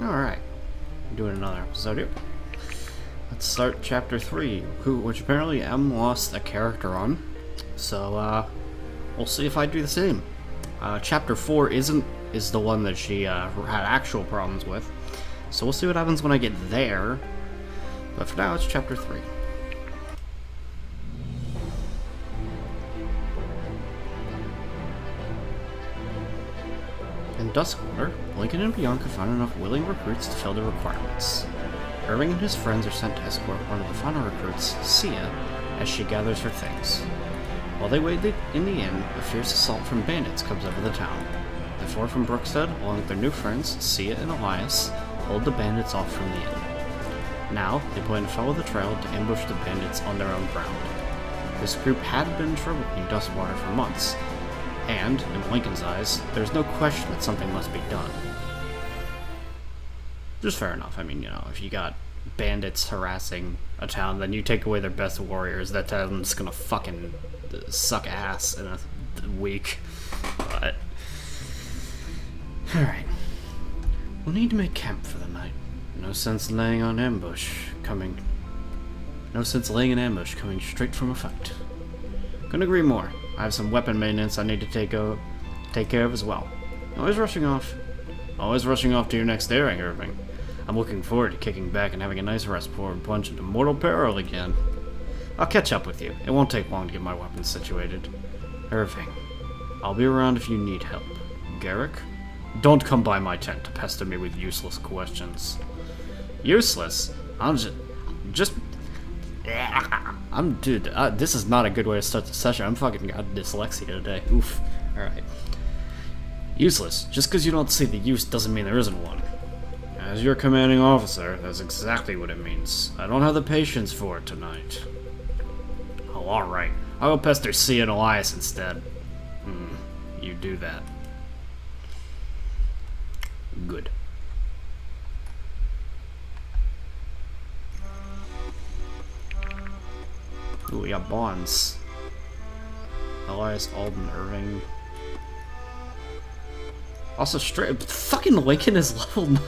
Alright, doing another episode here. Let's start chapter 3, which apparently M lost a character on. So, we'll see if I do the same. Chapter 4 is the one that she had actual problems with. So we'll see what happens when I get there. But for now, it's chapter 3. In Duskwater, Lincoln and Bianca found enough willing recruits to fill the requirements. Irving and his friends are sent to escort one of the final recruits, Sia, as she gathers her things. While they wait in the inn, a fierce assault from bandits comes over the town. The four from Brookstead, along with their new friends, Sia and Elias, hold the bandits off from the inn. Now, they plan to follow the trail to ambush the bandits on their own ground. This group had been troubling Duskwater for months, and, in Lincoln's eyes, there's no question that something must be done. Just fair enough. I mean, you know, if you got bandits harassing a town, then you take away their best warriors, that town's gonna fucking suck ass in a week. But... alright. We'll need to make camp for the night. No sense laying an ambush coming straight from a fight. Couldn't agree more. I have some weapon maintenance I need to take care of as well. Always rushing off to your next airing, Irving. I'm looking forward to kicking back and having a nice rest before we plunge into mortal peril again. I'll catch up with you. It won't take long to get my weapons situated. Irving, I'll be around if you need help. Garrick, don't come by my tent to pester me with useless questions. Useless? Dude, this is not a good way to start the session. I'm fucking got dyslexia today. Oof. Alright. Useless. Just because you don't see the use doesn't mean there isn't one. As your commanding officer, that's exactly what it means. I don't have the patience for it tonight. Oh, alright. I'll go pester Sia and Elias instead. You do that. Good. Ooh, we got bonds. Elias, Alden, Irving. Also, fucking Lincoln is level 9.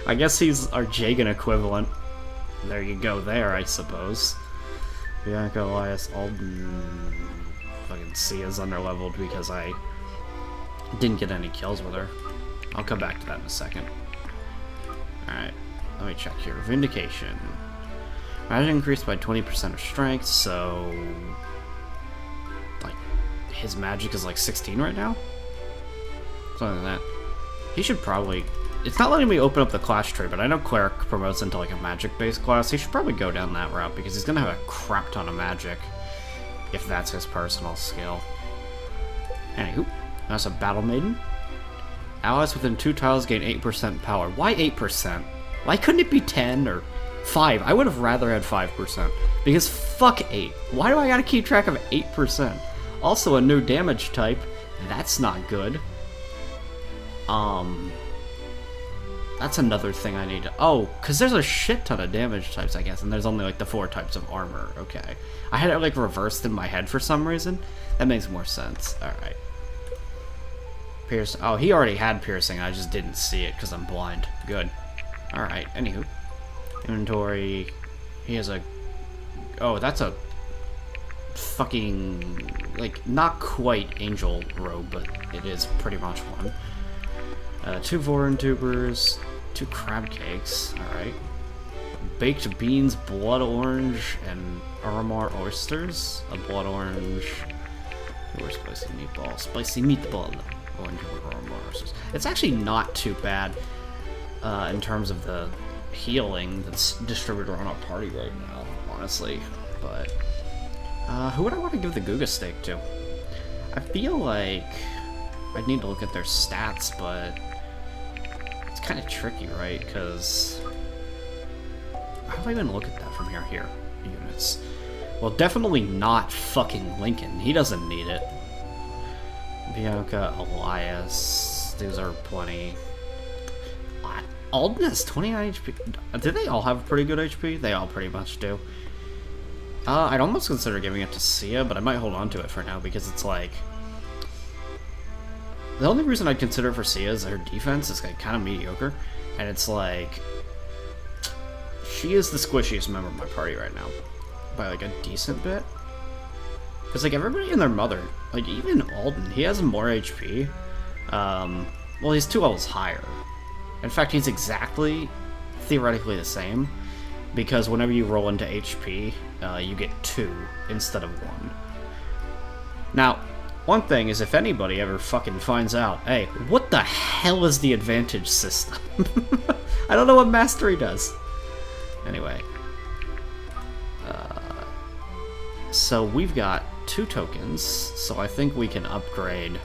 I guess he's our Jagan equivalent. There you go there, I suppose. Bianca, Elias, Alden. Fucking Sia's underleveled because I didn't get any kills with her. I'll come back to that in a second. Alright, let me check here. Vindication. Magic increased by 20% of strength, so... like, his magic is like 16 right now? Something like that. He should probably... it's not letting me open up the class tree, but I know Cleric promotes into like a magic-based class. He should probably go down that route, because he's gonna have a crap ton of magic, if that's his personal skill. Anywho, that's a Battle Maiden. Allies within 2 tiles gain 8% power. Why 8%? Why couldn't it be 10 or 5? I would have rather had 5. Because fuck 8. Why do I gotta keep track of 8%? Also a new damage type. That's not good. That's another thing I need to... oh, because there's a shit ton of damage types, I guess, and there's only like the 4 types of armor. Okay. I had it like reversed in my head for some reason. That makes more sense. Alright. Pierce... oh, he already had piercing, I just didn't see it because I'm blind. Good. Alright, anywho. Inventory. He has a... oh, that's a fucking... like, not quite angel robe, but it is pretty much one. 2 Voron tubers, 2 crab cakes, alright. Baked beans, blood orange, and Aramar oysters. A blood orange. Or spicy meatball. Spicy meatball. Orange Aramar oysters. It's actually not too bad in terms of the healing that's distributed around our party right now, honestly. But who would I want to give the Guga steak to? I feel like I'd need to look at their stats, but it's kind of tricky, right? Because how do I even look at that from here? Here, units. Well, definitely not fucking Lincoln. He doesn't need it. Bianca, Elias, these are plenty. Alden has 29 HP. Do they all have pretty good HP? They all pretty much do. I'd almost consider giving it to Sia, but I might hold on to it for now because it's like... the only reason I'd consider for Sia is that her defense is like kind of mediocre, and it's like she is the squishiest member of my party right now by like a decent bit. Because like everybody and their mother, like even Alden, he has more HP. Well, he's 2 levels higher. In fact, he's exactly theoretically the same, because whenever you roll into HP, you get 2 instead of 1. Now, one thing is, if anybody ever fucking finds out, hey, what the hell is the advantage system? I don't know what mastery does. Anyway. So we've got 2 tokens, so I think we can upgrade...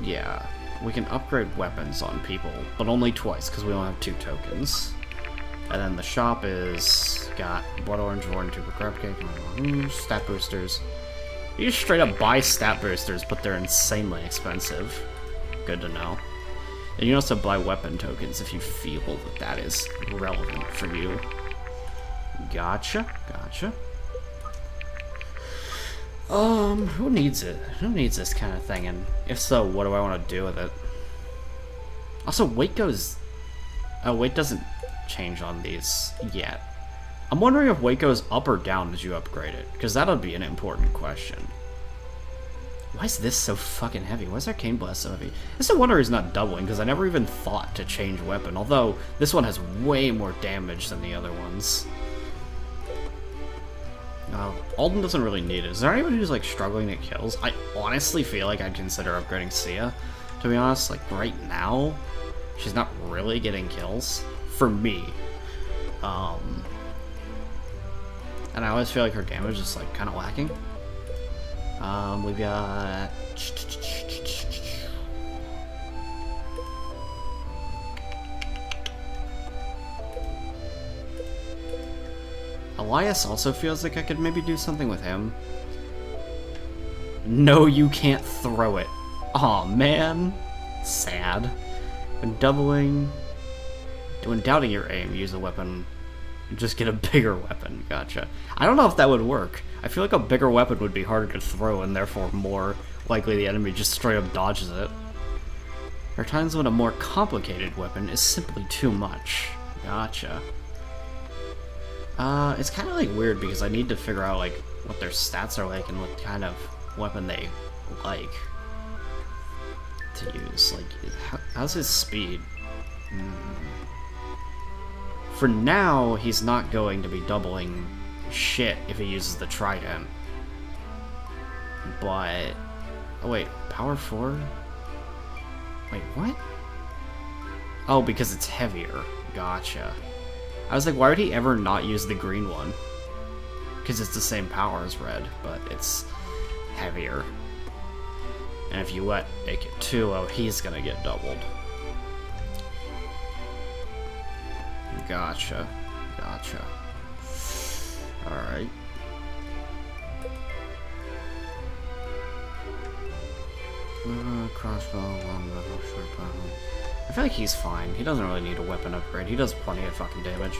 Yeah, we can upgrade weapons on people, but only twice, because we only have 2 tokens. And then the shop is got blood orange, tuber crab cake, stat boosters. You just straight up buy stat boosters, but they're insanely expensive. Good to know. And you can also buy weapon tokens if you feel that that is relevant for you. Gotcha, gotcha. Who needs it? Who needs this kind of thing? And if so, what do I want to do with it? Also, weight goes... Oh, weight doesn't change on these yet. I'm wondering if weight goes up or down as you upgrade it, because that'll be an important question. Why is this so fucking heavy? Why is Arcane Blast so heavy? It's no wonder he's not doubling, because I never even thought to change weapon, although this one has way more damage than the other ones. Alden doesn't really need it. Is there anybody who's like struggling to kills? I honestly feel like I'd consider upgrading Sia, to be honest. Like right now, she's not really getting kills for me. And I always feel like her damage is like kind of lacking. We've got Elias also feels like I could maybe do something with him. No, you can't throw it. Aw, man. Sad. When doubling... When doubting your aim, use a weapon. Just get a bigger weapon. Gotcha. I don't know if that would work. I feel like a bigger weapon would be harder to throw, and therefore more likely the enemy just straight up dodges it. There are times when a more complicated weapon is simply too much. Gotcha. It's kind of like weird because I need to figure out like what their stats are like and what kind of weapon they like to use. Like, how's his speed? For now, he's not going to be doubling shit if he uses the trident. But oh wait, power 4? Wait, what? Oh, because it's heavier. Gotcha. I was like, why would he ever not use the green one? Because it's the same power as red, but it's heavier. And if you let make it 2, oh, he's gonna get doubled. Gotcha. Gotcha. Alright. Crossbow, longbow, short bow. I feel like he's fine. He doesn't really need a weapon upgrade. He does plenty of fucking damage.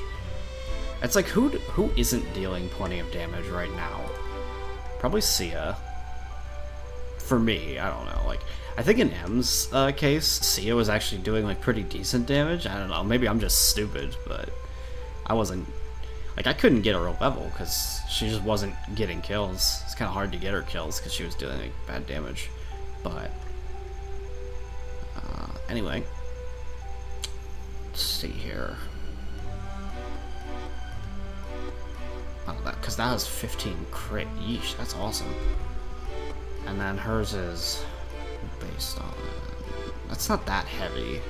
It's like, who isn't dealing plenty of damage right now? Probably Sia. For me, I don't know. Like, I think in M's case, Sia was actually doing like pretty decent damage. I don't know. Maybe I'm just stupid, but I wasn't. Like, I couldn't get her a level because she just wasn't getting kills. It's kind of hard to get her kills because she was doing like bad damage. But anyway. Let's see here. Oh, because that was 15 crit. Yeesh, that's awesome. And then hers is based on... That's not that heavy.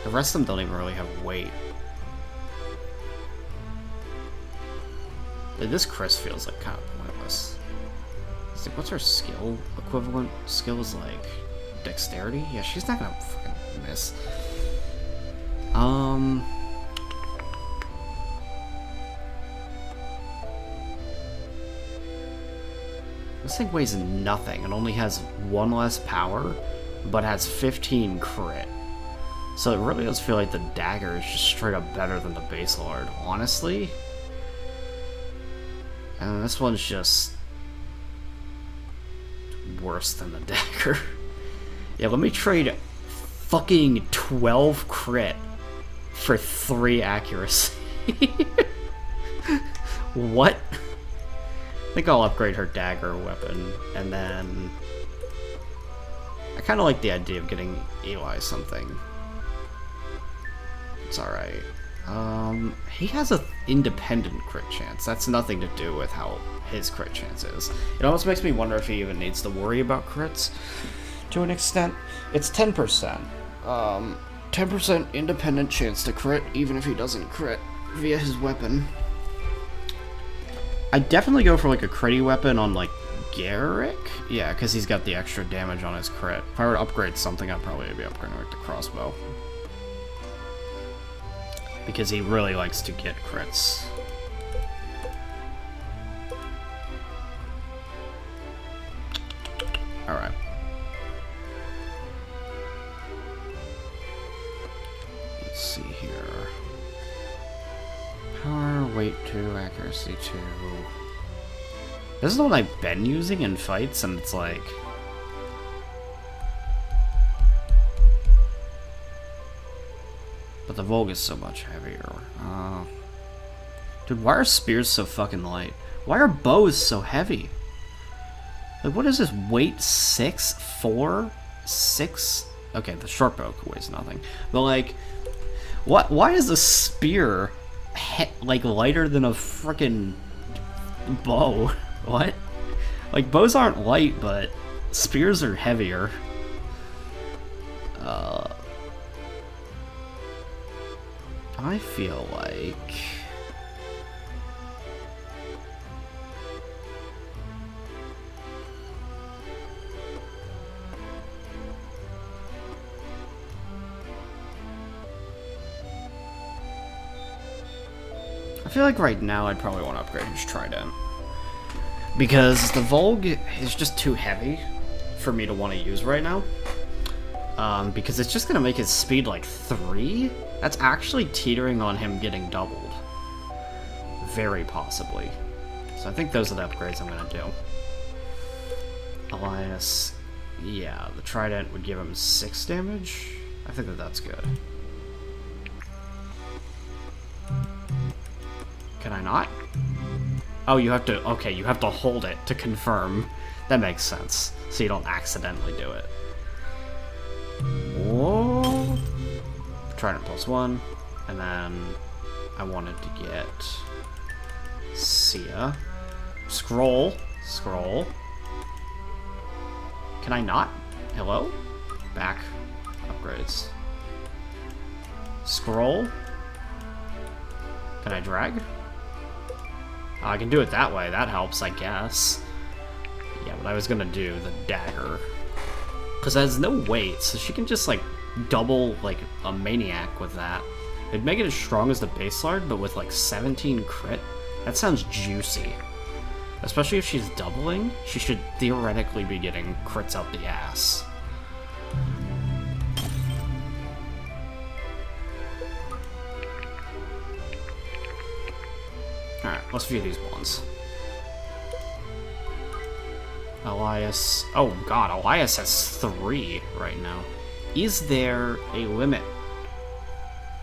The rest of them don't even really have weight. This Chris feels like kind of pointless. It's like, what's her skill equivalent? Skill is like dexterity? Yeah, she's not gonna fucking miss. This thing weighs nothing and only has 1 less power, but has 15 crit. So it really does feel like the dagger is just straight up better than the base lord, honestly. And this one's just worse than the dagger. Yeah, let me trade fucking 12 crit for 3 accuracy. What? I think I'll upgrade her dagger weapon, and then... I kind of like the idea of getting Eli something. It's alright. He has an independent crit chance. That's nothing to do with how his crit chance is. It almost makes me wonder if he even needs to worry about crits to an extent. It's 10%. 10% independent chance to crit, even if he doesn't crit via his weapon. I'd definitely go for like a critty weapon on like Garrick. Yeah, because he's got the extra damage on his crit. If I were to upgrade something, I'd probably be upgrading like the crossbow. Because he really likes to get crits. Alright. Let's see here. Power, weight 2, accuracy 2. This is the one I've been using in fights, and it's like... But the Volg is so much heavier. Dude, why are spears so fucking light? Why are bows so heavy? Like, what is this? Weight 6? 4? 6? Okay, the short bow weighs nothing. But, like, why is a spear, like, lighter than a frickin' bow? What? Like, bows aren't light, but spears are heavier. I feel like... I feel like right now I'd probably want to upgrade his trident. Because the Volg is just too heavy for me to want to use right now. Because it's just going to make his speed like 3? That's actually teetering on him getting doubled. Very possibly. So I think those are the upgrades I'm going to do. Elias. Yeah, the trident would give him 6 damage. I think that that's good. Can I not? Oh, you have to... Okay, you have to hold it to confirm. That makes sense. So you don't accidentally do it. Whoa. Trident +1. And then I wanted to get... Sia. Scroll. Scroll. Can I not? Hello? Back. Upgrades. Scroll. Can I drag? Oh, I can do it that way. That helps, I guess. Yeah, but I was gonna do the dagger. Because it has no weight, so she can just, like, double, like, a maniac with that. It'd make it as strong as the base lard, but with, like, 17 crit. That sounds juicy. Especially if she's doubling, she should theoretically be getting crits out the ass. Alright, let's view these ones. Elias... Oh god, Elias has 3 right now. Is there a limit?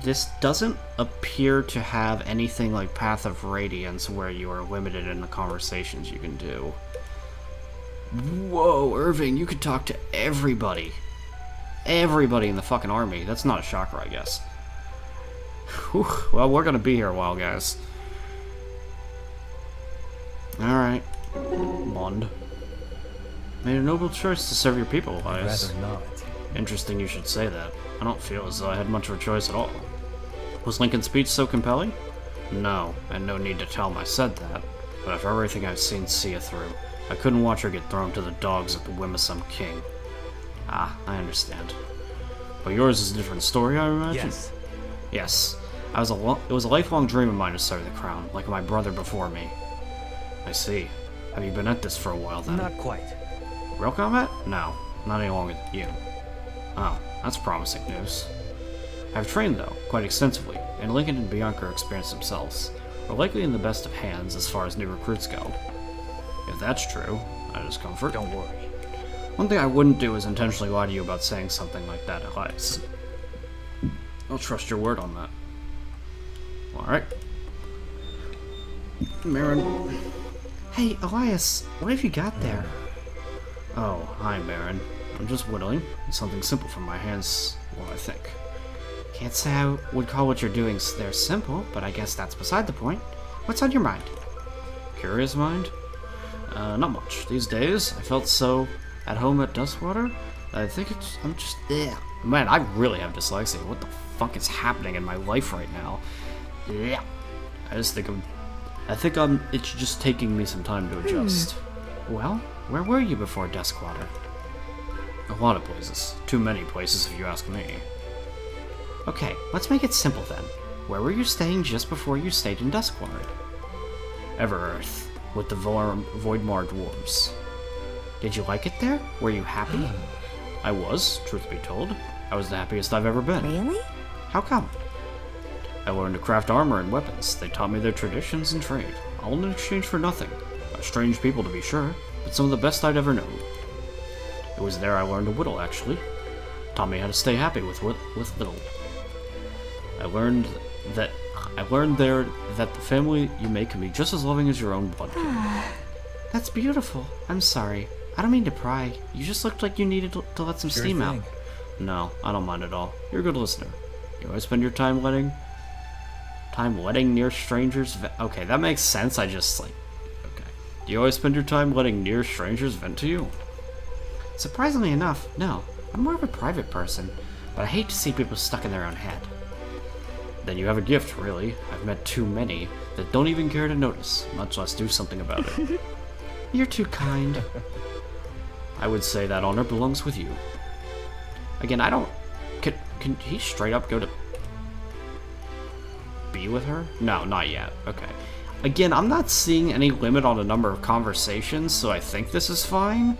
This doesn't appear to have anything like Path of Radiance where you are limited in the conversations you can do. Whoa, Irving, you could talk to everybody. Everybody in the fucking army. That's not a chakra, I guess. Whew. Well, we're gonna be here a while, guys. Alright. Mond. Made a noble choice to serve your people, Elias. Rather not. Interesting you should say that. I don't feel as though I had much of a choice at all. Was Lincoln's speech so compelling? No, and no need to tell him I said that. But after everything I've seen Sia through, I couldn't watch her get thrown to the dogs at the whim of some king. Ah, I understand. But yours is a different story, I imagine? Yes. Yes. It was a lifelong dream of mine to serve the crown, like my brother before me. I see. Have you been at this for a while then? Not quite. Real combat? No, not any longer than you. Oh, that's promising news. I've trained, though, quite extensively, and Lincoln and Bianca are experienced themselves. We're likely in the best of hands as far as new recruits go. If that's true, that is comfort. Don't worry. One thing I wouldn't do is intentionally lie to you about saying something like that, Elias. I'll trust your word on that. Alright. Marin. Hey, Elias, what have you got there? Oh, hi, Marin. I'm just whittling. It's something simple from my hands, well, I think. Can't say I would call what you're doing there simple, but I guess that's beside the point. What's on your mind? Curious mind? Not much. These days, I felt so at home at Duskwater. I think I'm just... Ugh. Man, I really have dyslexia. What the fuck is happening in my life right now? Yeah. It's just taking me some time to adjust. Well, where were you before Duskwater? A lot of places. Too many places, if you ask me. Okay, let's make it simple then. Where were you staying just before you stayed in Duskwater? Ever-Earth, with the Voidmar dwarves. Did you like it there? Were you happy? I was, truth be told. I was the happiest I've ever been. Really? How come? I learned to craft armor and weapons. They taught me their traditions and trade, all in exchange for nothing. Strange people, to be sure, but some of the best I'd ever known. It was there I learned to whittle, actually. Taught me how to stay happy with little. I learned there that the family you make can be just as loving as your own blood kin. That's beautiful. I'm sorry. I don't mean to pry. You just looked like you needed to let some steam out. No, I don't mind at all. You're a good listener. You always spend your time letting near strangers okay, that makes sense. Okay. Do you always spend your time letting near strangers vent to you? Surprisingly enough, no. I'm more of a private person, but I hate to see people stuck in their own head. Then you have a gift, really. I've met too many that don't even care to notice, much less do something about it. You're too kind. I would say that honor belongs with you. Again, I don't... Can he straight up go to... be with her? No, not yet. Okay. Again, I'm not seeing any limit on the number of conversations, so I think this is fine.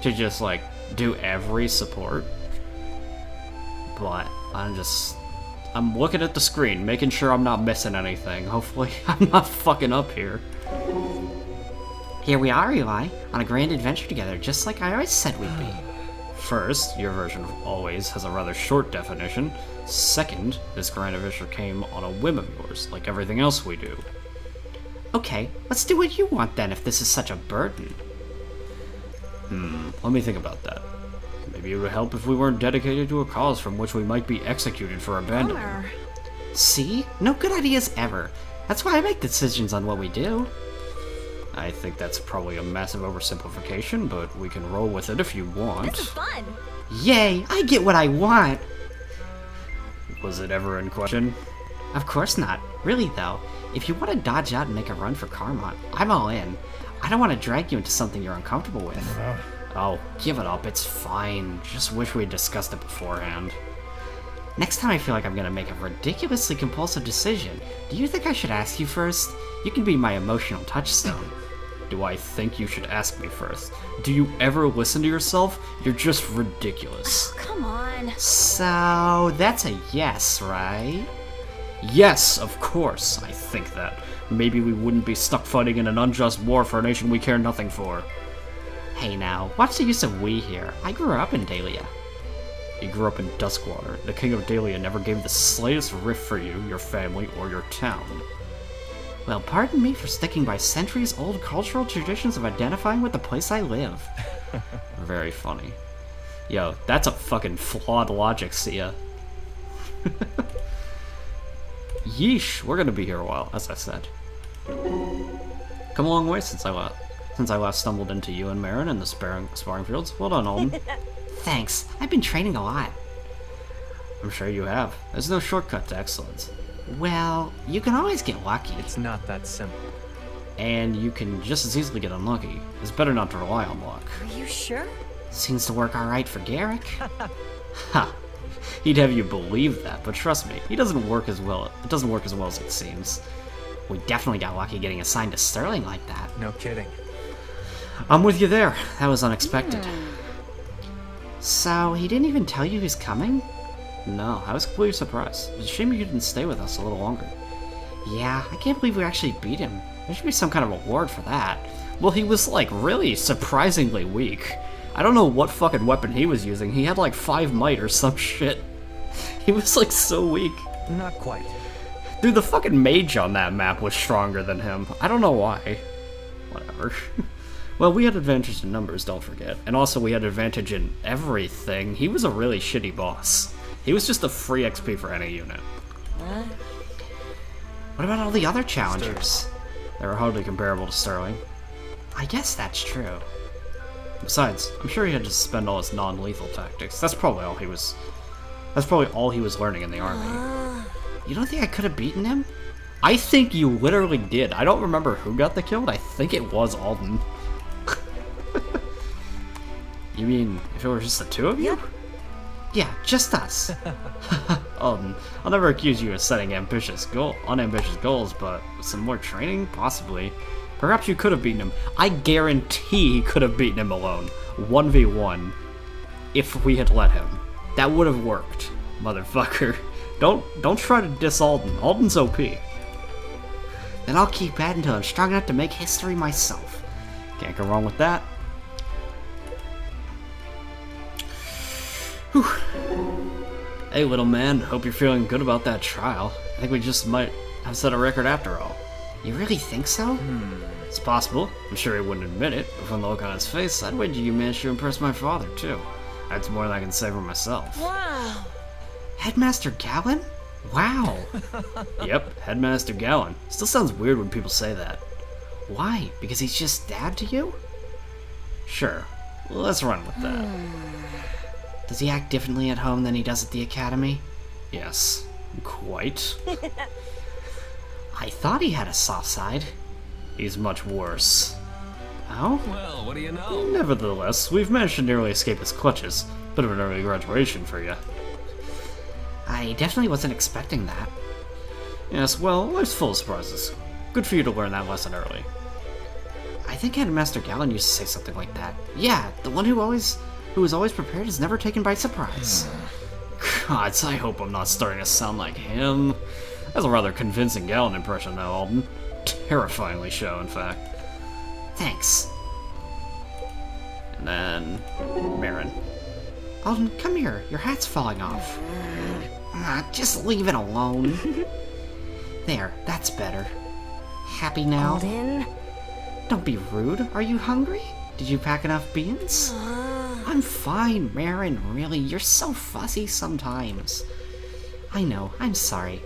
To just, like, do every support. But I'm looking at the screen, making sure I'm not missing anything. Hopefully, I'm not fucking up here. Here we are, Eli, on a grand adventure together, just like I always said we'd be. First, your version of always has a rather short definition. Second, this grand adventure came on a whim of yours, like everything else we do. Okay, let's do what you want then, if this is such a burden. Let me think about that. Maybe it would help if we weren't dedicated to a cause from which we might be executed for abandoning. See? No good ideas ever. That's why I make decisions on what we do. I think that's probably a massive oversimplification, but we can roll with it if you want. This is fun. Yay, I get what I want. Was it ever in question? Of course not. Really though, if you want to dodge out and make a run for Carmont, I'm all in. I don't want to drag you into something you're uncomfortable with. Oh, give it up, it's fine. Just wish we had discussed it beforehand. Next time I feel like I'm gonna make a ridiculously compulsive decision, do you think I should ask you first? You can be my emotional touchstone. Do I think you should ask me first? Do you ever listen to yourself? You're just ridiculous. Oh, come on. So, that's a yes, right? Yes, of course, I think that. Maybe we wouldn't be stuck fighting in an unjust war for a nation we care nothing for. Hey now, watch the use of we here. I grew up in Dahlia. You grew up in Duskwater. The King of Dahlia never gave the slightest riff for you, your family, or your town. Well, pardon me for sticking by centuries-old cultural traditions of identifying with the place I live. Very funny. Yo, that's a fucking flawed logic, see ya. Yeesh, we're gonna be here a while, as I said. Come a long way since I last stumbled into you and Marin in the sparring fields. Well done, Alden. Thanks, I've been training a lot. I'm sure you have. There's no shortcut to excellence. Well, you can always get lucky. It's not that simple. And you can just as easily get unlucky. It's better not to rely on luck. Are you sure? Seems to work alright for Garrick. Ha! He'd have you believe that, but trust me, it doesn't work as well as it seems. We definitely got lucky getting assigned to Sterling like that. No kidding. I'm with you there. That was unexpected. So, he didn't even tell you he's coming? No, I was completely surprised. It's a shame you didn't stay with us a little longer. Yeah, I can't believe we actually beat him. There should be some kind of reward for that. Well, he was, like, really surprisingly weak. I don't know what fucking weapon he was using. He had like 5 might or some shit. He was like so weak. Not quite. Dude, the fucking mage on that map was stronger than him. I don't know why. Whatever. Well, we had advantage in numbers, don't forget. And also we had advantage in everything. He was a really shitty boss. He was just a free XP for any unit. What about all the other challengers? They were hardly comparable to Sterling. I guess that's true. Besides, I'm sure he had to suspend all his non-lethal tactics. That's probably all he was learning in the army. You don't think I could have beaten him? I think you literally did. I don't remember who got the kill, but I think it was Alden. You mean, if it were just the two of you? Yeah, just us. Alden, I'll never accuse you of setting unambitious goals, but with some more training, possibly. Perhaps you could have beaten him. I guarantee he could have beaten him alone. 1v1. If we had let him. That would have worked, motherfucker. Don't try to diss Alden. Alden's OP. Then I'll keep at it until I'm strong enough to make history myself. Can't go wrong with that. Whew. Hey, little man. Hope you're feeling good about that trial. I think we just might have set a record after all. You really think so? It's possible. I'm sure he wouldn't admit it, but from the look on his face, I'd wager you managed to impress my father, too. That's more than I can say for myself. Wow. Headmaster Gallon? Wow. Yep, Headmaster Gallon. Still sounds weird when people say that. Why? Because he's just dad to you? Sure. Let's run with that. Does he act differently at home than he does at the academy? Yes. Quite. I thought he had a soft side. He's much worse. Oh? Well, what do you know? Nevertheless, we've managed to nearly escape his clutches. Bit of an early graduation for you. I definitely wasn't expecting that. Yes, well, life's full of surprises. Good for you to learn that lesson early. I think Headmaster Gallon used to say something like that. Yeah, the one who was always prepared is never taken by surprise. Gods, I hope I'm not starting to sound like him. That's a rather convincing Gallon impression, though, Alden. Terrifyingly so, in fact. Thanks. And then... Marin. Alden, come here. Your hat's falling off. Just leave it alone. There, that's better. Happy now? Alden? Don't be rude. Are you hungry? Did you pack enough beans? I'm fine, Marin. Really, you're so fussy sometimes. I know, I'm sorry.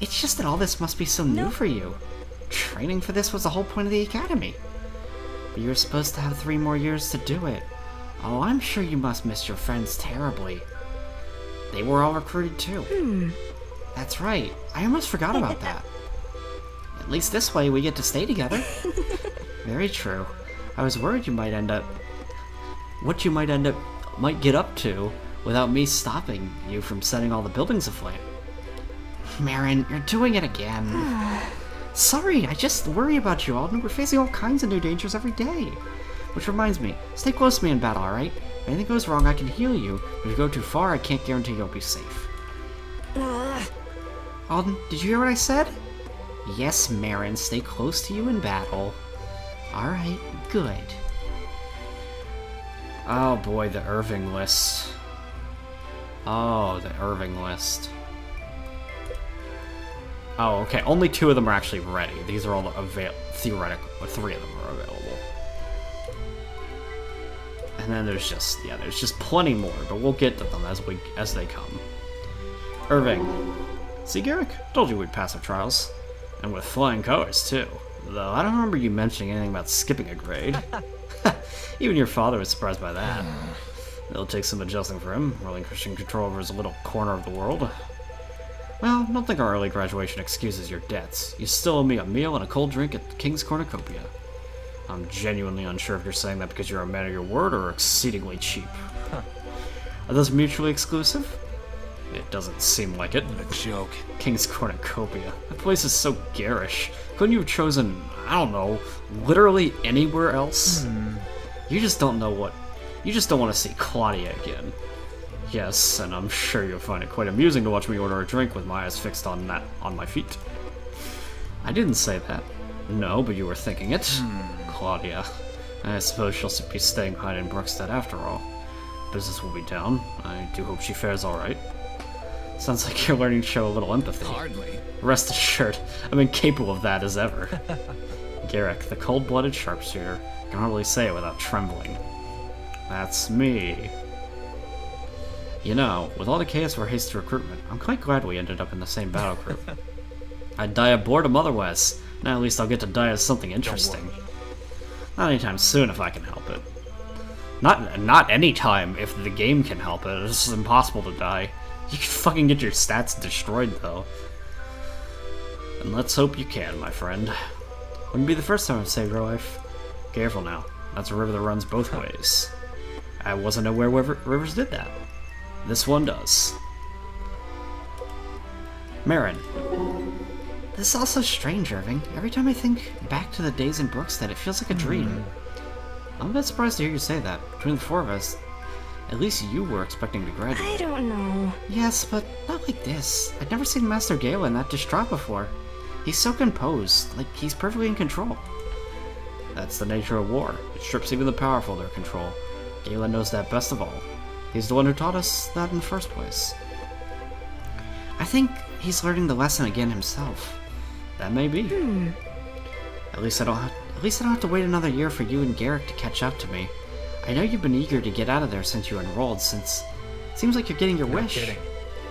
It's just that all this must be so new for you. Training for this was the whole point of the academy. But you're supposed to have 3 more years to do it. Oh, I'm sure you must miss your friends terribly. They were all recruited too. That's right. I almost forgot about that. At least this way we get to stay together. Very true. I was worried you might end up... What you might get up to without me stopping you from setting all the buildings aflame. Marin, you're doing it again. Sorry, I just worry about you, Alden. We're facing all kinds of new dangers every day. Which reminds me, stay close to me in battle, alright? If anything goes wrong, I can heal you. If you go too far, I can't guarantee you'll be safe. Alden, did you hear what I said? Yes, Marin, stay close to you in battle. Alright, good. Oh boy, the Irving list. Oh, the Irving list. Oh, okay, only 2 of them are actually ready. These are all theoretical, or 3 of them are available. And then there's just plenty more, but we'll get to them as they come. Irving. See, Garrick? Told you we'd pass our trials. And with flying colors, too. Though I don't remember you mentioning anything about skipping a grade. Even your father was surprised by that. It'll take some adjusting for him, relinquishing control over his little corner of the world. Well, don't think our early graduation excuses your debts. You still owe me a meal and a cold drink at the King's Cornucopia. I'm genuinely unsure if you're saying that because you're a man of your word or exceedingly cheap. Are those mutually exclusive? It doesn't seem like it. A joke. King's Cornucopia. That place is so garish. Couldn't you have chosen, I don't know, literally anywhere else? You just don't know what... You just don't want to see Claudia again. Yes, and I'm sure you'll find it quite amusing to watch me order a drink with my eyes fixed on my feet. I didn't say that. No, but you were thinking it. Claudia. I suppose she'll be staying behind in Brookstead after all. Business will be down. I do hope she fares alright. Sounds like you're learning to show a little empathy. Hardly. Rest assured, I'm incapable of that as ever. Garrick, the cold-blooded sharpshooter, can hardly say it without trembling. That's me. You know, with all the chaos of our hasty recruitment, I'm quite glad we ended up in the same battle group. I'd die of boredom otherwise. Now at least I'll get to die as something interesting. Not anytime soon if I can help it. Not anytime if the game can help it. It's impossible to die. You can fucking get your stats destroyed though. And let's hope you can, my friend. Wouldn't be the first time I've saved your life. Careful now. That's a river that runs both ways. I wasn't aware rivers did that. This one does. Marin. This is all so strange, Irving. Every time I think back to the days in Brookstead, it feels like a dream. I'm a bit surprised to hear you say that. Between the four of us, at least you were expecting to graduate. I don't know. Yes, but not like this. I'd never seen Master Galen that distraught before. He's so composed, like he's perfectly in control. That's the nature of war. It strips even the powerful of their control. Galen knows that best of all. He's the one who taught us that in the first place. I think he's learning the lesson again himself. That may be. At least I don't have to wait another year for you and Garrick to catch up to me. I know you've been eager to get out of there since you enrolled, since it seems like you're getting your wish. Kidding.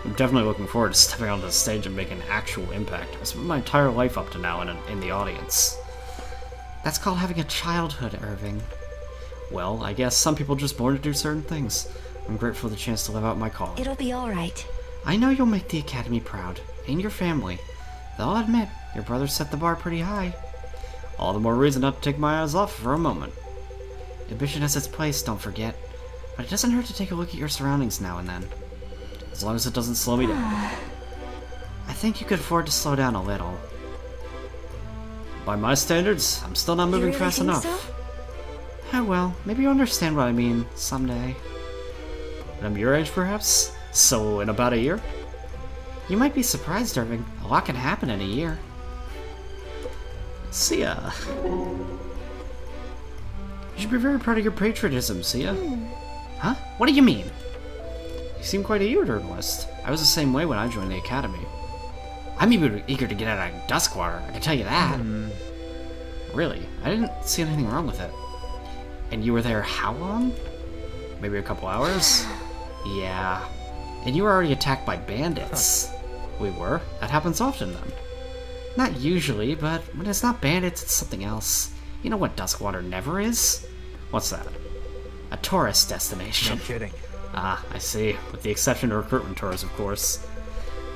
I'm definitely looking forward to stepping onto the stage and making an actual impact. I spent my entire life up to now in the audience. That's called having a childhood, Irving. Well, I guess some people are just born to do certain things. I'm grateful for the chance to live out my calling. It'll be alright. I know you'll make the Academy proud, and your family. Though I'll admit, your brother set the bar pretty high. All the more reason not to take my eyes off for a moment. Ambition has its place, don't forget. But it doesn't hurt to take a look at your surroundings now and then. As long as it doesn't slow me down. I think you could afford to slow down a little. By my standards, I'm still not moving really fast think enough. so? Oh well, maybe you'll understand what I mean someday. And I'm your age, perhaps? So, in about a year? You might be surprised, Irving. A lot can happen in a year. Sia. You should be very proud of your patriotism, Sia. Huh? What do you mean? You seem quite a journalist. I was the same way when I joined the academy. I'm eager to get out of Duskwater, I can tell you that. Really? I didn't see anything wrong with it. And you were there how long? Maybe a couple hours? Yeah. And you were already attacked by bandits. We were? That happens often then. Not usually, but when it's not bandits, it's something else. You know what Duskwater never is? What's that? A tourist destination. No kidding. Ah, I see. With the exception of recruitment tours, of course.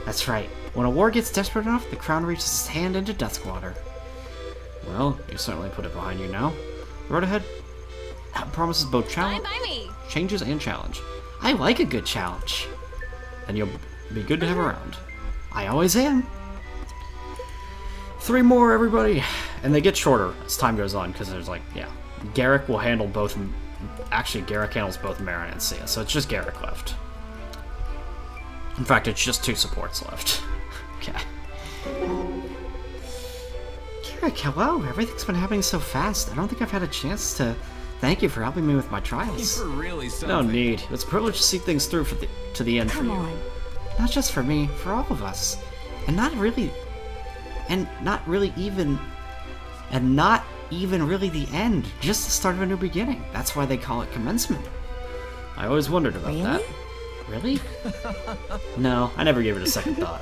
That's right. When a war gets desperate enough, the crown reaches its hand into Duskwater. Well, you certainly put it behind you now. The road ahead promises both changes and challenge. I like a good challenge. And you'll be good to have around. I always am. 3 more, everybody! And they get shorter as time goes on, because there's like, yeah. Garrick will handle both... Actually, Garrick handles both Marin and Sia, so it's just Garrick left. In fact, it's just 2 supports left. Okay. Garrick, hello. Everything's been happening so fast. I don't think I've had a chance to thank you for helping me with my trials. You're really something. No need. It's a privilege to see things through to the end for you. Come on. Not just for me, for all of us. And not even really the end, just the start of a new beginning. That's why they call it commencement. I always wondered about that. Really? No, I never gave it a second thought.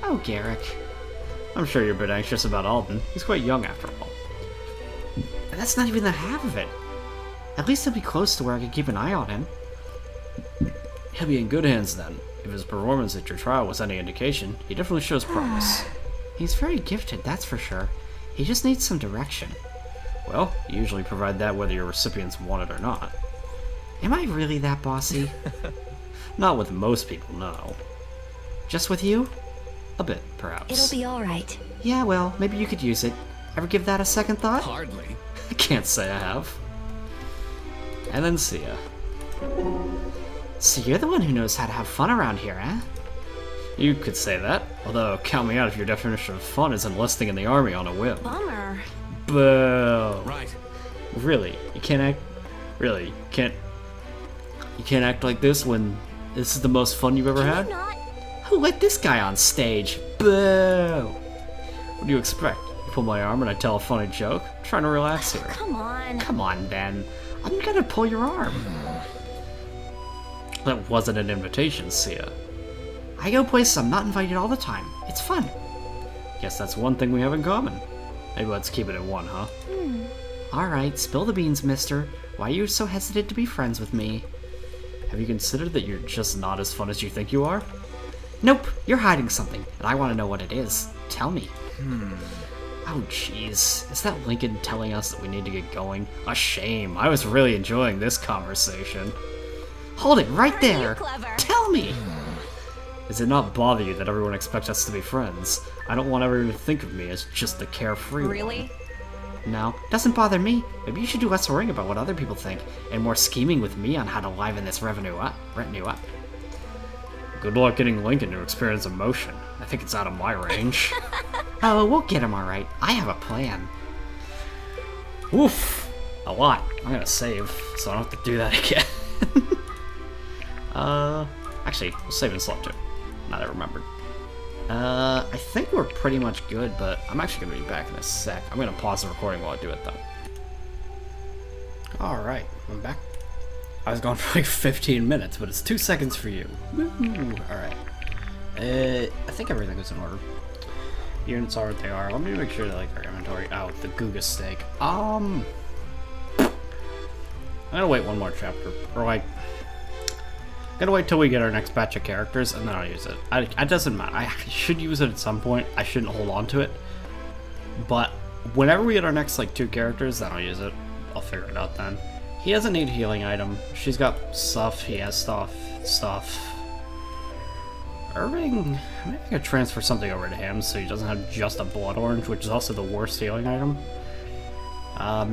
Oh, Garrick. I'm sure you're a bit anxious about Alden. He's quite young after all. That's not even the half of it. At least he'll be close to where I can keep an eye on him. He'll be in good hands then. If his performance at your trial was any indication, he definitely shows promise. He's very gifted, that's for sure. He just needs some direction. Well, you usually provide that whether your recipients want it or not. Am I really that bossy? Not with most people, no. Just with you? A bit, perhaps. It'll be alright. Yeah, well, maybe you could use it. Ever give that a second thought? Hardly. I can't say I have. And then Sia. So you're the one who knows how to have fun around here, eh? You could say that, although count me out if your definition of fun is enlisting in the army on a whim. Bummer. Boo! Right. Really? You can't act... Really? You can't act like this when this is the most fun you've ever Can had? you not? Who let this guy on stage? Boo! What do you expect? You pull my arm and I tell a funny joke? I'm trying to relax here. Come on. Come on, Ben. I'm gonna pull your arm. That wasn't an invitation, Sia. I go places I'm not invited all the time. It's fun. Guess that's one thing we have in common. Maybe let's keep it at one, huh? Alright, spill the beans, mister. Why are you so hesitant to be friends with me? Have you considered that you're just not as fun as you think you are? Nope, you're hiding something, and I want to know what it is. Tell me. Oh jeez, is that Lincoln telling us that we need to get going? A shame, I was really enjoying this conversation. Hold it right Aren't you there. clever? Tell me. Does it not bother you that everyone expects us to be friends? I don't want everyone to think of me as just the carefree one. Really? No, doesn't bother me. Maybe you should do less worrying about what other people think, and more scheming with me on how to liven this retinue up. Good luck getting Lincoln to experience emotion. I think it's out of my range. Oh, we'll get him alright. I have a plan. Oof! A lot. I'm gonna save, so I don't have to do that again. Actually, we'll save in slot 2. Now that I remembered. I think we're pretty much good, but I'm actually gonna be back in a sec. I'm gonna pause the recording while I do it, though. Alright, I'm back. I was gone for like 15 minutes, but it's 2 seconds for you. Alright. I think everything is in order. Units are what they are. Let me make sure that, like, our inventory... Oh, the Guga steak. I'm gonna wait one more chapter. Or, like... Gotta wait till we get our next batch of characters, and then I'll use it. It doesn't matter. I should use it at some point. I shouldn't hold on to it. But whenever we get our next, like, 2 characters, then I'll use it. I'll figure it out then. He doesn't need a healing item. She's got stuff. He has stuff. Irving, maybe I could transfer something over to him so he doesn't have just a blood orange, which is also the worst healing item.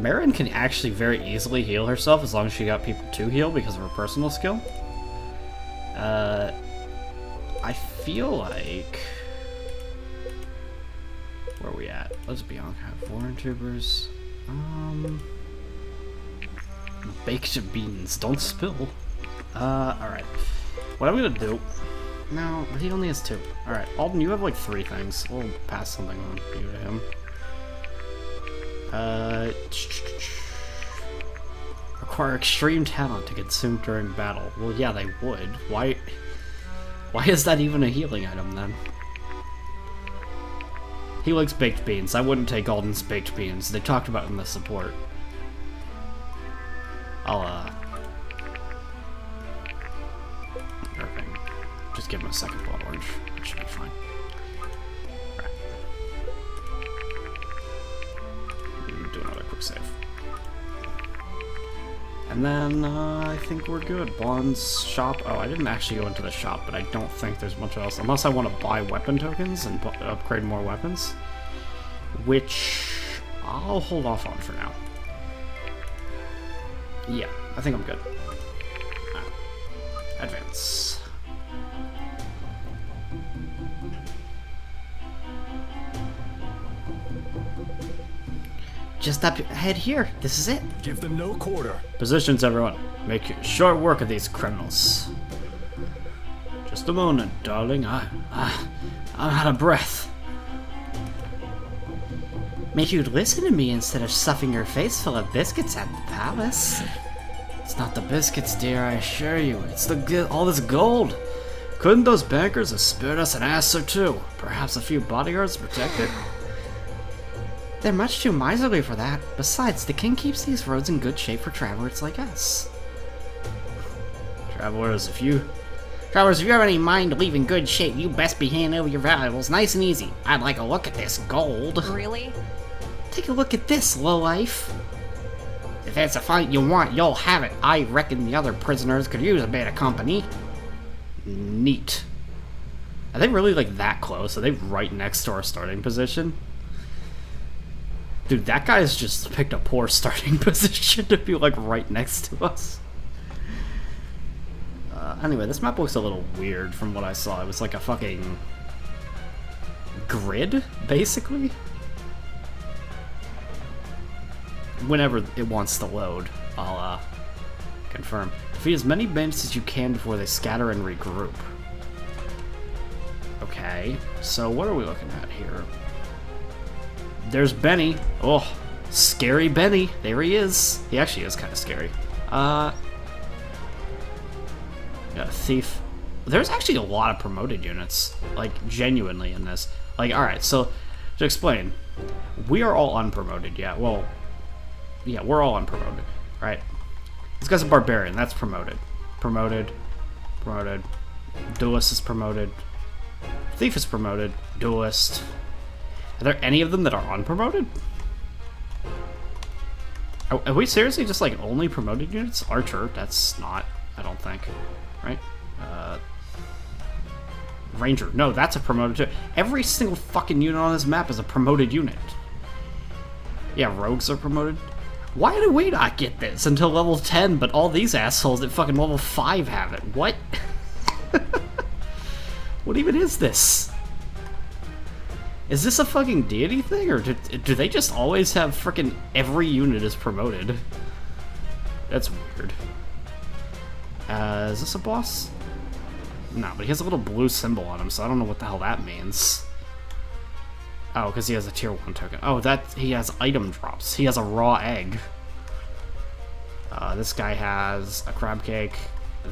Marin can actually very easily heal herself as long as she got people to heal because of her personal skill. I feel like... Where are we at? Let's be honest. Foreign tubers. Baked beans. Don't spill. Alright. What I'm gonna do... No, but he only has 2. Alright, Alden, you have like 3 things. We'll pass something on you to him. Require extreme talent to consume during battle. Well, yeah, they would. Why is that even a healing item, then? He likes baked beans. I wouldn't take Alden's baked beans. They talked about it in the support. Irving. Just give him a second blood orange. It should be fine. Alright. Do another quick save. And then, I think we're good. Bond's shop. Oh, I didn't actually go into the shop, but I don't think there's much else. Unless I want to buy weapon tokens and upgrade more weapons. Which I'll hold off on for now. Yeah, I think I'm good. Advance. Just up ahead here. This is it. Give them no quarter. Positions, everyone. Make short work of these criminals. Just a moment, darling. I'm out of breath. Make you listen to me instead of stuffing your face full of biscuits at the palace. It's not the biscuits, dear, I assure you. It's all this gold. Couldn't those bankers have spared us an ass or 2? Perhaps a few bodyguards to protect it? They're much too miserly for that. Besides, the king keeps these roads in good shape for travelers like us. Travelers, if you have any mind to leave in good shape, you best be handing over your valuables nice and easy. I'd like a look at this gold. Really? Take a look at this, lowlife. If it's a fight you want, you'll have it. I reckon the other prisoners could use a bit of company. Neat. Are they really, like, that close? Are they right next to our starting position? Dude, that guy's just picked a poor starting position to be, like, right next to us. Anyway, this map looks a little weird from what I saw. It was like a fucking grid, basically. whenever it wants to load, I'll confirm. Defeat as many bandits as you can before they scatter and regroup. Okay, so what are we looking at here? There's Benny. Oh, scary Benny. There he is. He actually is kind of scary. Yeah, thief. There's actually a lot of promoted units, like, genuinely in this. Like, alright, so, to explain, we are all unpromoted, yeah, well, yeah, we're all unpromoted, right? This guy's a barbarian, that's promoted. Promoted. Duelist is promoted. Thief is promoted. Duelist. Are there any of them that are unpromoted? Are we seriously just, like, only promoted units? Archer, that's not, I don't think, right? Ranger. No, that's a promoted too. Every single fucking unit on this map is a promoted unit. Yeah, rogues are promoted. Why did we not get this until level 10, but all these assholes at fucking level 5 have it? What? What even is this? Is this a fucking deity thing, or do they just always have freaking every unit is promoted? That's weird. Is this a boss? No, but he has a little blue symbol on him, so I don't know what the hell that means. Oh, because he has a tier 1 token. Oh, he has item drops. He has a raw egg. This guy has a crab cake.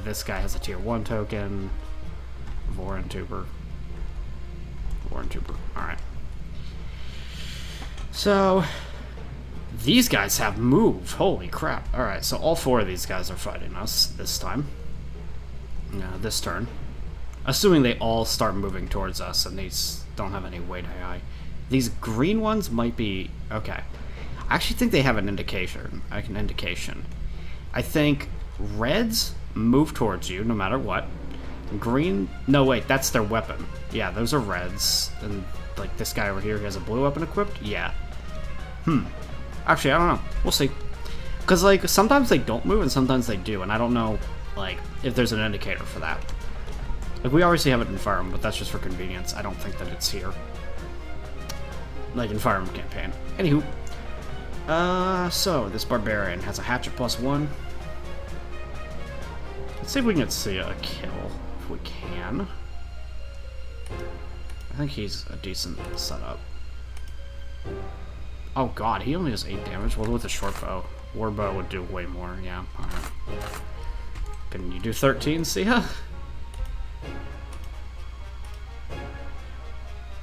This guy has a tier 1 token. Voran tuber. Alright. So, these guys have move. Holy crap. Alright, so all 4 of these guys are fighting us this time. This turn. Assuming they all start moving towards us and these don't have any weight AI. These green ones might be... Okay. I actually think they have an indication. I think reds move towards you no matter what. Green... No, wait, that's their weapon. Yeah, those are reds. And, like, this guy over here who has a blue weapon equipped? Yeah. Actually, I don't know. We'll see. Because, like, sometimes they don't move and sometimes they do. And I don't know, like, if there's an indicator for that. Like, we obviously have it in Fire Emblem, but that's just for convenience. I don't think that it's here. Like in Fire Emblem campaign. Anywho. So, this barbarian has a hatchet +1. Let's see if we can see a kill, if we can. I think he's a decent setup. Oh god, he only has 8 damage. Well, with a short bow. War bow would do way more, yeah. Alright. Can you do 13, Sia?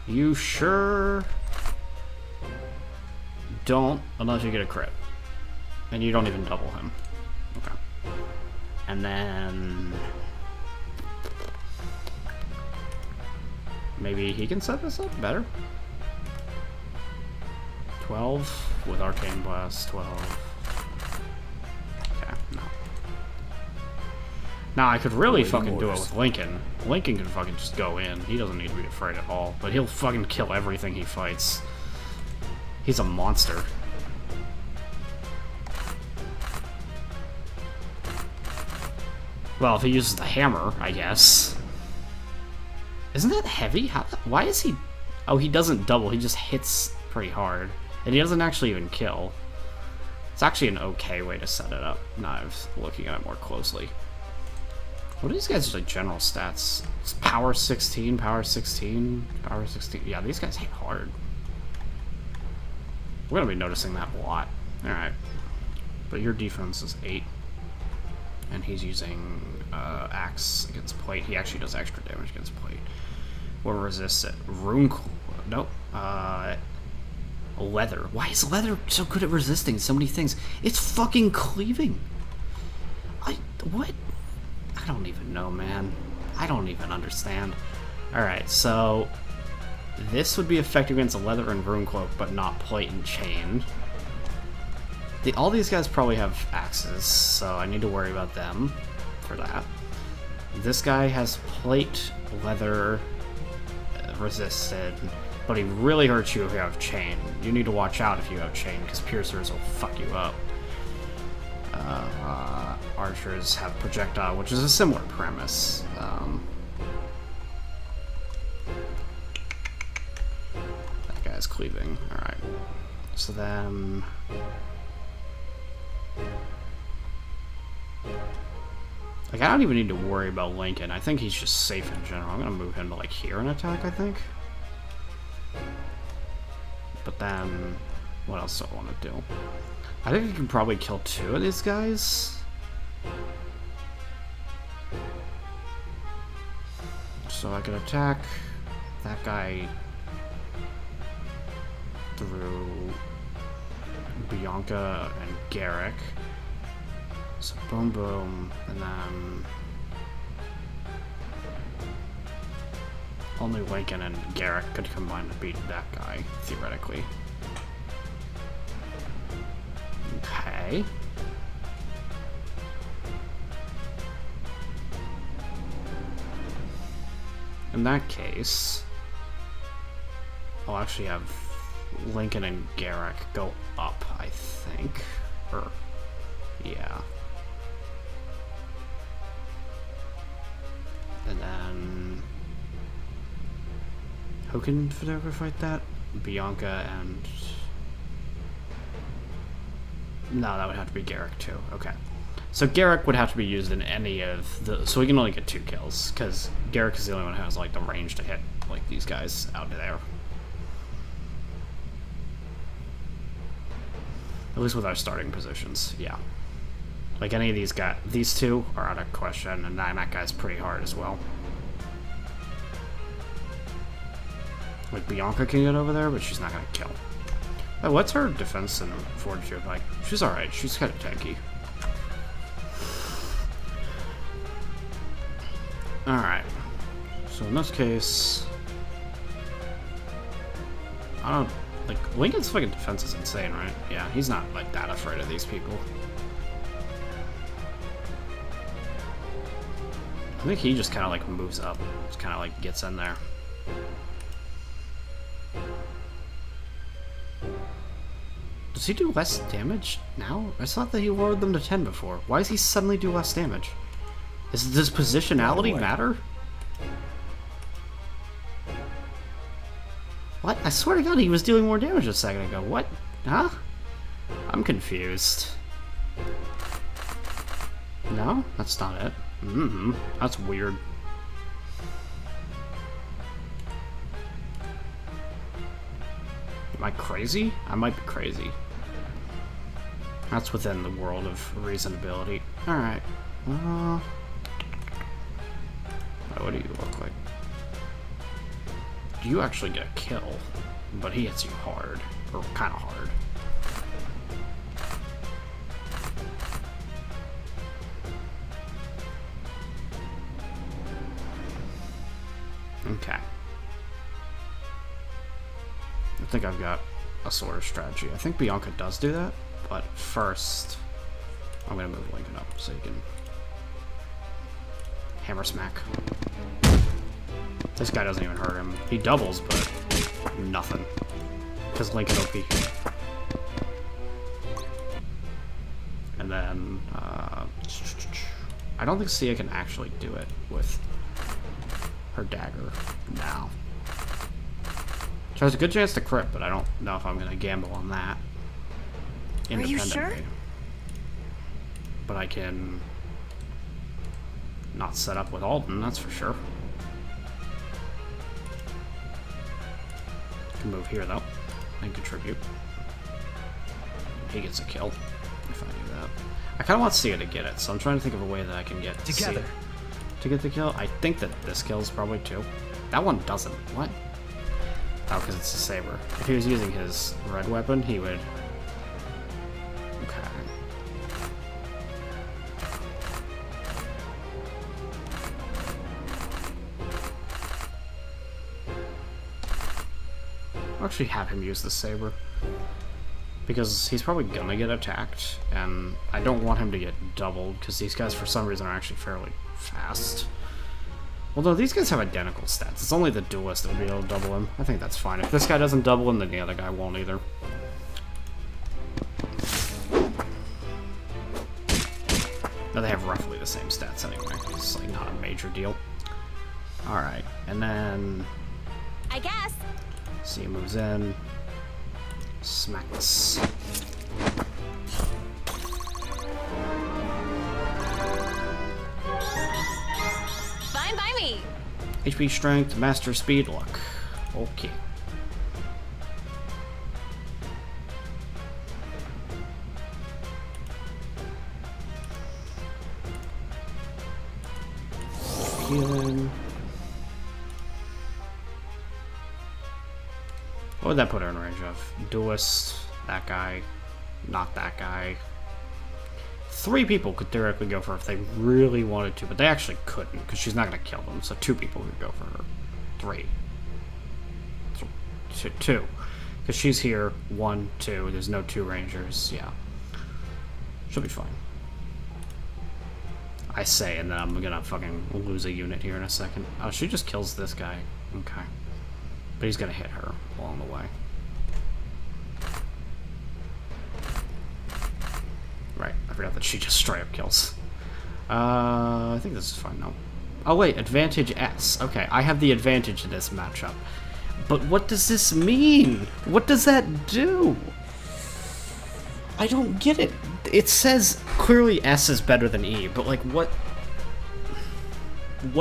You sure don't, unless you get a crit. And you don't even double him. Okay. And then... maybe he can set this up better? 12 with Arcane Blast, 12. Okay, no. Now, I could really fucking do it with Lincoln. Lincoln can fucking just go in. He doesn't need to be afraid at all. But he'll fucking kill everything he fights. He's a monster. Well, if he uses the hammer, I guess. Isn't that heavy? Why is he... Oh, he doesn't double. He just hits pretty hard. And he doesn't actually even kill. It's actually an okay way to set it up. Now I'm looking at it more closely. What are these guys' like general stats? It's power 16, power 16, power 16. Yeah, these guys hit hard. We're gonna be noticing that a lot. Alright. But your defense is 8. And he's using axe against plate. He actually does extra damage against plate. Or resists it. Rune... Nope. Leather. Why is leather so good at resisting so many things? It's fucking cleaving. What? I don't even know, man. I don't even understand. Alright, so... this would be effective against a leather and rune cloak, but not plate and chain. All these guys probably have axes, so I need to worry about them for that. This guy has plate, leather, resisted, but he really hurts you if you have chain. You need to watch out if you have chain, because piercers will fuck you up. Archers have projectile, which is a similar premise. That guy's cleaving. Alright. So then... Like, I don't even need to worry about Lincoln. I think he's just safe in general. I'm gonna move him to, like, here and attack, I think. But then, what else do I want to do? I think I can probably kill 2 of these guys. So I can attack that guy through Bianca and Garrick. So boom, boom, and then only Lincoln and Garrick could combine to beat that guy, theoretically. Okay. In that case, I'll actually have Lincoln and Garrick go up, I think. Or, yeah. And then... who can ever fight that? Bianca and... no, that would have to be Garrick too. Okay. So Garrick would have to be used in any of the... so we can only get 2 kills, because Garrick is the only one who has, like, the range to hit, like, these guys out there. At least with our starting positions, yeah. Like, any of these guys... these 2 are out of question, and that guy's pretty hard as well. Like, Bianca can get over there, but she's not gonna kill. Oh, what's her defense and fortitude like? She's alright, she's kind of tanky. Alright. So in this case... I don't... like, Lincoln's fucking defense is insane, right? Yeah, he's not, like, that afraid of these people. I think he just kind of, like, moves up. Just kind of, like, gets in there. Does he do less damage now? I thought that he lowered them to 10 before. Why does he suddenly do less damage? Does positionality matter? What? I swear to God he was dealing more damage a second ago. What? Huh? I'm confused. No? That's not it. That's weird. Am I crazy? I might be crazy. That's within the world of reasonability. Alright. What do you look like? You actually get a kill, but he hits you hard. Or kind of hard. Okay. I think I've got a sort of strategy. I think Bianca does do that, but first I'm gonna move Lincoln up so you can hammer smack. This guy doesn't even hurt him. He doubles, but nothing. Because Lincoln OP. And then I don't think Sia can actually do it with her dagger now. So there's a good chance to crit, but I don't know if I'm going to gamble on that. Are you sure? But I can not set up with Alden, that's for sure. Can move here though and contribute. He gets a kill if I do that. I kind of want Sia to get it, so I'm trying to think of a way that I can get together to get the kill. I think that this kills probably too. That one doesn't. What? Oh, because it's a saber. If he was using his red weapon, he would. Okay. I'll actually have him use the saber. Because he's probably gonna get attacked, and I don't want him to get doubled, because these guys for some reason are actually fairly fast. Although these guys have identical stats. It's only the duelist that would be able to double him. I think that's fine. If this guy doesn't double him, then the other guy won't either. But they have roughly the same stats anyway. It's like not a major deal. Alright, and then I guess. see, he moves in. Smack this. Try me. HP strength, master speed, luck. Okay. Healing. What would that put her in range of? Duelist, that guy, not that guy. 3 people could theoretically go for her if they really wanted to, but they actually couldn't, because she's not going to kill them, so 2 people could go for her. 3. 2. Because she's here, 1, 2, there's no 2 rangers, yeah. She'll be fine. I say, and then I'm gonna fucking lose a unit here in a second. Oh, she just kills this guy. Okay. But he's gonna hit her along the way. Right, I forgot that she just straight up kills. I think this is fine now. Oh wait, advantage S. Okay, I have the advantage in this matchup. But what does this mean? What does that do? I don't get it. It says clearly S is better than E, but like what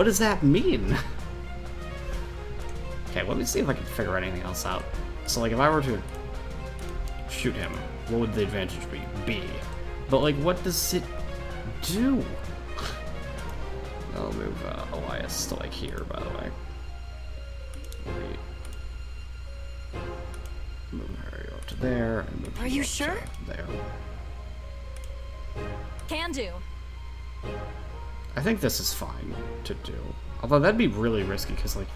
does that mean? Okay, let me see if I can figure anything else out. So like if I were to shoot him, what would the advantage be? B. But like what does it do? I'll move Elias to like here, by the way. Wait. Move her up to there and move Are you sure? there. Can do. I think this is fine to do. Although that'd be really risky, because, like...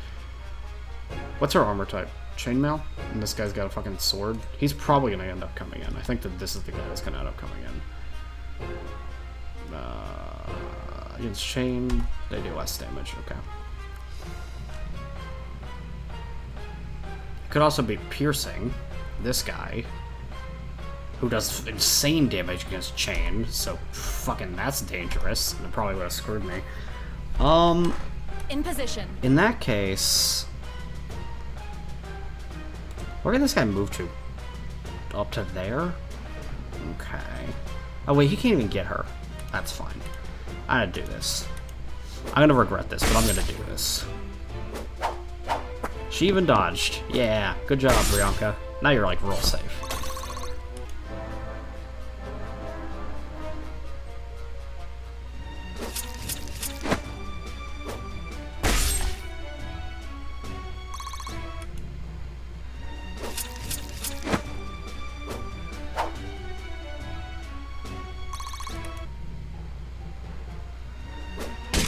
What's her armor type? Chainmail? And this guy's got a fucking sword? He's probably gonna end up coming in. I think that this is the guy that's gonna end up coming in. Against chain, they do less damage. Okay. Could also be piercing. This guy. Who does insane damage against chain, so fucking that's dangerous. And it probably would have screwed me. In position. In that case, where can this guy move to? Up to there? Okay. Oh wait, he can't even get her. That's fine. I'm gonna do this. I'm gonna regret this, but I'm gonna do this. She even dodged. Yeah, good job, Brianka. Now you're like real safe.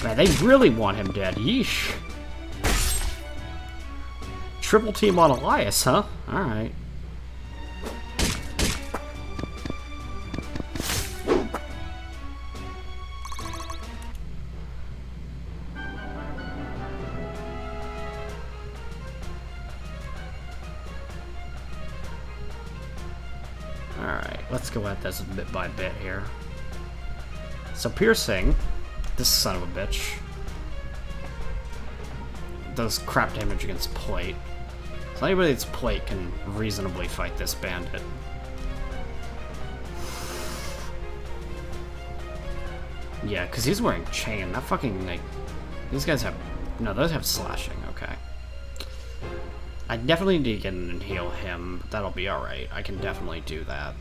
Man, they really want him dead. Yeesh. Triple team on Elias, huh? Alright. Alright, let's go at this bit by bit here. So piercing, this son of a bitch, does crap damage against plate. So anybody that's plate can reasonably fight this bandit. Yeah, because he's wearing chain. That fucking, like, these guys have, no, those have slashing, okay. I definitely need to get in and heal him, but that'll be alright. I can definitely do that.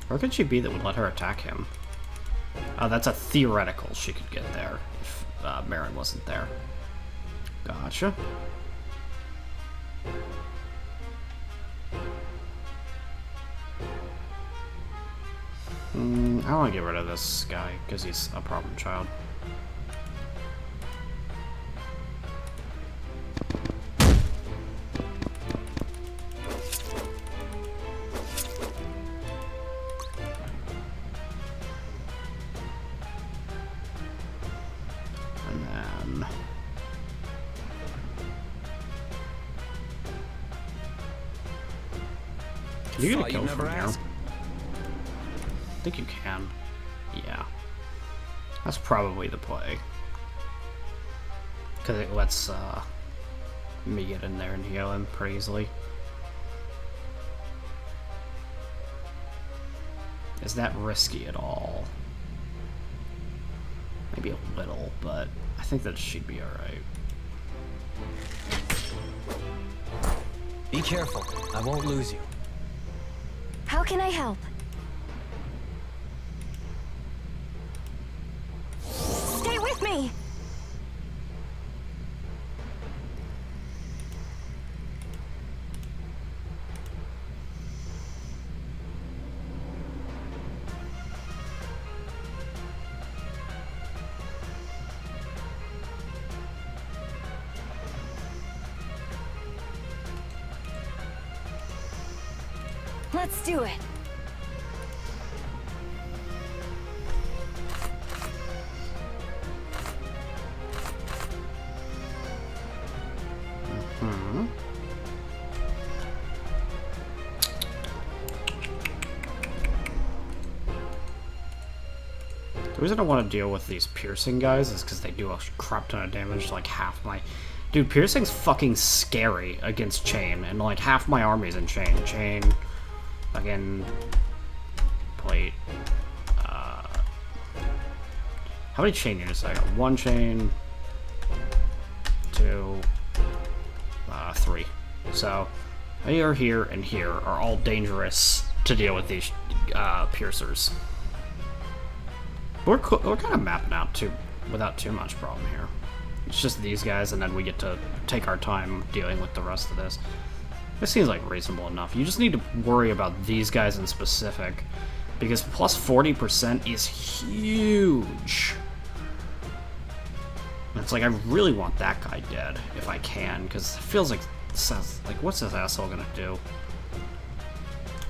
Where could she be that would let her attack him? Oh, that's a theoretical she could get there if Marin wasn't there. Gotcha. I want to get rid of this guy because he's a problem child. Can you get a kill from here? I think you can. Yeah. That's probably the play. Because it lets me get in there and heal him pretty easily. Is that risky at all? Maybe a little, but I think that should be alright. Be careful. I won't lose you. How can I help? Stay with me! Let's do it. The reason I want to deal with these piercing guys is because they do a crap ton of damage to like half my... Dude, piercing's fucking scary against chain, and like half my army's in chain. Chain, fucking plate. How many chain units I got? 1 chain, 2, 3. So here and here are all dangerous to deal with these piercers. We're kind of mapping out too without too much problem here. It's just these guys, and then we get to take our time dealing with the rest of this. This seems like reasonable enough. You just need to worry about these guys in specific, because plus 40% is huge. And it's like, I really want that guy dead, if I can, because it feels like, what's this asshole gonna do?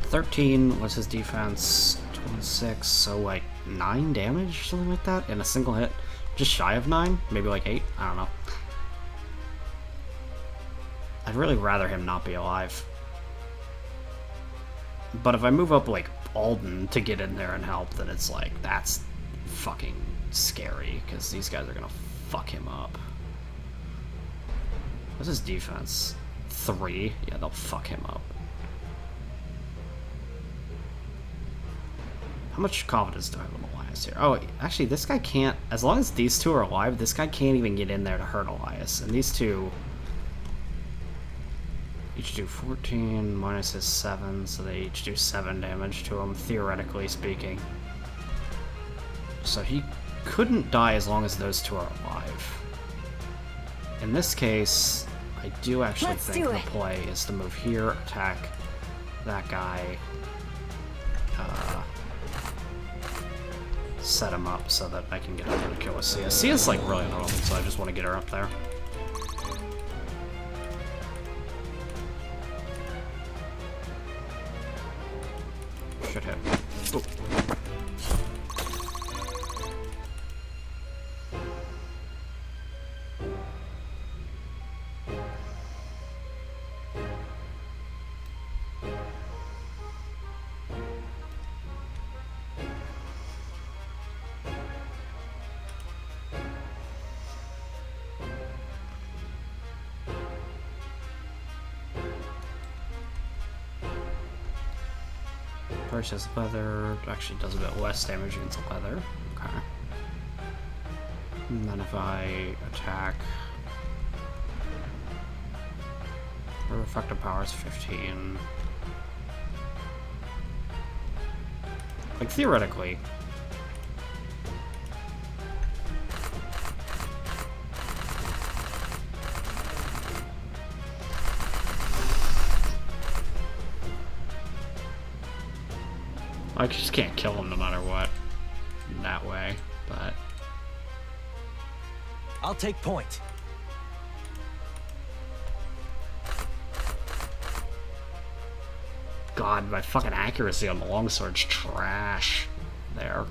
13, what's his defense? 26, so like 9 damage, or something like that, in a single hit. Just shy of 9, maybe like 8, I don't know. I'd really rather him not be alive. But if I move up like Alden to get in there and help, then it's like, that's fucking scary, because these guys are gonna fuck him up. What's his defense? 3? Yeah, they'll fuck him up. How much confidence do I have in Elias here? Oh, actually, this guy can't... As long as these two are alive, this guy can't even get in there to hurt Elias. And these two... each do 14 minus his 7, so they each do 7 damage to him, theoretically speaking. So he couldn't die as long as those two are alive. In this case, I do actually think the play is to move here, attack that guy, set him up so that I can get up there to kill Sophia. Sophia's like really annoying, so I just want to get her up there. Should hit. Oh. Versus leather, actually does a bit less damage against leather. Okay. And then if I attack, her effective power is 15. Like theoretically, I just can't kill him no matter what in that way, but... I'll take point. God, my fucking accuracy on the longsword's trash. There.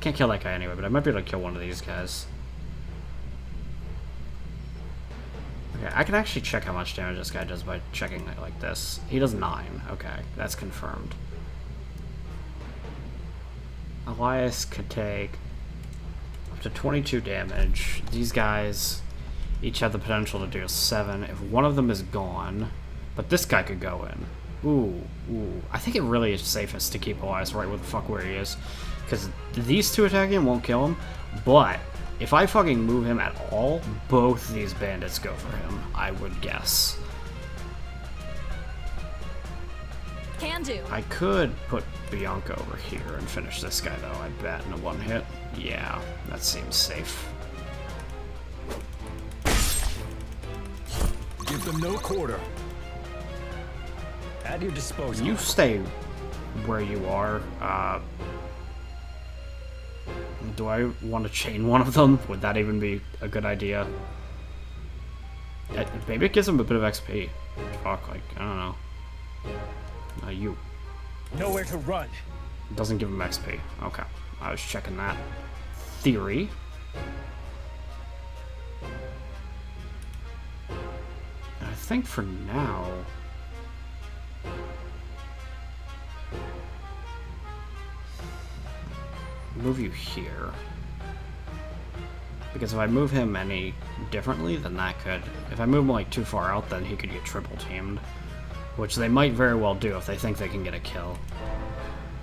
Can't kill that guy anyway, but I might be able to kill one of these guys. Okay, I can actually check how much damage this guy does by checking it like this. He does 9. Okay, that's confirmed. Elias could take up to 22 damage. These guys each have the potential to do 7. If one of them is gone, but this guy could go in. Ooh. I think it really is safest to keep Elias right where the fuck where he is. Because these two attacking him won't kill him, but if I fucking move him at all, both these bandits go for him, I would guess. Can do. I could put Bianca over here and finish this guy, though, I bet, in a one hit. Yeah, that seems safe. Give them no quarter. At your disposal. You stay where you are. Do I want to chain one of them? Would that even be a good idea? Maybe it gives him a bit of XP. Fuck, like, I don't know. You. Nowhere to run. It doesn't give him XP. Okay. I was checking that theory. I think for now... move you here. Because if I move him any differently, then that could... if I move him like too far out, then he could get triple teamed. Which they might very well do if they think they can get a kill.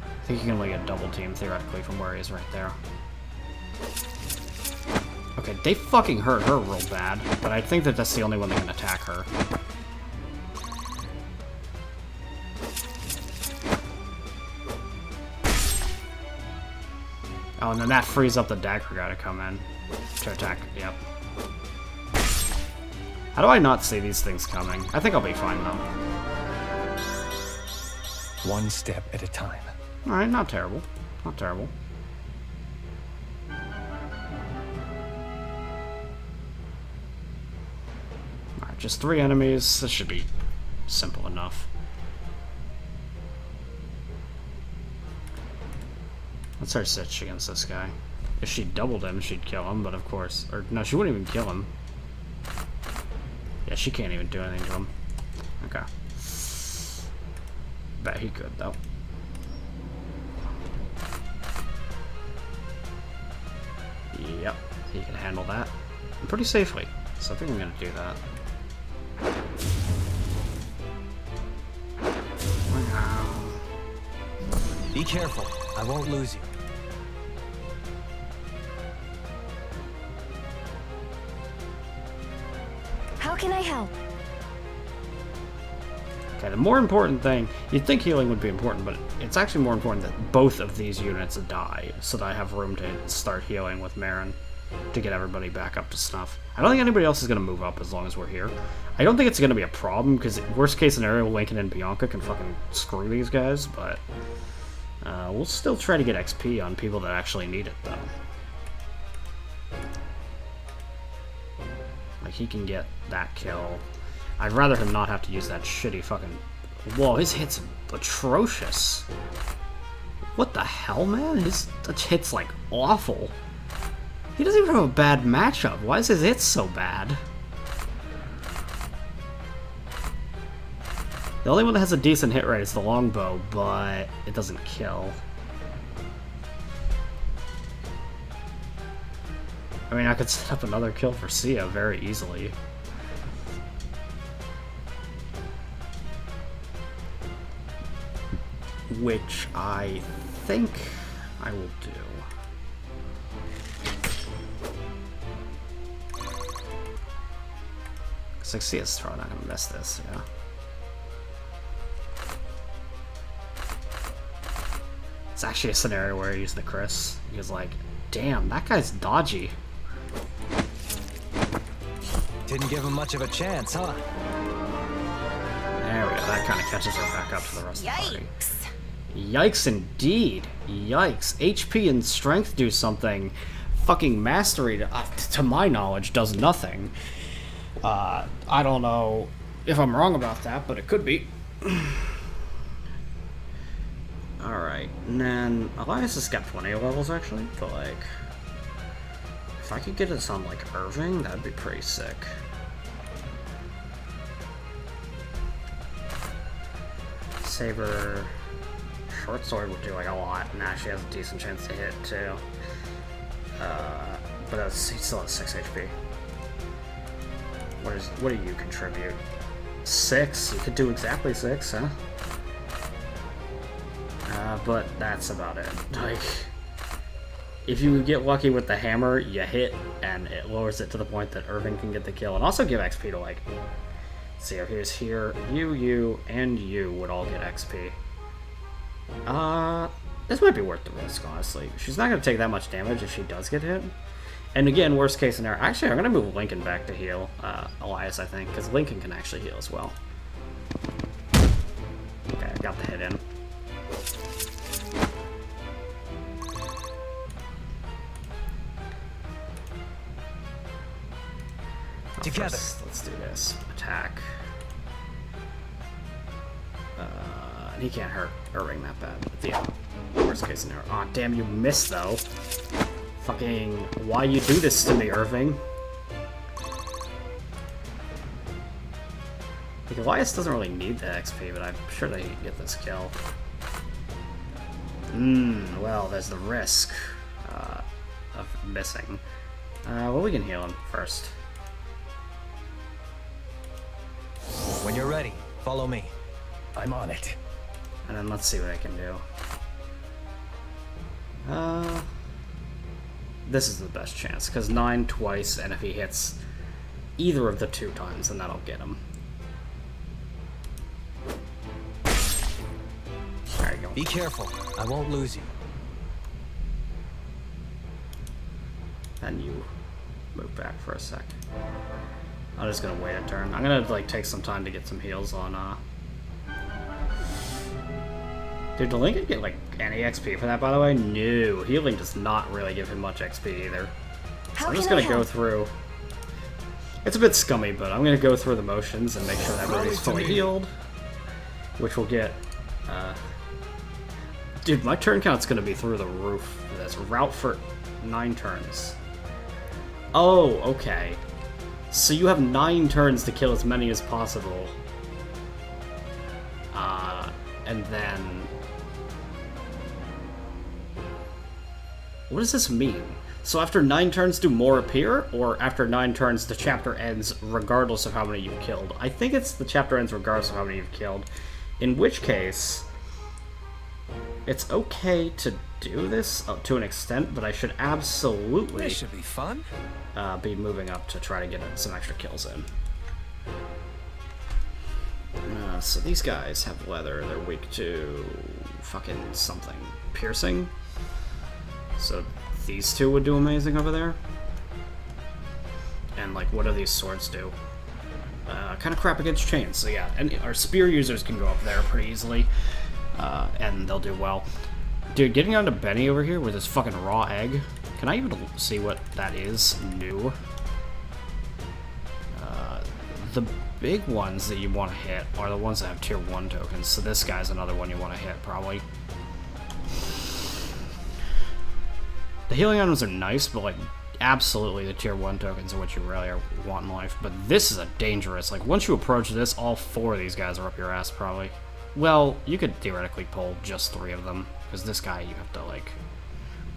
I think you can only get double team theoretically from where he is right there. Okay, they fucking hurt her real bad, but I think that that's the only one that can attack her. Oh, and then that frees up the dagger guy to come in to attack. Yep. How do I not see these things coming? I think I'll be fine though. One step at a time. Alright, not terrible. Not terrible. Alright, just 3 enemies. This should be simple enough. Let's start Sitch against this guy. If she doubled him, she'd kill him, but of course... or, no, she wouldn't even kill him. Yeah, she can't even do anything to him. Okay. Bet he could, though. Yep, he can handle that pretty safely, so I think I'm gonna do that. Be careful. I won't lose you. How can I help? Okay, the more important thing, you'd think healing would be important, but it's actually more important that both of these units die, so that I have room to start healing with Marin to get everybody back up to snuff. I don't think anybody else is going to move up as long as we're here. I don't think it's going to be a problem, because worst case scenario, Lincoln and Bianca can fucking screw these guys, but we'll still try to get XP on people that actually need it, though. Like, he can get that kill. I'd rather him not have to use that shitty fucking... Whoa, his hit's atrocious. What the hell, man? His hit's, like, awful. He doesn't even have a bad matchup. Why is his hit so bad? The only one that has a decent hit rate is the longbow, but it doesn't kill. I mean, I could set up another kill for Sia very easily. Which I think I will do. Because I see Sia's probably not going to miss this, yeah. It's actually a scenario where I use the Chris. He was like, damn, that guy's dodgy. Didn't give him much of a chance, huh? There we go. That kind of catches her back up to the rest of the party. Yikes! Yikes indeed. Yikes. HP and strength do something. Fucking mastery, to my knowledge, does nothing. I don't know if I'm wrong about that, but it could be. Alright, and then Elias has got 20 levels actually, but like, if I could get this on like Irving, that'd be pretty sick. Saber, short sword would do like a lot, and actually has a decent chance to hit too. But he still has 6 HP. What do you contribute? 6. You could do exactly 6, huh? But that's about it. Like, if you get lucky with the hammer, you hit, and it lowers it to the point that Irving can get the kill, and also give XP to, like, let's see, here's here, you, and you would all get XP. This might be worth the risk, honestly. She's not going to take that much damage if she does get hit. And again, worst case scenario, actually, I'm going to move Lincoln back to heal Elias, I think, because Lincoln can actually heal as well. Okay, I got the hit in. Together. First, let's do this. Attack. And he can't hurt Irving that bad. The worst case scenario. Aw, oh, damn, you missed, though. Fucking, why you do this to me, Irving? Like, Elias doesn't really need the XP, but I'm sure that he can get this kill. Well, there's the risk of missing. Well, we can heal him first. When you're ready, follow me. I'm on it. And then let's see what I can do. This is the best chance, because 9 twice, and if he hits either of the 2 times, then that'll get him. There you go. Be careful. I won't lose you. Then you move back for a sec. I'm just gonna wait a turn. I'm gonna like take some time to get some heals on Dude, did Lincoln get like any XP for that, by the way? No. Healing does not really give him much XP either. So I'm just gonna go through. It's a bit scummy, but I'm gonna go through the motions and make sure that everybody's fully healed. Which will get dude, my turn count's gonna be through the roof for this. Route for 9 turns. Oh, okay. So you have 9 turns to kill as many as possible. And then... What does this mean? So after 9 turns do more appear? Or after 9 turns the chapter ends regardless of how many you've killed? I think it's the chapter ends regardless of how many you've killed. In which case... It's okay to do this to an extent, but I should absolutely... This should be fun. Be moving up to try to get some extra kills in. So these guys have leather. They're weak to fucking something. Piercing. So these 2 would do amazing over there. And like, what do these swords do? Kind of crap against chains. So yeah, and our spear users can go up there pretty easily. And they'll do well. Dude, getting onto Benny over here with this fucking raw egg. Can I even see what that is? New. The big ones that you want to hit are the ones that have tier 1 tokens. So this guy's another one you want to hit, probably. The healing items are nice, but like, absolutely the tier 1 tokens are what you really want in life. But this is a dangerous, like, once you approach this, all 4 of these guys are up your ass, probably. Well, you could theoretically pull just 3 of them, because this guy you have to, like,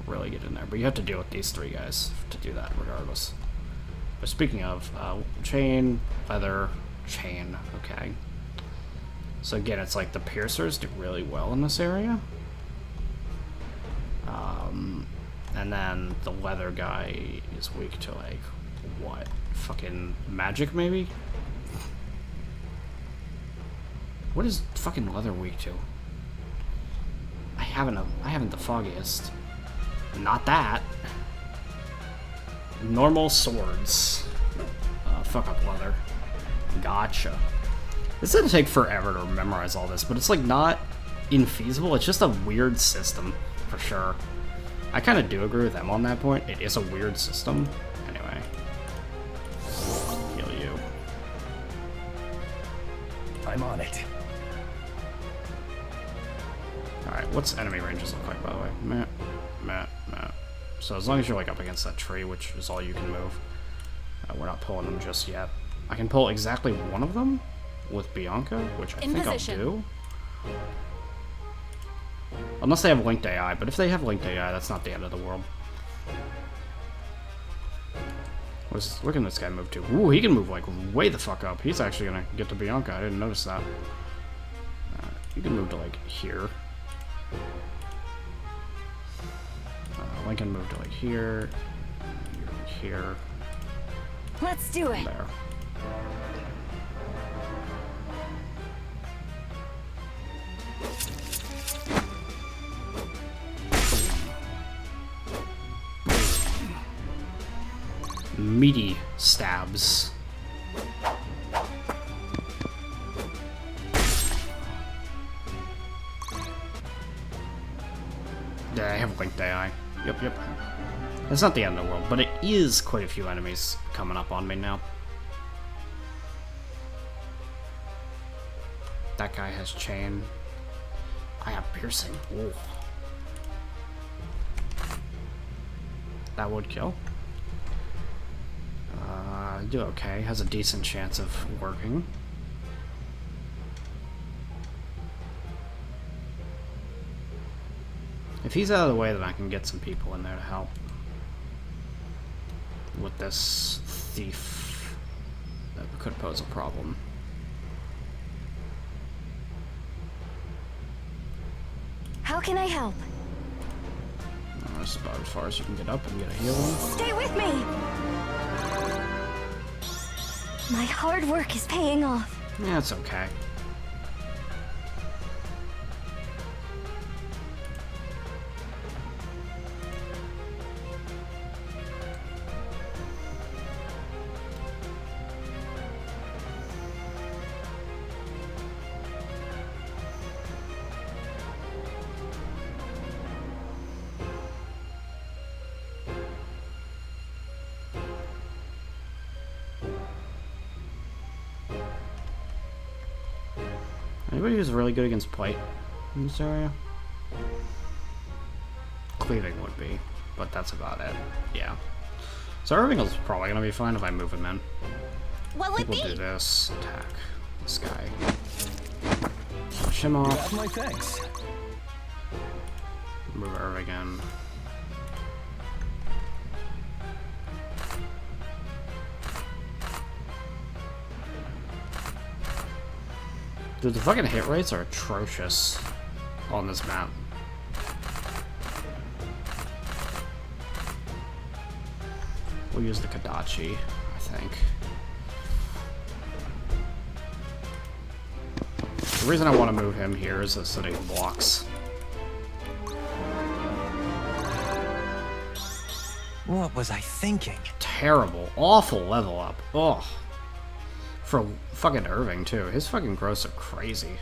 really get in there. But you have to deal with these 3 guys to do that, regardless. But speaking of, chain, leather, chain, okay. So again, it's like the piercers do really well in this area. And then the leather guy is weak to, like, what? Fucking magic, maybe? What is fucking leather weak to? I haven't the foggiest. Not that. Normal swords. Fuck up leather. Gotcha. It's gonna take forever to memorize all this, but it's like not infeasible. It's just a weird system, for sure. I kind of do agree with them on that point. It is a weird system. Anyway. Heal you. I'm on it. Alright, what's enemy ranges look like, by the way? Meh. So as long as you're like up against that tree, which is all you can move, we're not pulling them just yet. I can pull exactly 1 of them with Bianca, which I think I'll do. Unless they have linked AI, but if they have linked AI, that's not the end of the world. Where can this guy move to? Ooh, he can move like way the fuck up. He's actually gonna get to Bianca. I didn't notice that. You can move to like here. Lincoln moved to like here. Here. Let's do it. There. Meaty stabs. Yeah, I have Linked AI. Yep. It's not the end of the world, but it is quite a few enemies coming up on me now. That guy has chain. I have piercing. Ooh. That would kill. Do okay. Has a decent chance of working. If he's out of the way, then I can get some people in there to help. With this thief, that could pose a problem. How can I help? That's about as far as you can get up and get a healing. Stay with me! My hard work is paying off. Yeah, it's okay. Anybody who's really good against Blight in this area? Cleaving would be, but that's about it. Yeah. So everything else is probably gonna be fine if I move him in. What'll it We'll do be? this. Attack this guy. Push him off. That's my thanks. Move Irv again. Dude, the fucking hit rates are atrocious on this map. We'll use the Kadachi, I think. The reason I want to move him here is so that he blocks. What was I thinking? Terrible, awful level up. Ugh. For fucking Irving, too. His fucking growths are crazy.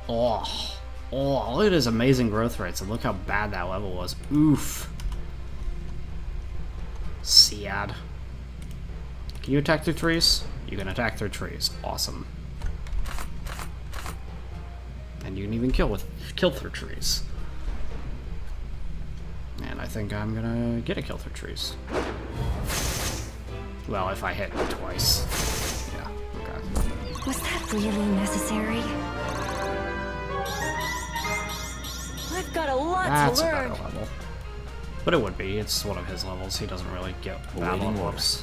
Oh. Oh, look at his amazing growth rates, and look how bad that level was. Oof. Sad. Can you attack through trees? You can attack through trees. Awesome. And you can even kill through trees. And I think I'm gonna get a kill through trees. Well, if I hit twice. Yeah, okay. Was that really necessary? I've got a lot That's to a learn. better level. But it would be. It's one of his levels. He doesn't really get bad Awaiting level order. ups.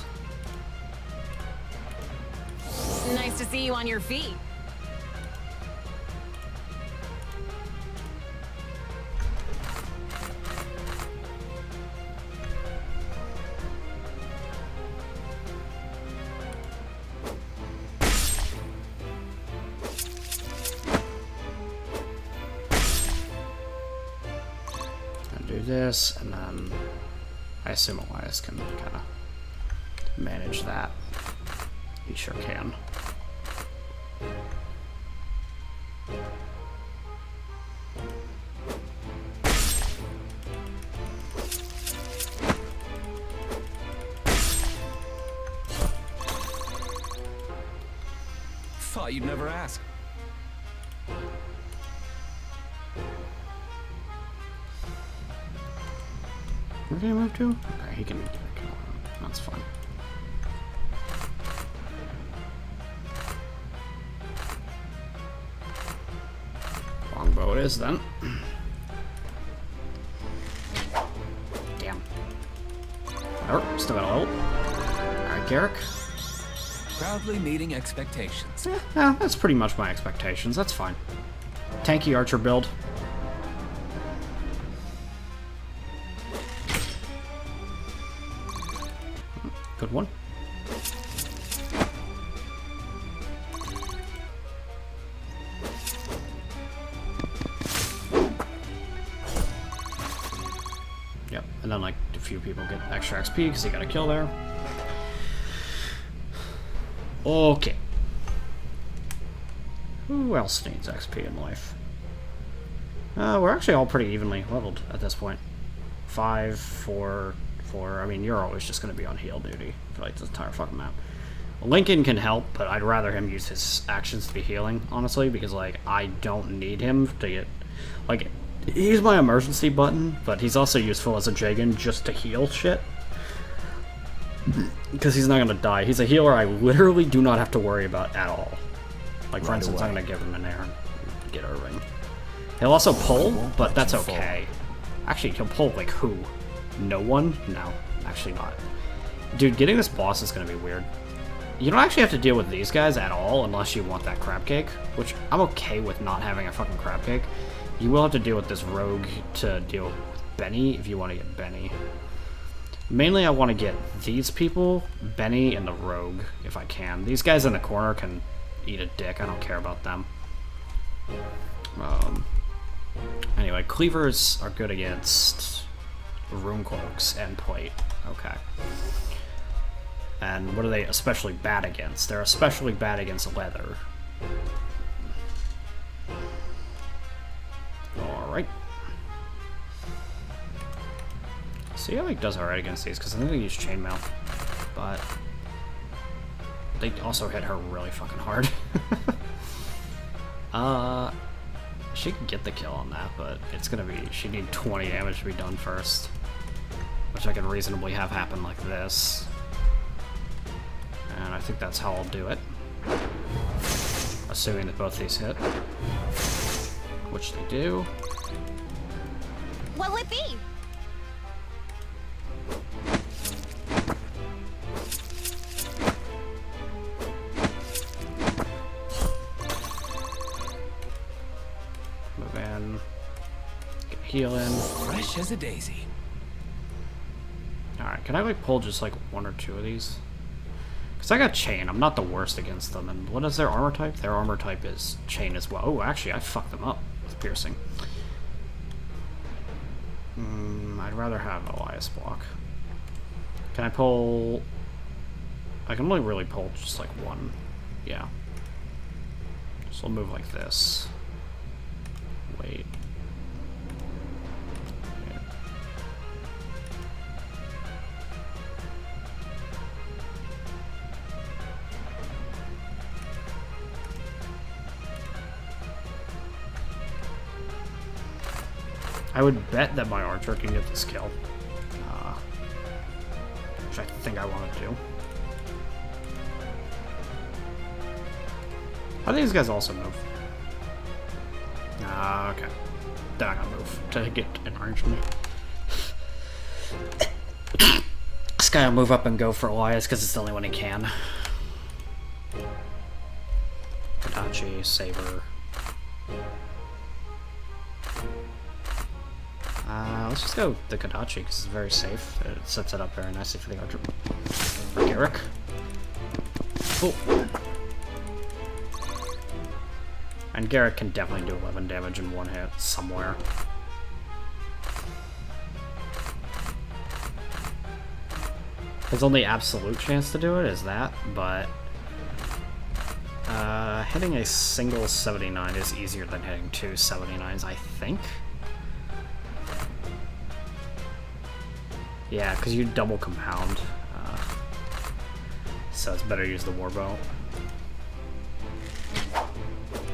Nice to see you on your feet. Do this, and then I assume Elias can kind of manage that. He sure can. Thought you'd never ask. Where can he move to? Okay, he can kill him. That's fine. Longbow it is then. Damn. Oh, still got a ult. Alright, Garrick. Proudly meeting expectations. Yeah, that's pretty much my expectations. That's fine. Tanky archer build. Good one. Yep, and then like a few people get extra XP because they got a kill there. Okay. Who else needs XP in life? We're actually all pretty evenly leveled at this point. 5, 4, 4. I mean, you're always just going to be on heal duty for like this entire fucking map. Lincoln can help, but I'd rather him use his actions to be healing, honestly, because like I don't need him to get like he's my emergency button, but he's also useful as a Jagan just to heal shit. Because he's not going to die. He's a healer I literally do not have to worry about at all. Like, for instance, I'm going to give him an air and get a ring. He'll also pull, but that's okay. Actually, he'll pull, like, who? No one? No, actually not. Dude, getting this boss is going to be weird. You don't actually have to deal with these guys at all unless you want that crab cake, which I'm okay with not having a fucking crab cake. You will have to deal with this rogue to deal with Benny if you want to get Benny. Mainly I want to get these people, Benny and the rogue, if I can. These guys in the corner can eat a dick, I don't care about them. Anyway, cleavers are good against room cloaks and plate. Okay. And what are they especially bad against? They're especially bad against leather. Alright. See how he does alright against these, because I think they use chainmail. But they also hit her really fucking hard. She could get the kill on that, but it's gonna be, she'd need 20 damage to be done first. Which I could reasonably have happen like this. And I think that's how I'll do it. Assuming that both these hit. Which they do. What'll it be? Move in. Get heal in. Fresh as a daisy. Alright, can I like pull just like 1 or 2 of these? Because I got chain, I'm not the worst against them. And what is their armor type? Their armor type is chain as well. Oh, actually, I fucked them up with piercing. I'd rather have Elias block. Can I pull... I can only really pull just like 1. Yeah. So I'll move like this. Wait. Yeah. I would bet that my archer can get this kill. Which I think I want to do. How do these guys also move? Okay. Then I gotta move to get an orange meat. This guy will move up and go for Elias because it's the only one he can. Kodachi, Saber. Let's just go the Kodachi because it's very safe. It sets it up very nicely for the archer. For Garrick. Oh. And Garrick can definitely do 11 damage in 1 hit somewhere. His only absolute chance to do it is that, but hitting a single 79 is easier than hitting 2 79s, I think. Yeah, because you double compound, so it's better to use the warbow.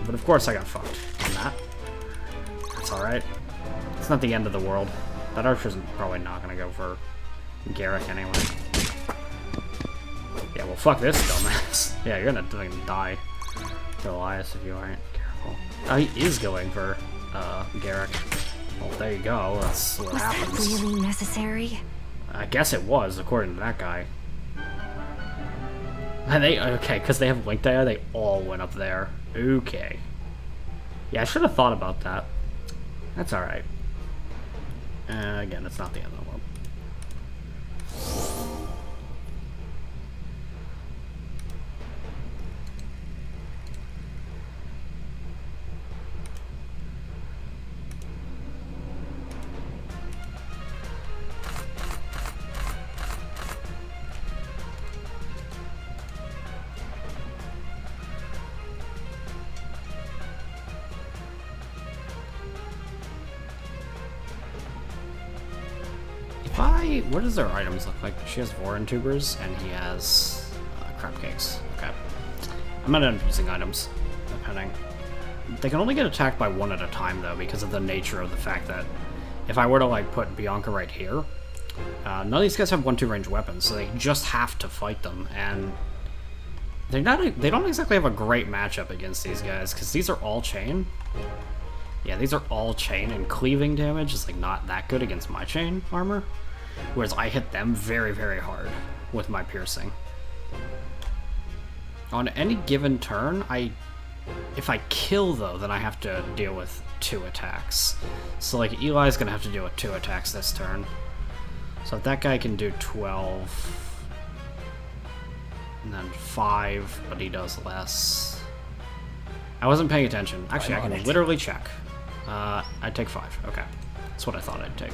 But of course I got fucked on that. That's alright. It's not the end of the world. That archer's probably not gonna go for Garrick anyway. Yeah, well fuck this dumbass. Yeah, you're gonna die to Elias if you aren't careful. Oh, he is going for Garrick. Well, there you go. That's what happens. Was that really necessary? I guess it was, according to that guy. And okay, because they have Link Dia, they all went up there. Okay. Yeah, I should have thought about that. That's alright. Again, it's not the end of the world. What does their items look like? She has Voron tubers, and he has crab cakes. Okay. I might end up using items, depending. They can only get attacked by one at a time, though, because of the nature of the fact that if I were to, like, put Bianca right here, none of these guys have 1-2 range weapons, so they just have to fight them, and they don't exactly have a great matchup against these guys, because these are all chain. Yeah, these are all chain, and cleaving damage is, like, not that good against my chain armor. Whereas I hit them very, very hard with my piercing. On any given turn, if I kill, though, then I have to deal with 2 attacks. So, like, Eli's gonna have to deal with 2 attacks this turn. So if that guy can do 12, and then 5, but he does less. I wasn't paying attention. Actually, I can literally check. I'd take 5. Okay. That's what I thought I'd take.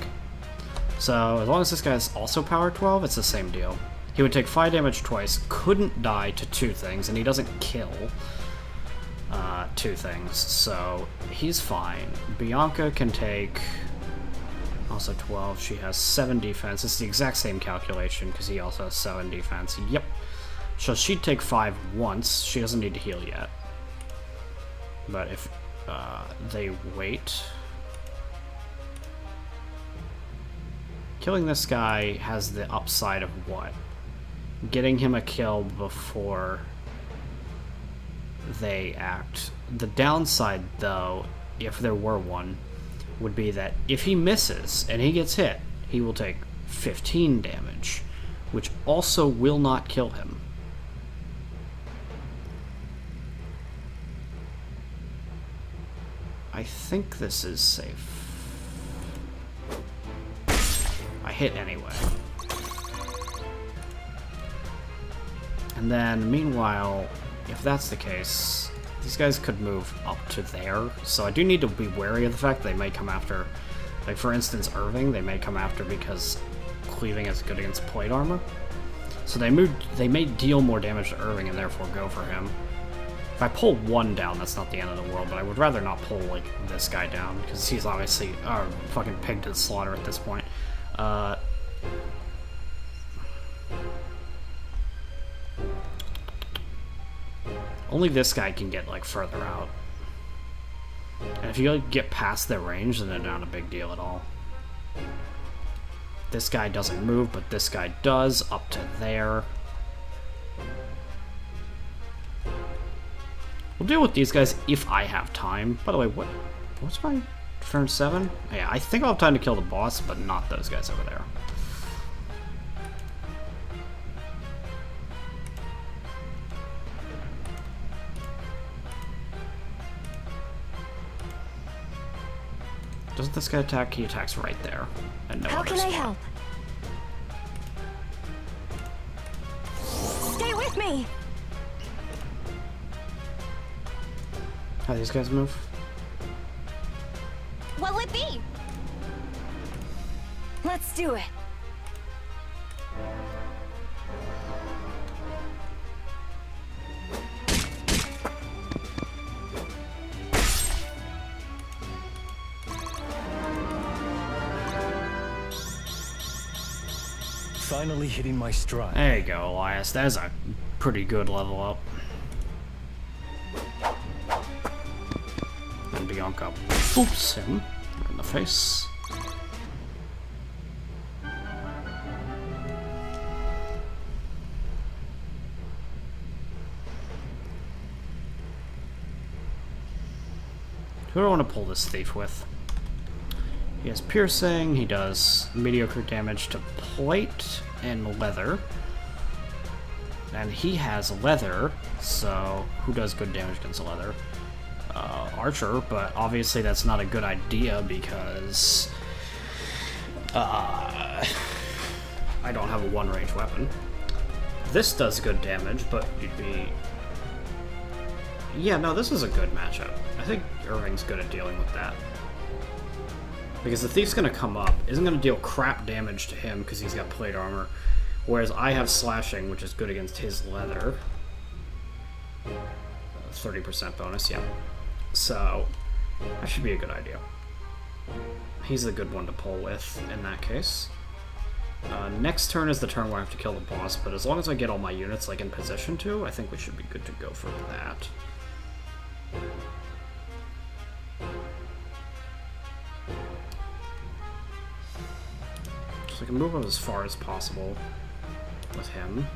So, as long as this guy's also power 12, it's the same deal. He would take 5 damage twice, couldn't die to 2 things, and he doesn't kill 2 things, so he's fine. Bianca can take also 12. She has 7 defense. It's the exact same calculation, because he also has 7 defense. Yep. So she'd take 5 once. She doesn't need to heal yet. But if they wait... Killing this guy has the upside of what? Getting him a kill before they act. The downside, though, if there were one, would be that if he misses and he gets hit, he will take 15 damage, which also will not kill him. I think this is safe. I hit anyway. And then, meanwhile, if that's the case, these guys could move up to there. So I do need to be wary of the fact they may come after, like for instance, Irving, they may come after because cleaving is good against plate armor. So they may deal more damage to Irving and therefore go for him. If I pull 1 down, that's not the end of the world, but I would rather not pull, like, this guy down, because he's obviously fucking pig to the slaughter at this point. Only this guy can get, like, further out. And if you like, get past their range, then they're not a big deal at all. This guy doesn't move, but this guy does, up to there. We'll deal with these guys if I have time. By the way, what's my turn 7? Yeah, I think I'll have time to kill the boss, but not those guys over there. Doesn't this guy attack? He attacks right there. And no How other can I spot. help? Stay with me! How do these guys move? What'll it be? Let's do it. Finally hitting my stride. There you go, Elias. That's a pretty good level up. And Bianca boops him in the face. Who do I want to pull this thief with? He has piercing, he does mediocre damage to plate and leather. And he has leather, so who does good damage against leather? Archer, but obviously that's not a good idea because I don't have a one-range weapon. This does good damage, but you'd be... Yeah, no, this is a good matchup. I think Irving's good at dealing with that. Because the Thief's going to come up, isn't going to deal crap damage to him because he's got plate armor. Whereas I have slashing, which is good against his leather. 30% bonus, yeah. So, that should be a good idea. He's a good one to pull with in that case. Next turn is the turn where I have to kill the boss, but as long as I get all my units like in position to, I think we should be good to go for that. So I can move up as far as possible with him.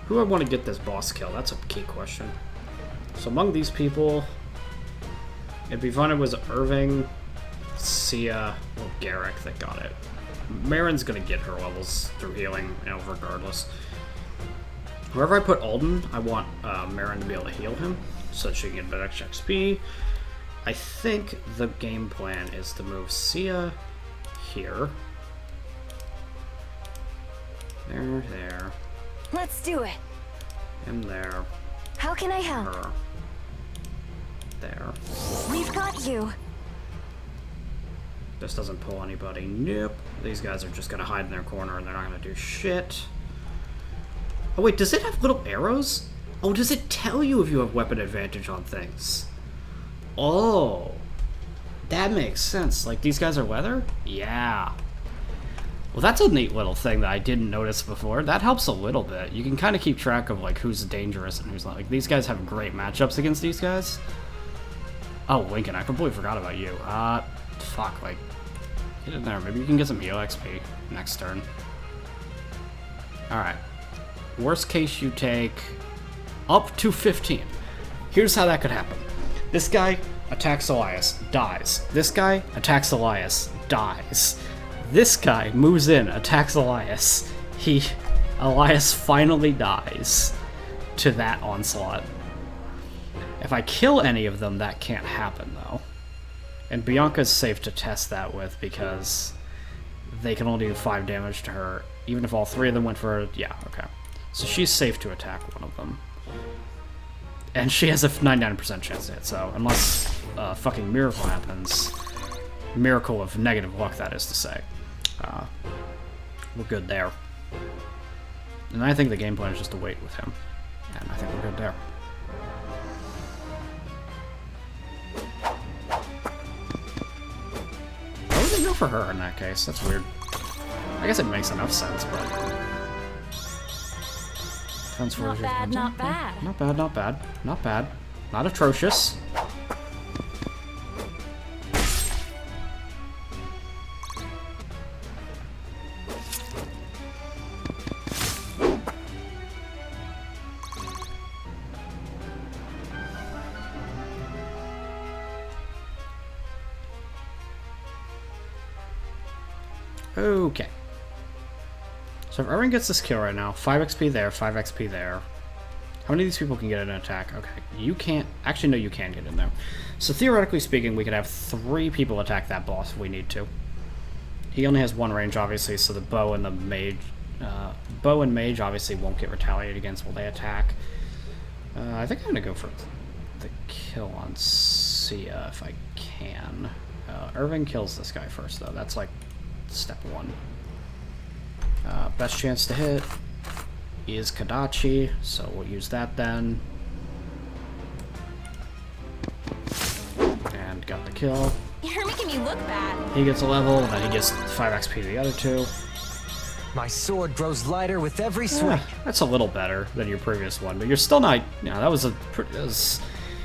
Who I want to get this boss kill? That's a key question. So among these people, it'd be fun if it was Irving, Sia, or Garrick that got it. Marin's gonna get her levels through healing, you know, regardless. Wherever I put Alden, I want Marin to be able to heal him, so that she can get better XP. I think the game plan is to move Sia here. There. Let's do it. Him there. How can I help? Her. There. We've got you. This doesn't pull anybody. Nope. These guys are just gonna hide in their corner and they're not gonna do shit. Oh wait, does it have little arrows? Oh, does it tell you if you have weapon advantage on things? Oh. That makes sense. Like, these guys are leather? Yeah. Well, that's a neat little thing that I didn't notice before. That helps a little bit. You can kind of keep track of, like, who's dangerous and who's not. Like, these guys have great matchups against these guys. Oh, Lincoln, I completely forgot about you. Fuck, like, get in there. Maybe you can get some heal XP next turn. Alright. Worst case, you take up to 15. Here's how that could happen. This guy attacks Elias, dies. This guy attacks Elias, dies. This guy moves in, attacks Elias. Elias finally dies to that onslaught. If I kill any of them, that can't happen, though. And Bianca's safe to test that with, because they can only do 5 damage to her, even if all 3 of them went for her. Yeah, okay. So she's safe to attack one of them. And she has a 99% chance to hit, so unless a fucking miracle happens, miracle of negative luck, that is to say, we're good there. And I think the game plan is just to wait with him, and I think we're good there. Why would they go for her in that case? That's weird. I guess it makes enough sense, but... Not bad, not bad. Not bad, not bad. Not bad. Not atrocious. Okay. So if Irving gets this kill right now, 5 XP there, 5 XP there. How many of these people can get an attack? Okay, you can't... Actually, no, you can get in there. So theoretically speaking, we could have 3 people attack that boss if we need to. He only has 1 range, obviously, so the bow and the mage... bow and mage obviously won't get retaliated against while they attack. I think I'm going to go for the kill on Sia if I can. Irving kills this guy first, though. That's like step 1. Best chance to hit is Kadachi, so we'll use that then. And got the kill. You're making me look bad. He gets a level, and then he gets 5 XP to the other 2. My sword grows lighter with every swing. Yeah, that's a little better than your previous one, but you're still not... You know, that was a...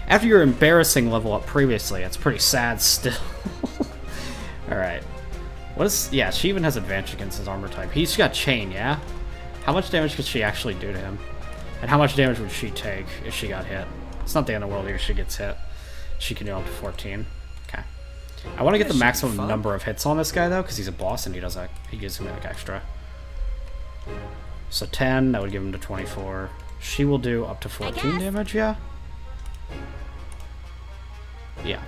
after your embarrassing level up previously, it's pretty sad still. Alright. What is... Yeah, she even has advantage against his armor type. He's got chain, yeah? How much damage could she actually do to him? And how much damage would she take if she got hit? It's not the end of the world if she gets hit. She can do up to 14. Okay. I want to get the maximum number of hits on this guy though, because he's a boss and he does that. He gives me like extra. So 10, that would give him to 24. She will do up to 14 damage, yeah? Yeah.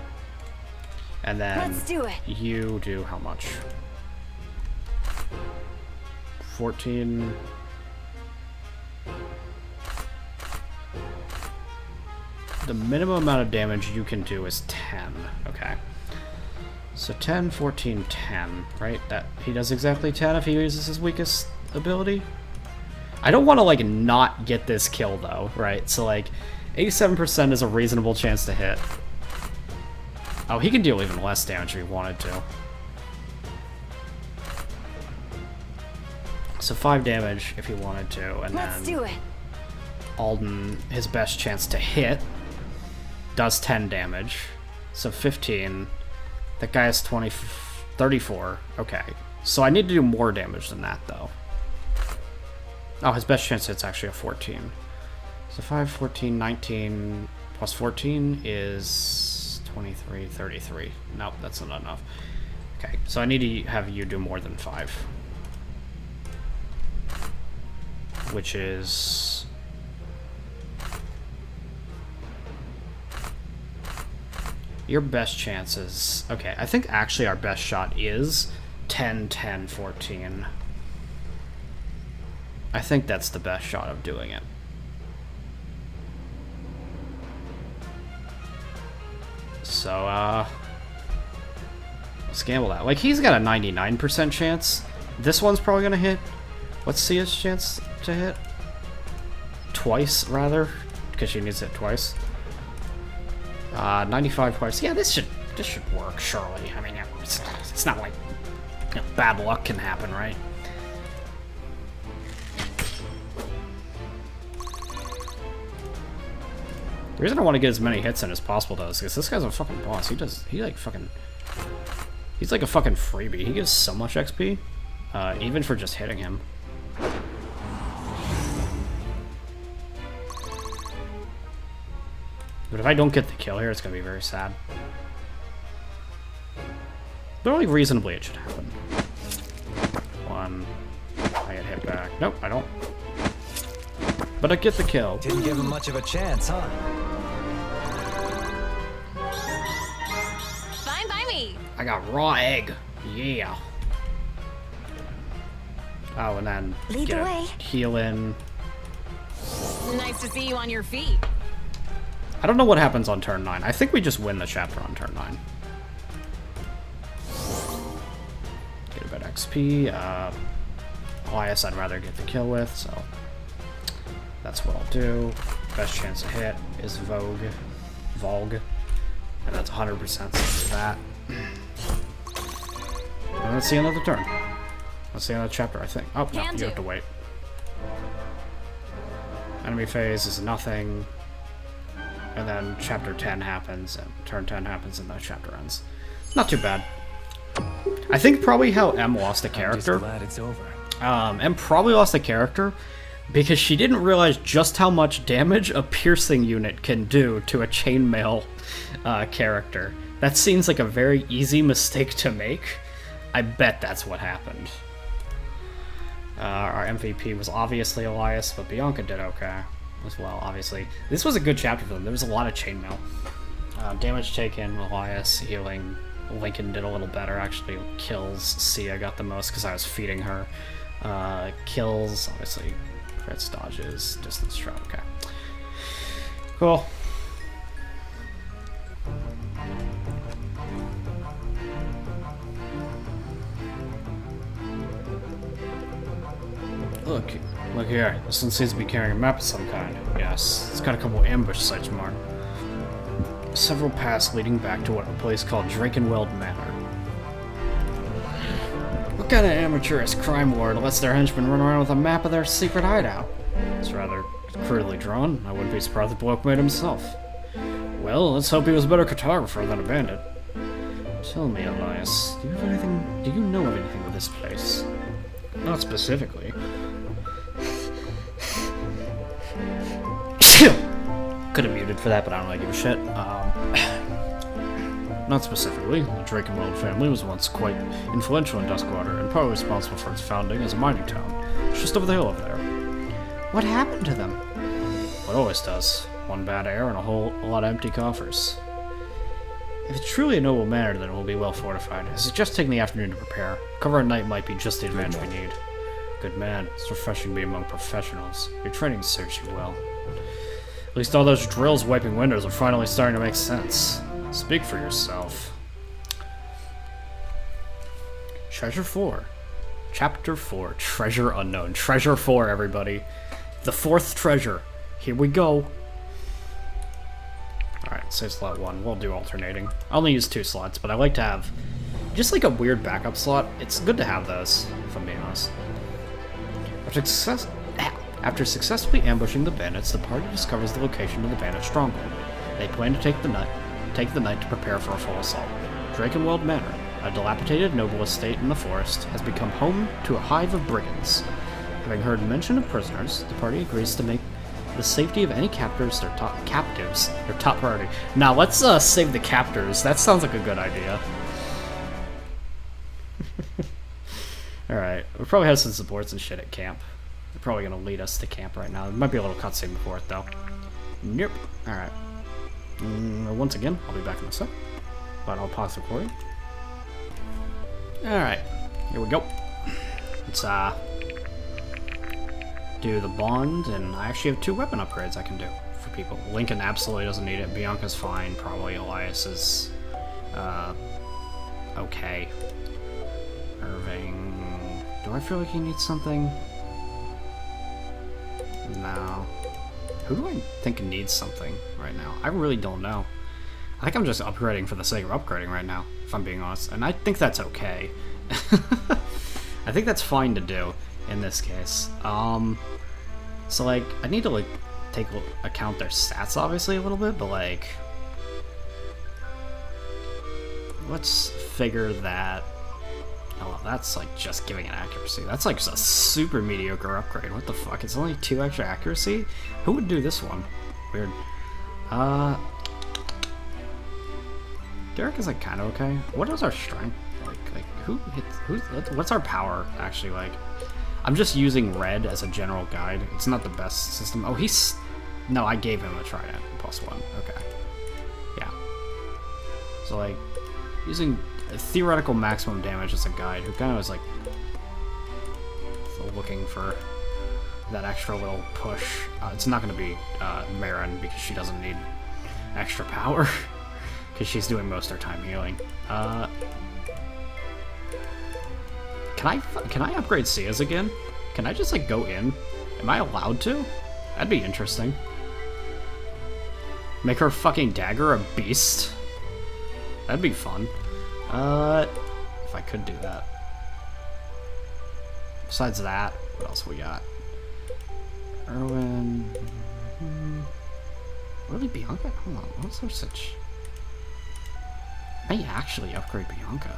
And then Let's do it. You do how much? 14. The minimum amount of damage you can do is 10. Okay. So 10, 14, 10, right? That he does exactly 10 if he uses his weakest ability. I don't want to, like, not get this kill, though, right? So, like, 87% is a reasonable chance to hit. Oh, he can deal even less damage if he wanted to. So 5 damage if he wanted to, and Let's do it. Alden, his best chance to hit, does 10 damage. So 15. That guy has 34. Okay. So I need to do more damage than that, though. Oh, his best chance hit's actually a 14. So 5, 14, 19 plus 14 is 23, 33. Nope, that's not enough. Okay, so I need to have you do more than 5. Which is... Your best chances... Okay, I think actually our best shot is 10, 10, 14. I think that's the best shot of doing it. So, let's gamble that. Like, he's got a 99% chance. This one's probably gonna hit. What's Sia's chance to hit? Twice, rather, because she needs it twice. 95 twice. Yeah, this should work, surely. I mean, it's not like, you know, bad luck can happen, right? The reason I want to get as many hits in as possible, though, is because this guy's a fucking boss. He's like a fucking freebie. He gives so much XP, even for just hitting him. But if I don't get the kill here, it's gonna be very sad. But only reasonably it should happen. 1, I get hit back. Nope, I don't. But I get the kill. Didn't give him much of a chance, huh? Fine by me. I got raw egg. Yeah. Oh, and then Lead get the a way. heal in. Nice to see you on your feet. I don't know what happens on turn 9. I think we just win the chapter on turn 9. Get a bit of XP. Elias I'd rather get the kill with, so that's what I'll do. Best chance to hit is Vogue. And that's 100%, so I'll do that. And that's the end of the turn. That's the end of the chapter, I think. Oh, no, you have to wait. Enemy phase is nothing. And then chapter 10 happens, and turn 10 happens, and the chapter ends. Not too bad. I think probably how M lost a character. I'm just glad it's over. M probably lost a character because she didn't realize just how much damage a piercing unit can do to a chainmail character. That seems like a very easy mistake to make. I bet that's what happened. Our MVP was obviously Elias, but Bianca did okay as well, obviously. This was a good chapter for them. There was a lot of chainmail. Damage taken, Elias, healing. Lincoln did a little better, actually. Kills, Sia got the most because I was feeding her. Kills, obviously, crits, dodges, distance throw, okay. Cool. Look here. This one seems to be carrying a map of some kind. Yes, it's got a couple ambush sites marked. Several paths leading back to what a place called Drakenweld Manor. What kind of amateurish crime lord lets their henchmen run around with a map of their secret hideout? It's rather crudely drawn. I wouldn't be surprised if the bloke made himself. Well, let's hope he was a better cartographer than a bandit. Tell me, Elias, do you know of anything with this place? Not specifically. Could have muted for that, but I don't really give a shit. Not specifically. The Drakenwald family was once quite influential in Duskwater, and partly responsible for its founding as a mining town. It's just over the hill over there. What happened to them? What it always does. One bad air and a lot of empty coffers. If it's truly a noble manor, then it will be well fortified. I suggest taking the afternoon to prepare. Cover at night might be just the advantage we need. Good man. It's refreshing to be among professionals. Your training serves you well. At least all those drills wiping windows are finally starting to make sense. Speak for yourself. Treasure 4. Chapter 4. Treasure Unknown. Treasure 4, everybody. The 4th treasure. Here we go. Alright, save slot 1. We'll do alternating. I only use 2 slots, but I like to have just like a weird backup slot. It's good to have those, if I'm being honest. After successfully ambushing the bandits, the party discovers the location of the bandit stronghold. They plan to take the night to prepare for a full assault. Drakenwald Manor, a dilapidated noble estate in the forest, has become home to a hive of brigands. Having heard mention of prisoners, the party agrees to make the safety of any captives their top priority. Now let's save the captors. That sounds like a good idea. Alright, we probably have some supports and shit at camp. They're probably gonna lead us to camp right now. There might be a little cutscene before it though. Nope. Alright. Once again, I'll be back in a sec. But I'll pause the recording. Alright, here we go. Let's do the bond, and I actually have 2 weapon upgrades I can do for people. Lincoln absolutely doesn't need it. Bianca's fine. Probably Elias is okay. Irving, do I feel like he needs something? No. Who do I think needs something right now? I really don't know. I think I'm just upgrading for the sake of upgrading right now, if I'm being honest. And I think that's okay. I think that's fine to do in this case. So like, I need to like take account their stats obviously a little bit, but like, let's figure that. Oh, that's like just giving it accuracy. That's like a super mediocre upgrade. What the fuck? It's only 2 extra accuracy? Who would do this one? Weird. Derek is like kind of okay. What is our strength? Like what's our power actually like? I'm just using red as a general guide. It's not the best system. Oh, no, I gave him a trident +1. Okay. Yeah. So like, using theoretical maximum damage as a guide, who kind of was like looking for that extra little push. It's not going to be Marin because she doesn't need extra power because she's doing most of her time healing. Can I upgrade Sia's again? Can I just like go in? Am I allowed to? That'd be interesting. Make her fucking dagger a beast? That'd be fun. If I could do that. Besides that, what else we got? Erwin. Really, Bianca? Hold on, what's her such? I may actually upgrade Bianca.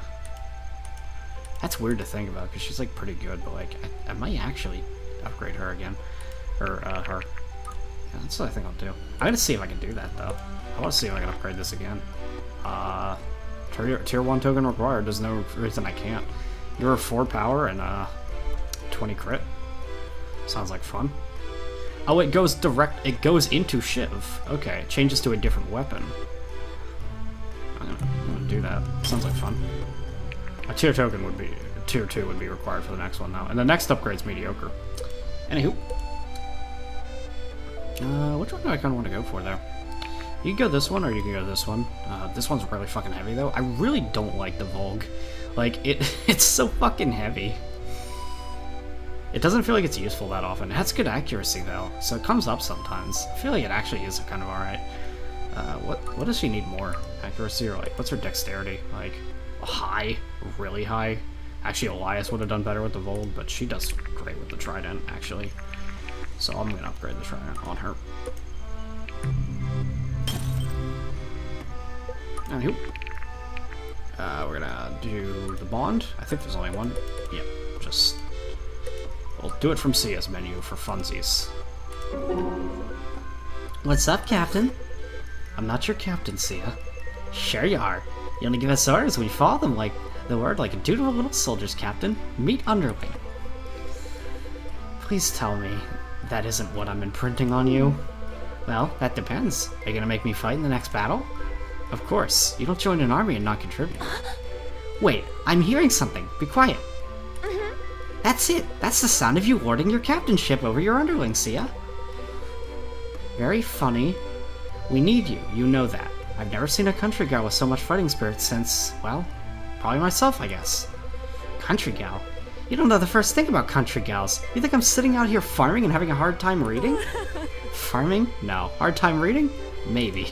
That's weird to think about because she's like pretty good, but like I might actually upgrade her again, or her. Yeah, that's what I think I'll do. I'm gonna see if I can do that though. I want to see if I can upgrade this again. Tier 1 token required. There's no reason I can't. Give her 4 power and 20 crit. Sounds like fun. Oh, it goes into Shiv. Okay, it changes to a different weapon. I'm gonna do that. Sounds like fun. A tier 2 would be required for the next one now. And the next upgrade's mediocre. Anywho. Which one do I kinda want to go for there? You can go this one, or you can go this one. This one's really fucking heavy, though. I really don't like the Volg. Like, it's so fucking heavy. It doesn't feel like it's useful that often. It has good accuracy, though, so it comes up sometimes. I feel like it actually is kind of alright. What does she need more? Accuracy, or, like, what's her dexterity? Like, high? Really high? Actually, Elias would have done better with the Volg, but she does great with the Trident, actually. So I'm gonna upgrade the Trident on her. Anywho, we're gonna do the bond. I think there's only one. Yep, just we'll do it from Sia's menu for funsies. What's up, Captain? I'm not your captain, Sia. Sure you are. You only give us orders when you follow them like the word like a dutiful little soldiers, Captain. Meet underling. Please tell me that isn't what I'm imprinting on you. Well, that depends. Are you gonna make me fight in the next battle? Of course. You don't join an army and not contribute. Wait, I'm hearing something. Be quiet. That's it. That's the sound of you lording your captainship over your underlings, Sia. Very funny. We need you. You know that. I've never seen a country gal with so much fighting spirit since, well, probably myself, I guess. Country gal? You don't know the first thing about country gals. You think I'm sitting out here farming and having a hard time reading? Farming? No. Hard time reading? Maybe.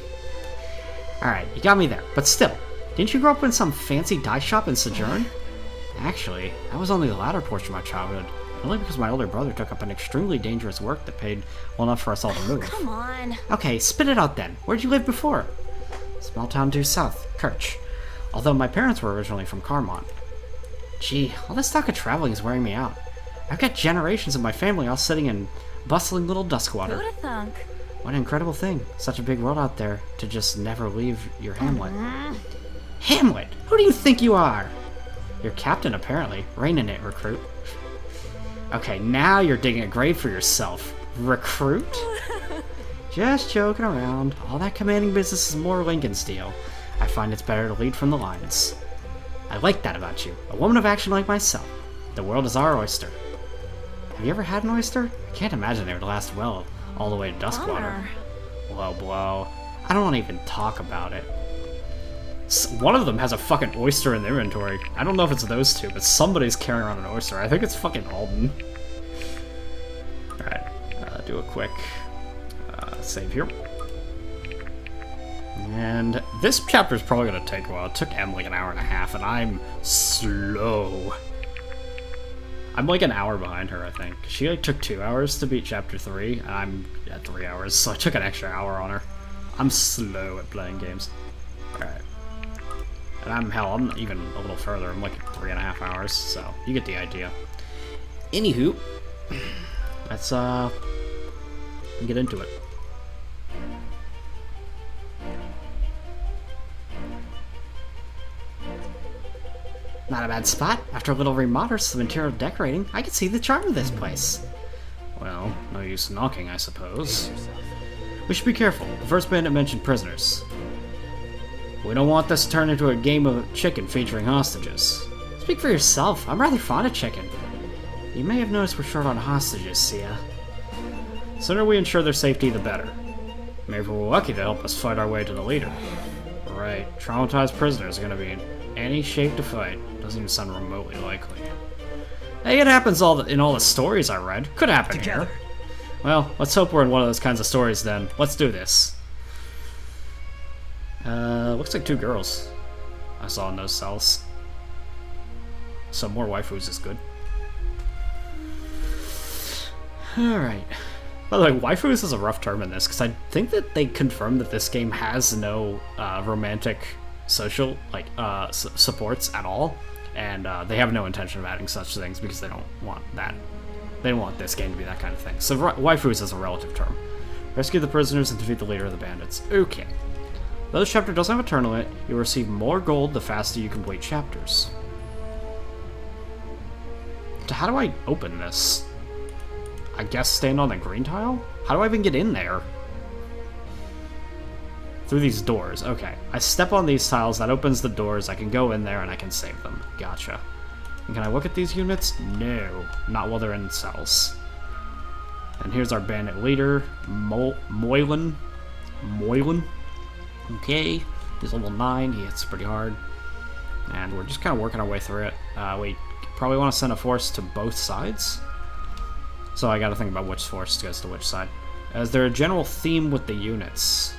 Alright, you got me there. But still, didn't you grow up in some fancy dye shop in Sojourn? Actually, that was only the latter portion of my childhood. Only because my older brother took up an extremely dangerous work that paid well enough for us all to move. Come on. Okay, spit it out then. Where'd you live before? Small town due south, Kirch. Although my parents were originally from Carmont. Gee, all this talk of traveling is wearing me out. I've got generations of my family all sitting in bustling little Duskwater. Who'da thunk? What an incredible thing. Such a big world out there to just never leave your hamlet. Hamlet? Who do you think you are? Your captain, apparently. Rein in it, recruit. Okay, now you're digging a grave for yourself. Recruit? Just joking around. All that commanding business is more Lincoln's deal. I find it's better to lead from the lines. I like that about you. A woman of action like myself. The world is our oyster. Have you ever had an oyster? I can't imagine they would last well all the way to Duskwater. Blow, blow. I don't want to even talk about it. One of them has a fucking oyster in their inventory. I don't know if it's those two, but somebody's carrying around an oyster. I think it's fucking Alden. Alright, do a quick save here. And this chapter is probably going to take a while. It took Em like an hour and a half, and I'm slow. I'm like an hour behind her, I think. She like took 2 hours to beat chapter 3, and I'm at 3 hours, so I took an extra hour on her. I'm slow at playing games. Alright. And I'm even a little further. I'm like 3.5 hours, so you get the idea. Anywho, let's get into it. Not a bad spot. After a little remodel, some interior decorating, I can see the charm of this place. Well, no use knocking, I suppose. We should be careful. The first bandit mentioned prisoners. We don't want this to turn into a game of chicken featuring hostages. Speak for yourself. I'm rather fond of chicken. You may have noticed we're short on hostages, Sia. The sooner we ensure their safety, the better. Maybe we're lucky to help us fight our way to the leader. Right. Traumatized prisoners are going to be in any shape to fight. Doesn't even sound remotely likely. Hey, it happens in all the stories I read. Could happen here. Well, let's hope we're in one of those kinds of stories then. Let's do this. Looks like 2 girls I saw in those cells. So more waifus is good. Alright. By the way, waifus is a rough term in this, because I think that they confirmed that this game has no romantic social, like, supports at all. And they have no intention of adding such things because they don't want that. They don't want this game to be that kind of thing. So waifus is a relative term. Rescue the prisoners and defeat the leader of the bandits. Okay. Though this chapter doesn't have a turn limit, you'll receive more gold the faster you complete chapters. So how do I open this? I guess stand on the green tile? How do I even get in there? Through these doors. Okay. I step on these tiles, that opens the doors, I can go in there and I can save them. Gotcha. And can I look at these units? No. Not while they're in cells. And here's our bandit leader, Moylan. Okay. He's level 9, he hits pretty hard. And we're just kind of working our way through it. We probably want to send a force to both sides. So I gotta think about which force goes to which side. Is there a general theme with the units?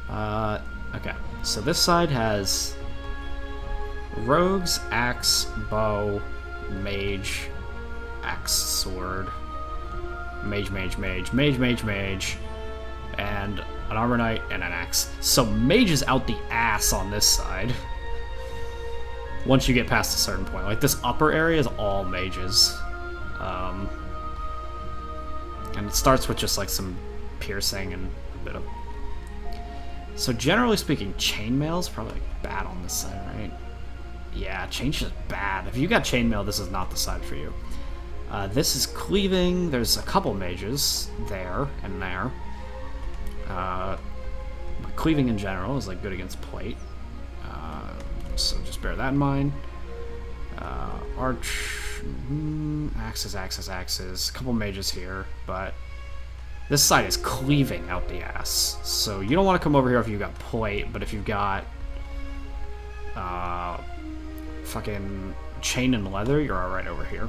Okay. So this side has rogues, axe, bow, mage, axe, sword, mage, and an armor knight and an axe. So mage is out the ass on this side. Once you get past a certain point. Like this upper area is all mages. And it starts with just like some piercing and a bit of... So generally speaking, chainmail is probably like, bad on this side, right? Yeah, chain's just bad. If you got chainmail, this is not the side for you. This is cleaving. There's a couple mages there and there. But cleaving in general is like good against plate. So just bear that in mind. Arch, axes. A couple mages here, but this side is cleaving out the ass. So you don't want to come over here if you've got plate, but if you've got fucking chain and leather, you're alright over here.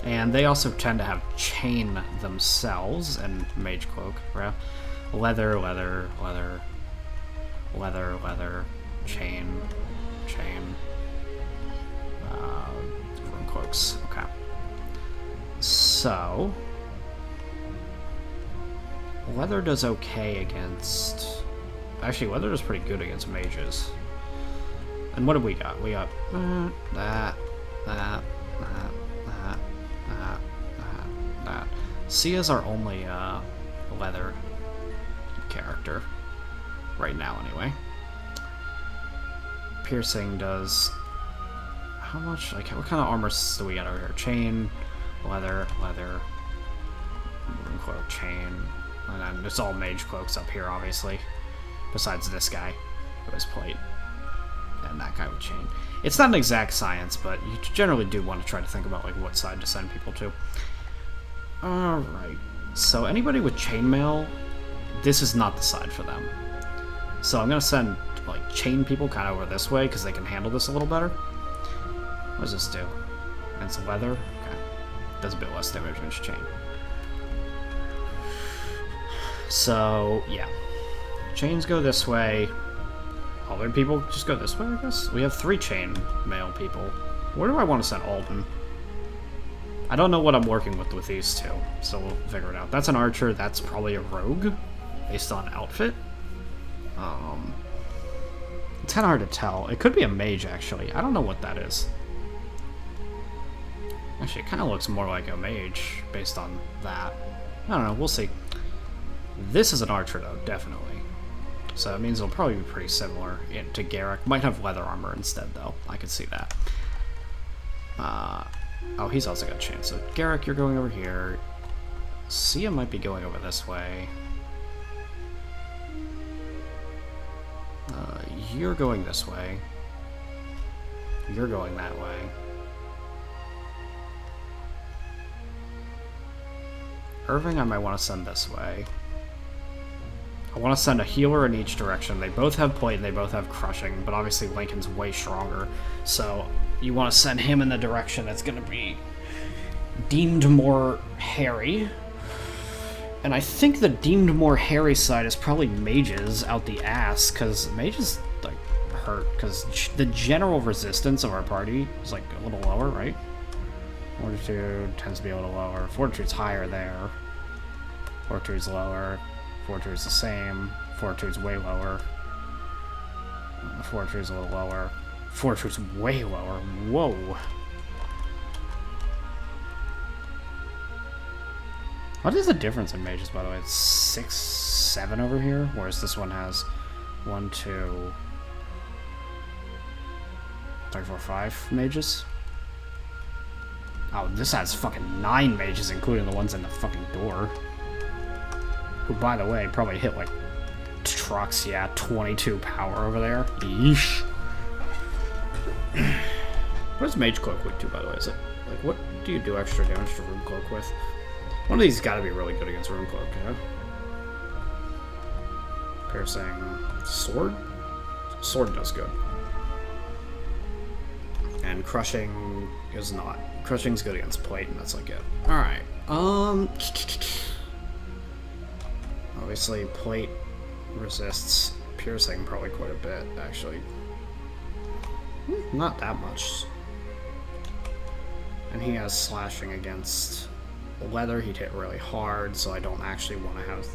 And they also tend to have chain themselves and mage cloak. Right? Leather, chain. Rune cloaks. Okay. So leather does okay against... Actually, leather does pretty good against mages. And what do we got? We got that. Sia's our only leather character right now, anyway. Piercing does how much? Like, what kind of armor do we got over here? Chain, leather, rune cloak, chain, and then it's all mage cloaks up here, obviously. Besides this guy, who has plate, and that guy with chain. It's not an exact science, but you generally do want to try to think about like what side to send people to. Alright, so anybody with chainmail, this is not the side for them. So I'm going to send like chain people kind of over this way because they can handle this a little better. What does this do? It's leather? Okay. Does a bit less damage against chain. So, yeah. Chains go this way. Other people just go this way, I guess? We have 3 chain mail people. Where do I want to send Alden? I don't know what I'm working with these two, so we'll figure it out. That's an archer, that's probably a rogue, based on outfit. It's kind of hard to tell. It could be a mage, actually. I don't know what that is. Actually, it kind of looks more like a mage, based on that. I don't know, we'll see. This is an archer, though, definitely. So it means it'll probably be pretty similar to Garrick. Might have leather armor instead, though. I could see that. Oh, he's also got chain. So Garrick, you're going over here. Sia might be going over this way. You're going this way. You're going that way. Irving, I might want to send this way. I want to send a healer in each direction. They both have plate and they both have crushing, but obviously Lincoln's way stronger. So you want to send him in the direction that's going to be deemed more hairy. And I think the deemed more hairy side is probably mages out the ass, because mages like hurt, because the general resistance of our party is like a little lower, right? Fortitude tends to be a little lower. Fortitude's higher there. Fortitude's lower. Fortitude's the same. Fortitude's way lower. Fortitude's a little lower. Fortitude's way lower. Whoa. What is the difference in mages, by the way? It's 6, 7 over here, whereas this one has 1, 2, 3, 4, 5 mages. Oh, this has fucking 9 mages, including the ones in the fucking door. Who, by the way, probably hit like trucks, yeah, 22 power over there. Yeesh. What does Mage Cloak weak to, by the way? Is it, like, what do you do extra damage to Rune Cloak with? One of these gotta be really good against Rune Cloak, yeah? Piercing Sword? Sword does good. And Crushing is not. Crushing's good against plate, and that's like it. Alright, obviously, plate resists piercing probably quite a bit, actually. Not that much. And he has slashing against leather. He'd hit really hard, so I don't actually want to have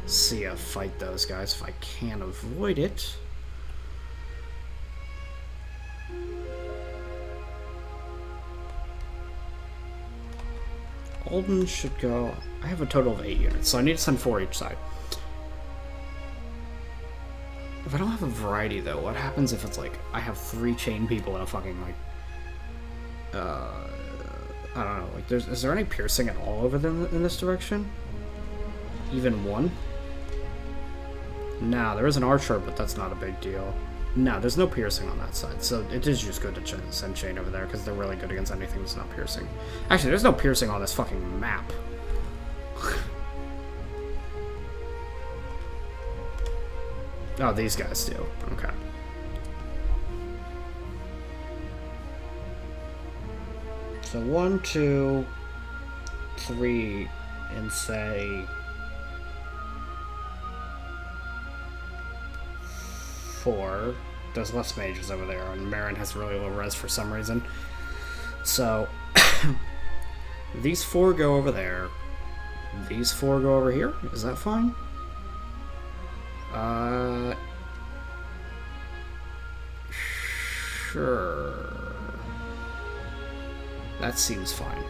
Sia fight those guys if I can avoid it. Alden should go... I have a total of 8 units, so I need to send 4 each side. If I don't have a variety, though, what happens if it's like I have 3 chain people in a fucking, like... I don't know, like, is there any piercing at all over them in this direction? Even 1? No, there is an archer, but that's not a big deal. No, there's no piercing on that side, so it is just good to send chain over there, because they're really good against anything that's not piercing. Actually, there's no piercing on this fucking map. Oh, these guys do. Okay. So 1, 2, 3, and say 4. There's less mages over there, and Marin has really low res for some reason. So these 4 go over there. These 4 go over here. Is that fine? Sure. That seems fine.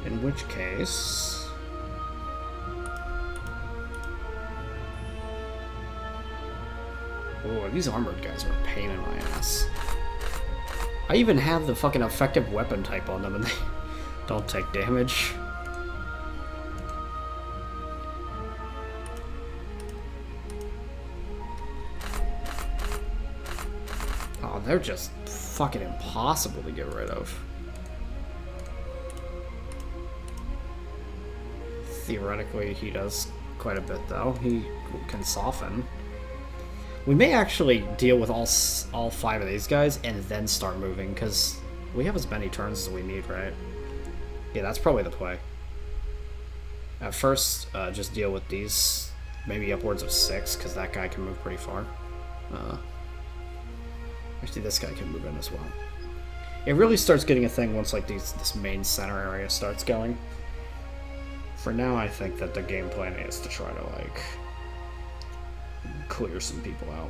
In which case... Oh, these armored guys are a pain in my ass. I even have the fucking effective weapon type on them and they don't take damage. Oh, they're just fucking impossible to get rid of. Theoretically, he does quite a bit, though. He can soften. We may actually deal with all 5 of these guys and then start moving, because we have as many turns as we need, right? Yeah, that's probably the play. At first, just deal with these, maybe upwards of 6, because that guy can move pretty far. Actually, this guy can move in as well. It really starts getting a thing once like this main center area starts going. For now, I think that the game plan is to try to like clear some people out.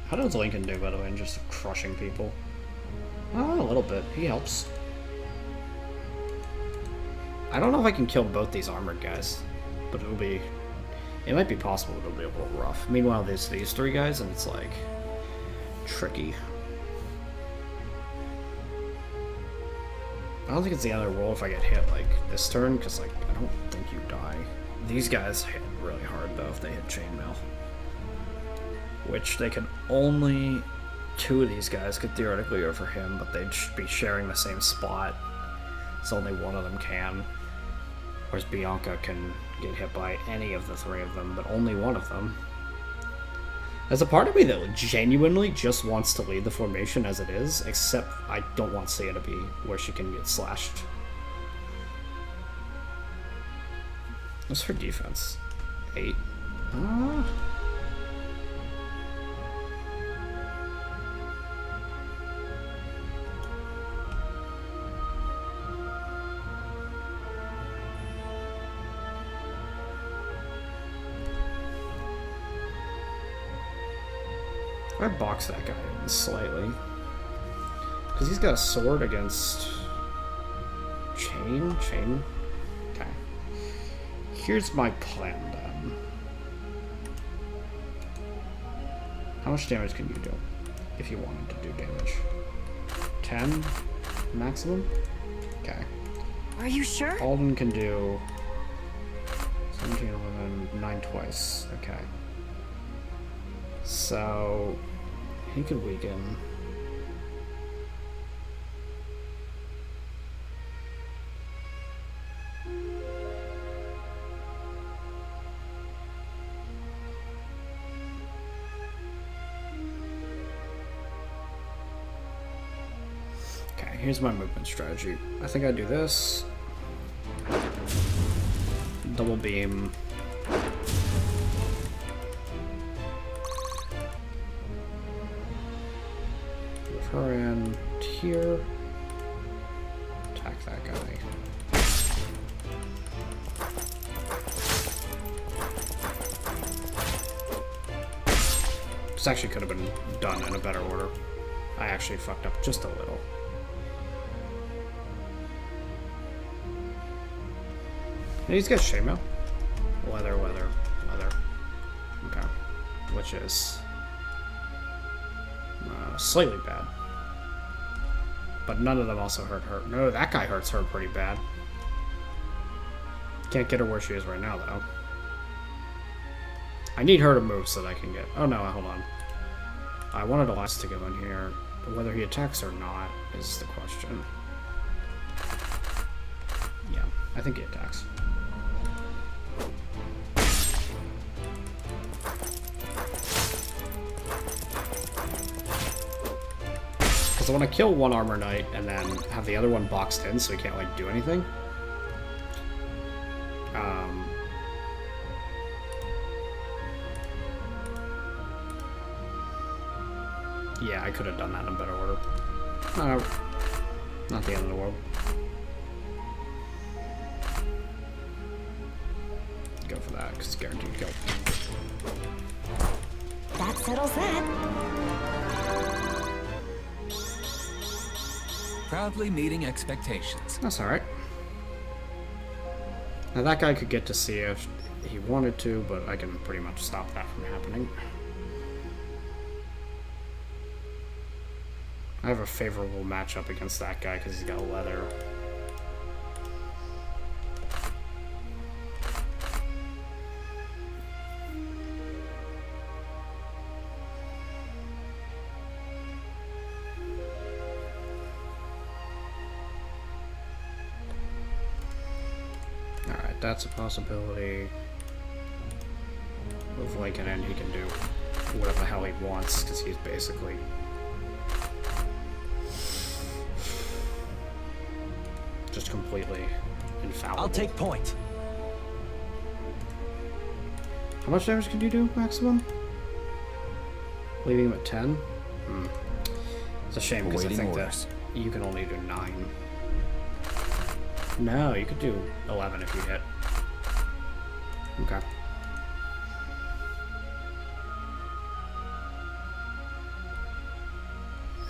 How does Lincoln do, by the way, in just crushing people? Oh, a little bit. He helps. I don't know if I can kill both these armored guys, but it might be possible, but it'll be a little rough. Meanwhile, there's these 3 guys, and it's like tricky. I don't think it's the end of the world if I get hit like this turn, because like I don't think you die. These guys hit really hard though if they hit chainmail, which they can only 2 of these guys could theoretically go for him, but they'd be sharing the same spot, so only 1 of them can. Whereas Bianca can get hit by any of the 3 of them, but only 1 of them. There's a part of me that genuinely just wants to lead the formation as it is, except I don't want Sia to be where she can get slashed. What's her defense? 8. I box that guy in slightly. Because he's got a sword against... Chain? Chain? Okay. Here's my plan, then. How much damage can you do? If you wanted to do damage. 10? Maximum? Okay. Are you sure? Alden can do... 17, 11, 9 twice. Okay. So... he could weaken. Okay, here's my movement strategy. I think I do this. Double beam. Her in here. Attack that guy. This actually could have been done in a better order. I actually fucked up just a little. He's got chainmail. Leather. Okay. Which is slightly bad. But none of them also hurt her. No, that guy hurts her pretty bad. Can't get her where she is right now, though. I need her to move so that I can get... Oh, no, hold on. I wanted Alot to go in here. But whether he attacks or not is the question. Yeah, I think he attacks. Because I want to kill one armor knight and then have the other one boxed in so he can't, like, do anything. Yeah, I could have done that in a better order. Not the end of the world. Go for that, because it's guaranteed kill. That settles that. Proudly meeting expectations. That's alright. Now that guy could get to see if he wanted to, but I can pretty much stop that from happening. I have a favorable matchup against that guy because he's got leather. Alright, that's a possibility. With Lycanon, he can do whatever the hell he wants because he's basically... just completely infallible. I'll take point. How much damage can you do maximum? Leaving him at 10? It's a shame because I think that you can only do 9. No, you could do 11 if you hit. Okay.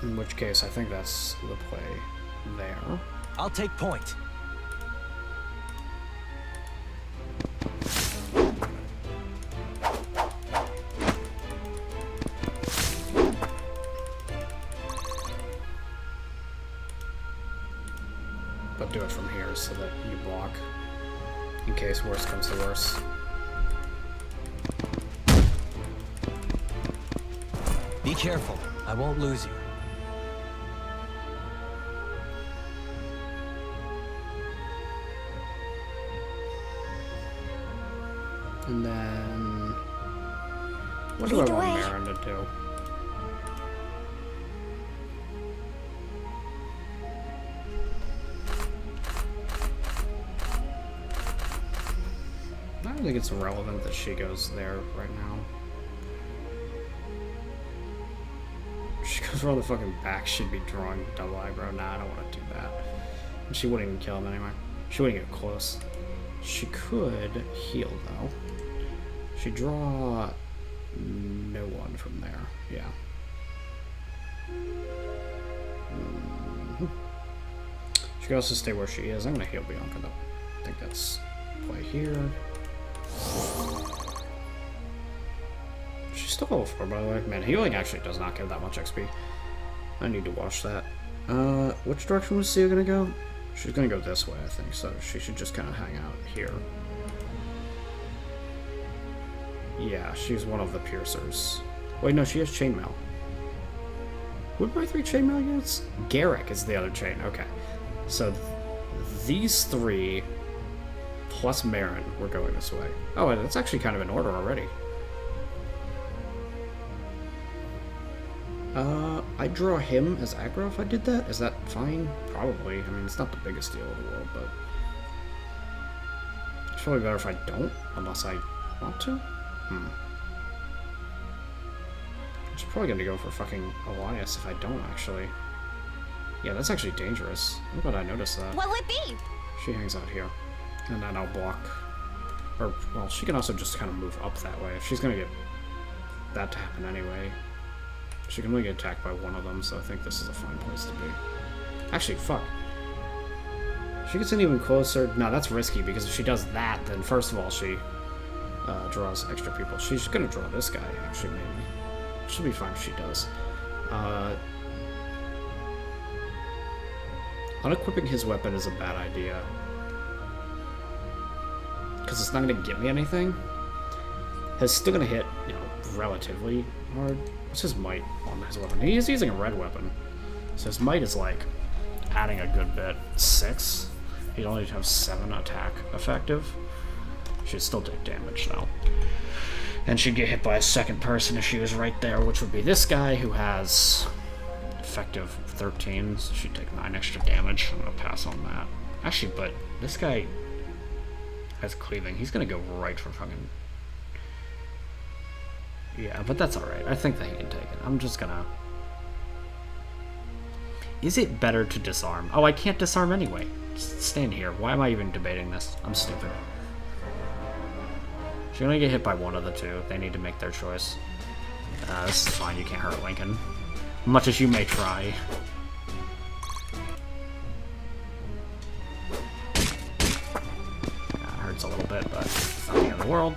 In which case, I think that's the play there. I'll take point. But do it from here so that you block. In case worse comes to worse. Be careful. I won't lose you. And then... what do I want Marin to do? I don't think it's relevant that she goes there right now. She goes around the fucking back, she'd be drawing double eyebrow. Nah, I don't want to do that. And she wouldn't even kill him anyway. She wouldn't get close. She could heal, though. She'd draw no one from there. Yeah. She could also stay where she is. I'm going to heal Bianca, though. I think that's play here. She's still level 4, by the way. Man, healing actually does not give that much XP. I need to watch that. Which direction was Sia going to go? She's going to go this way, I think, so she should just kind of hang out here. Yeah, she's one of the piercers. Wait, no, she has chainmail. Who are my 3 chainmail units? Garrick is the other chain. Okay. So, these 3 plus Marin were going this way. Oh, and it's actually kind of in order already. I'd draw him as aggro if I did that. Is that fine? Probably. I mean, it's not the biggest deal in the world, but... it's probably better if I don't, unless I want to. I'm probably gonna go for fucking Elias if I don't, actually. Yeah, that's actually dangerous. I'm glad I noticed that. What'll it be? She hangs out here. And then I'll block. Or, well, she can also just kind of move up that way. If she's gonna get that to happen anyway. She can only get attacked by one of them, so I think this is a fine place to be. Actually, fuck. She gets in even closer. No, that's risky, because if she does that, then first of all, she draws extra people. She's gonna draw this guy, actually, maybe. She'll be fine if she does. Unequipping his weapon is a bad idea. Because it's not gonna get me anything. It's still gonna hit, you know, relatively hard. What's his might on his weapon? He is using a red weapon. So his might is like adding a good bit. 6. He'd only have 7 attack effective. She'd still take damage now. And she'd get hit by a second person if she was right there, which would be this guy who has effective 13. So she'd take 9 extra damage. I'm gonna pass on that. Actually, but this guy has cleaving. He's gonna go right for fucking... Yeah, but that's alright. I think that he can take it. I'm just gonna... Is it better to disarm? Oh, I can't disarm anyway. Just stand here. Why am I even debating this? I'm stupid. She's gonna get hit by one of the two. They need to make their choice. This is fine. You can't hurt Lincoln. Much as you may try. It hurts a little bit, but it's not the end of the world.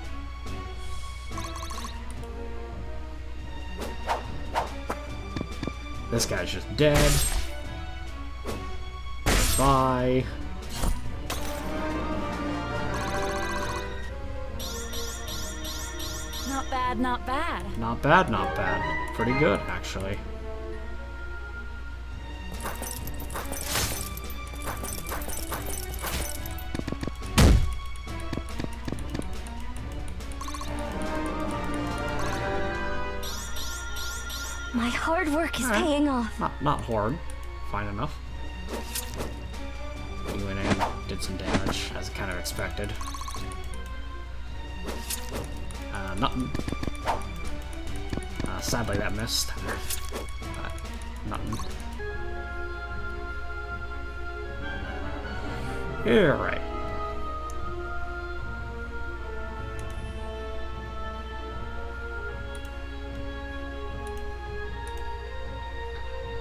This guy's just dead. Bye. Not bad, not bad. Not bad, not bad. Pretty good, actually. My hard work is paying off. Not hard. Fine enough. You went in, did some damage, as kind of expected. Nothing. Sadly, that missed. Nothing. Yeah, right.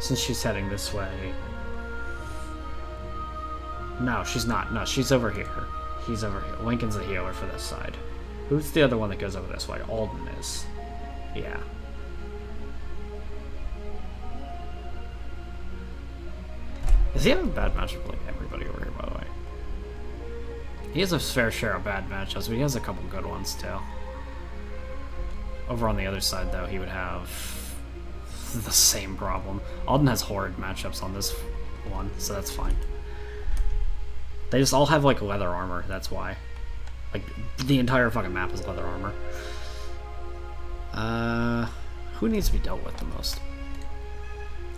Since she's heading this way... No, she's not. No, she's over here. He's over here. Lincoln's the healer for this side. Who's the other one that goes over this way? Alden is. Yeah. Does he have a bad matchup like everybody over here, by the way? He has a fair share of bad matchups, but he has a couple good ones, too. Over on the other side, though, he would have the same problem. Alden has horrid matchups on this one, so that's fine. They just all have, like, leather armor, that's why. Like, the entire fucking map is leather armor. Who needs to be dealt with the most?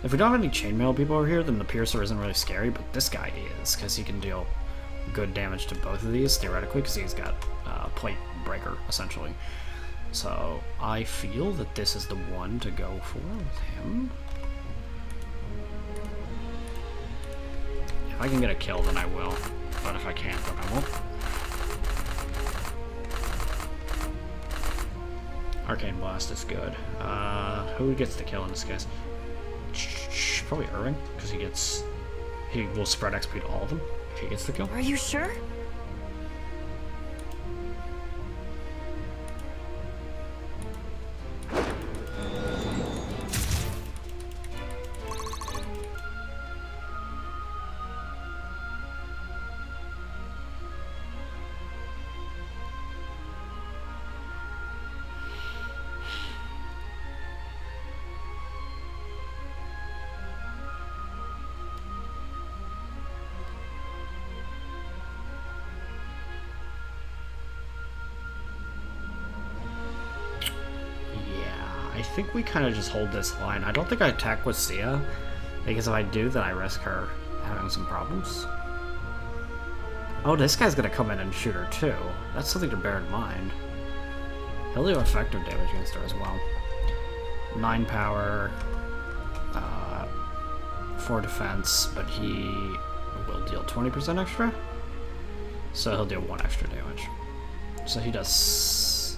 If we don't have any chainmail people over here, then the Piercer isn't really scary, but this guy is, because he can deal good damage to both of these, theoretically, because he's got plate breaker, essentially. So, I feel that this is the one to go for with him. If I can get a kill, then I will. But if I can't, then I won't. Arcane Blast is good. Who gets the kill in this case? Probably Irving, because he will spread XP to all of them if he gets the kill. Are you sure? I think we kind of just hold this line. I don't think I attack with Sia, because if I do, then I risk her having some problems. Oh, this guy's gonna come in and shoot her too. That's something to bear in mind. He'll do effective damage against her as well. 9 power, 4 defense, but he will deal 20% extra. So he'll do 1 extra damage. So he does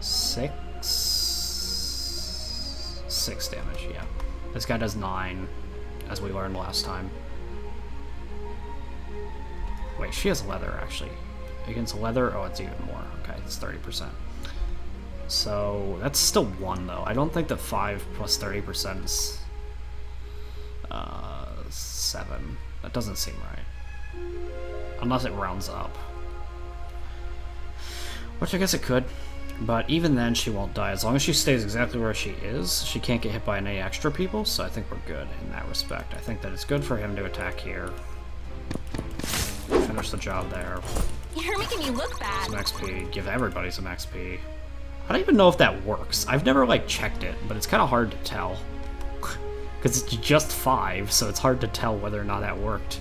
6 damage, yeah. This guy does 9, as we learned last time. Wait, she has leather, actually. Against leather? Oh, it's even more. Okay, it's 30%. So, that's still 1, though. I don't think that 5 plus 30% is... 7. That doesn't seem right. Unless it rounds up. Which I guess it could. But even then, she won't die. As long as she stays exactly where she is, she can't get hit by any extra people, so I think we're good in that respect. I think that it's good for him to attack here. Finish the job there. You're making me look bad. Some XP. Give everybody some XP. I don't even know if that works. I've never, like, checked it, but it's kind of hard to tell. Because it's just 5, so it's hard to tell whether or not that worked.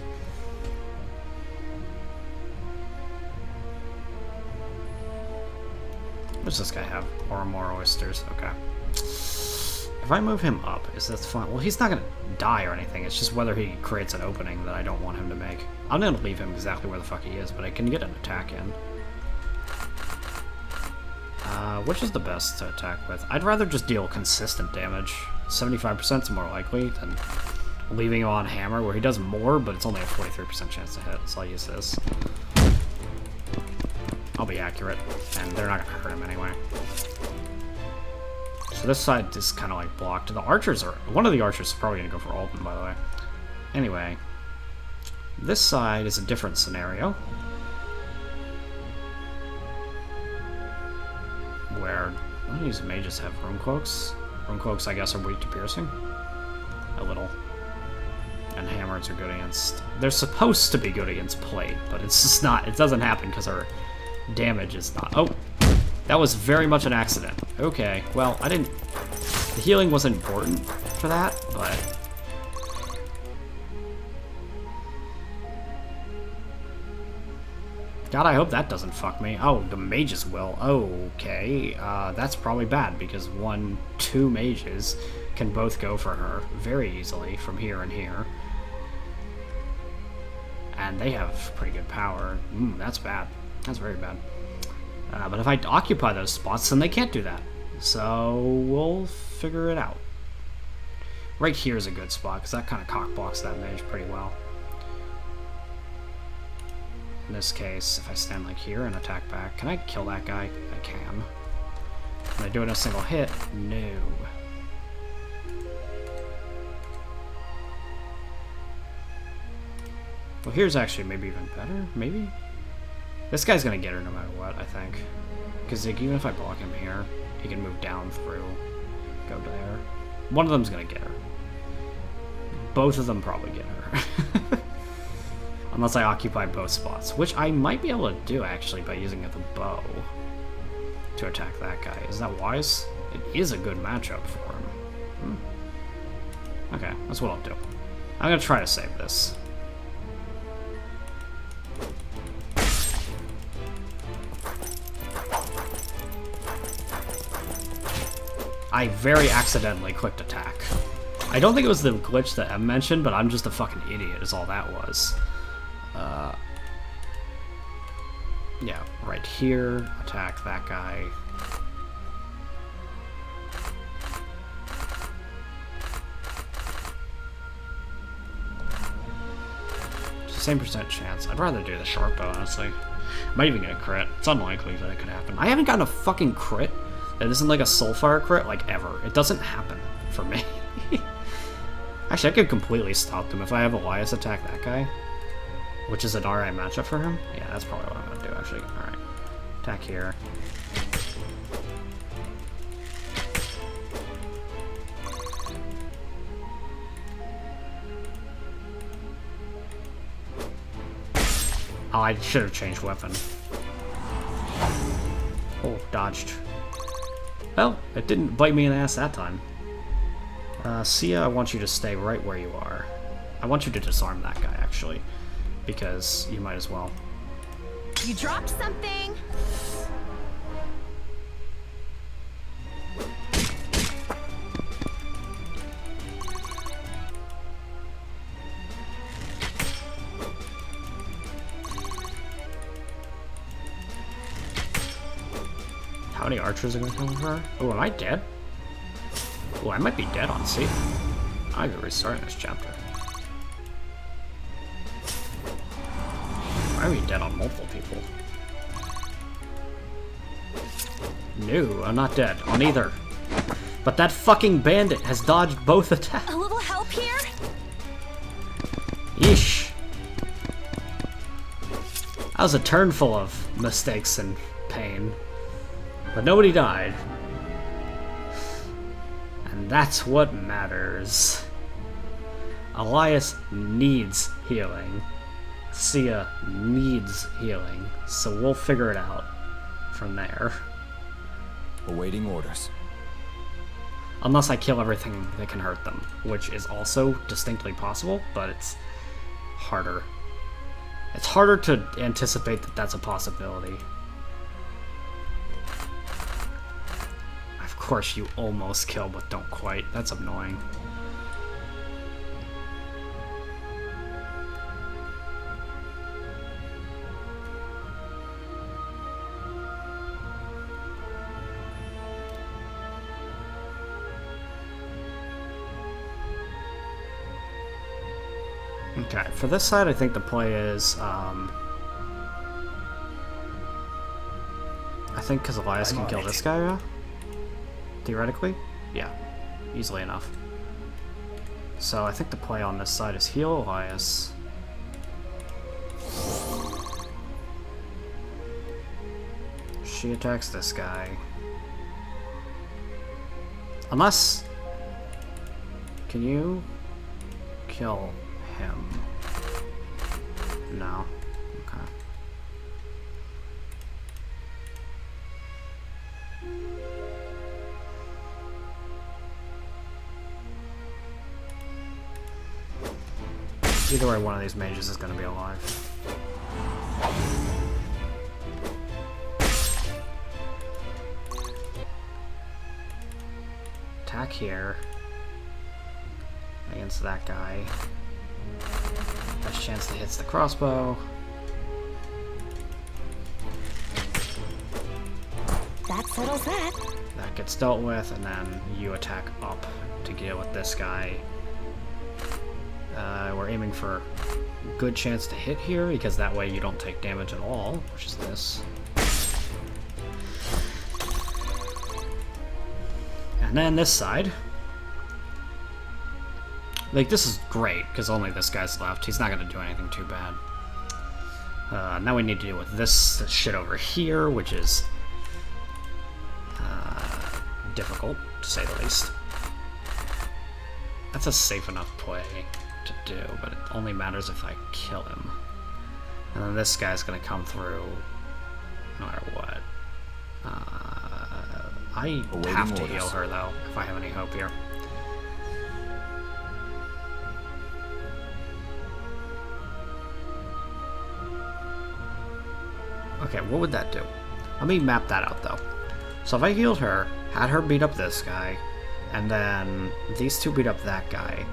What does this guy have? Or more oysters. Okay. If I move him up, is that fun? Well, he's not going to die or anything. It's just whether he creates an opening that I don't want him to make. I'm going to leave him exactly where the fuck he is, but I can get an attack in. Which is the best to attack with? I'd rather just deal consistent damage. 75% is more likely than leaving him on hammer, where he does more, but it's only a 43% chance to hit, so I'll use this. I'll be accurate, and they're not going to hurt him anyway. So this side is kind of like blocked. The archers are... One of the archers is probably going to go for Alton, by the way. Anyway, this side is a different scenario. Where... None of these mages have rune cloaks. Rune cloaks, I guess, are weak to piercing. A little. And hammers are good against... They're supposed to be good against plate, but it's just not... It doesn't happen because our damage is not... Oh! That was very much an accident. Okay, well, I didn't... The healing wasn't important for that, but... God, I hope that doesn't fuck me. Oh, the mages will. Okay, that's probably bad, because 2 mages can both go for her very easily from here and here. And they have pretty good power. That's bad. That's very bad. But if I occupy those spots, then they can't do that. So we'll figure it out. Right here is a good spot, because that kind of cockblocks that mage pretty well. In this case, if I stand like here and attack back, can I kill that guy? I can. Can I do it in a single hit? No. Well, here's actually maybe even better, maybe? This guy's gonna get her no matter what, I think. Because like, even if I block him here, he can move down through, go there. One of them's gonna get her. Both of them probably get her. Unless I occupy both spots, which I might be able to do, actually, by using the bow to attack that guy. Is that wise? It is a good matchup for him. Okay, that's what I'll do. I'm gonna try to save this. I very accidentally clicked attack. I don't think it was the glitch that Em mentioned, but I'm just a fucking idiot is all that was. Yeah, right here, attack that guy. Same percent chance. I'd rather do the short bow, honestly. Might even get a crit. It's unlikely that it could happen. I haven't gotten a fucking crit that isn't like a Soulfire crit, like, ever. It doesn't happen for me. Actually, I could completely stop them if I have Elias attack that guy. Which is an RI matchup for him? Yeah, that's probably what I'm going to do, actually. Alright. Attack here. Oh, I should have changed weapon. Oh, dodged. Well, it didn't bite me in the ass that time. Sia, I want you to stay right where you are. I want you to disarm that guy, actually. Because you might as well. You dropped something. How many archers are going to come for her? Oh, am I dead? Oh, I might be dead on Sia. I could restart this chapter. Why are we dead on multiple people? No, I'm not dead on either. But that fucking bandit has dodged both attacks. A little help here? Yeesh. That was a turn full of mistakes and pain. But nobody died. And that's what matters. Elias needs healing. Sia needs healing. So we'll figure it out from there. Awaiting orders. Unless I kill everything that can hurt them, which is also distinctly possible, but it's harder. It's harder to anticipate that that's a possibility. Of course you almost kill, but don't quite. That's annoying. Okay, for this side, I think the play is, I think because Elias can kill this guy, yeah? Theoretically? Yeah, easily enough. So I think the play on this side is heal Elias. She attacks this guy. Unless... Can you kill him? No. Okay. Either way, one of these mages is going to be alive. Attack here against that guy. Best chance that hits the crossbow. That settles that. That gets dealt with, and then you attack up to deal with this guy. We're aiming for a good chance to hit here, because that way you don't take damage at all, which is this. And then this side. Like, this is great, because only this guy's left. He's not going to do anything too bad. Now we need to deal with this shit over here, which is difficult, to say the least. That's a safe enough play to do, but it only matters if I kill him. And then this guy's going to come through no matter what. I have to heal her, though, if I have any hope here. Okay, what would that do? Let me map that out, though. So if I healed her, had her beat up this guy, and then these two beat up that guy,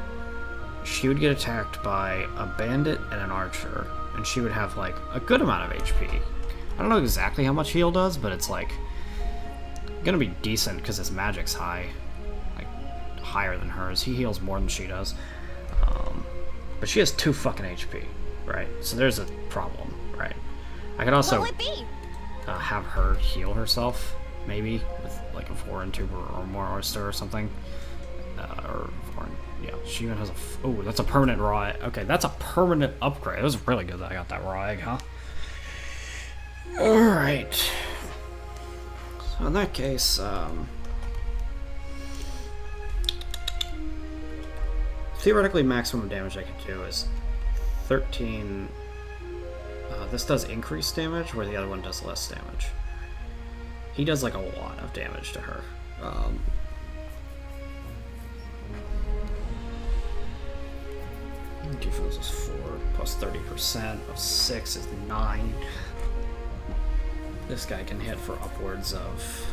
she would get attacked by a bandit and an archer, and she would have, like, a good amount of HP. I don't know exactly how much heal does, but it's, like, gonna be decent because his magic's high. Like, higher than hers. He heals more than she does. But she has 2 fucking HP, right? So there's a problem, right? I could also have her heal herself, maybe, with like a foreign tuber or more oyster or something. Or foreign, yeah, she even has a... Oh, that's a permanent raw egg. Okay, that's a permanent upgrade. It was really good that I got that raw egg, huh? Alright. So in that case, theoretically maximum damage I could do is 13... this does increase damage, where the other one does less damage. He does, like, a lot of damage to her. Defense is 4, plus 30% of 6 is 9. This guy can hit for upwards of...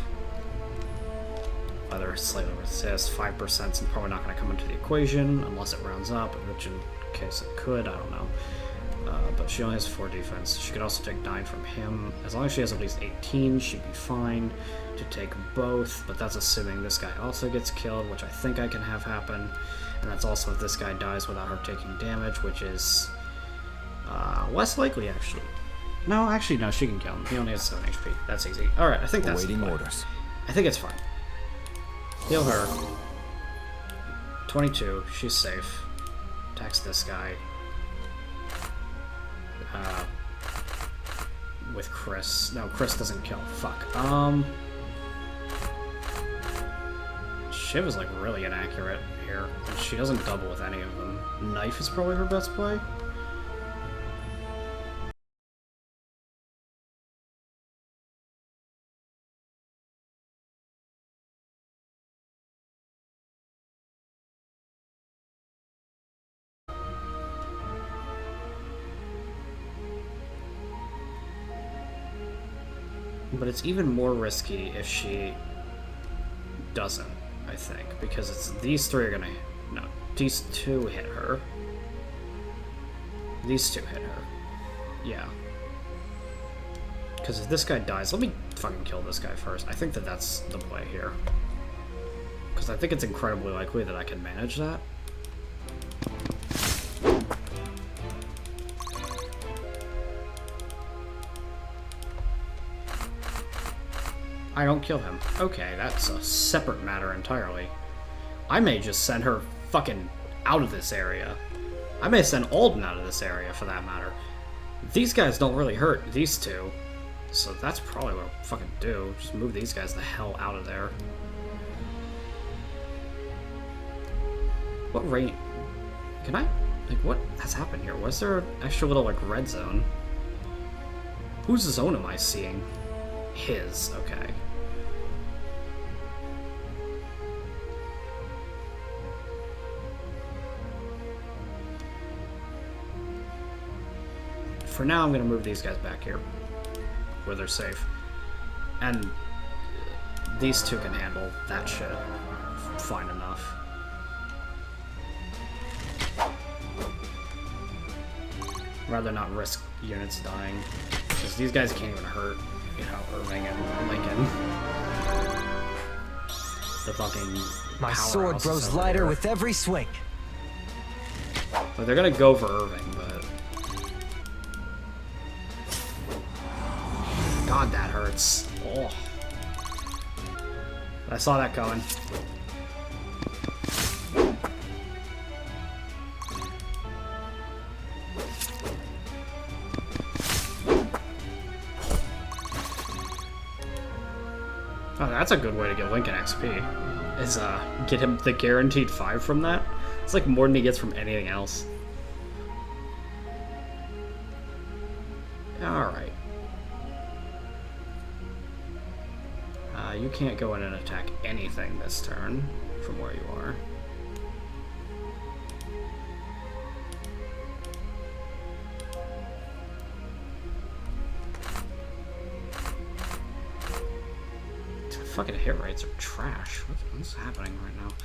Either slightly resist, 5% is probably not going to come into the equation, unless it rounds up, which in case it could, I don't know. But she only has 4 defense. She could also take 9 from him. As long as she has at least 18, she'd be fine to take both, but that's assuming this guy also gets killed, which I think I can have happen. And that's also if this guy dies without her taking damage, which is less likely, actually. No, actually, no, she can kill him. He only has 7 HP. That's easy. Alright, I think that's Awaiting orders. I think it's fine. Heal her. 22. She's safe. Attacks this guy. With Chris. No, Chris doesn't kill. Fuck. Shiv is like really inaccurate here. And she doesn't double with any of them. Knife is probably her best play. But it's even more risky if she doesn't, I think, because it's these three are gonna... No, these two hit her. These two hit her. Yeah. Because if this guy dies... Let me fucking kill this guy first. I think that that's the play here. Because I think it's incredibly likely that I can manage that. I don't kill him. Okay, that's a separate matter entirely. I may just send her fucking out of this area. I may send Alden out of this area, for that matter. These guys don't really hurt these two. So that's probably what I'll fucking do. Just move these guys the hell out of there. What rate? Can I... Like, what has happened here? Was there an extra little, like, red zone? Whose zone am I seeing? His. Okay. For now, I'm going to move these guys back here, where they're safe. And these two can handle that shit fine enough. Rather not risk units dying, because these guys can't even hurt, you know, Irving and Lincoln. The fucking My sword grows lighter with every swing. But they're going to go for Irving, but... God, that hurts. Oh. I saw that coming. Oh, that's a good way to get Lincoln XP. Is get him the guaranteed 5 from that. It's like more than he gets from anything else. Alright. You can't go in and attack anything this turn from where you are. The fucking hit rates are trash. What's happening right now?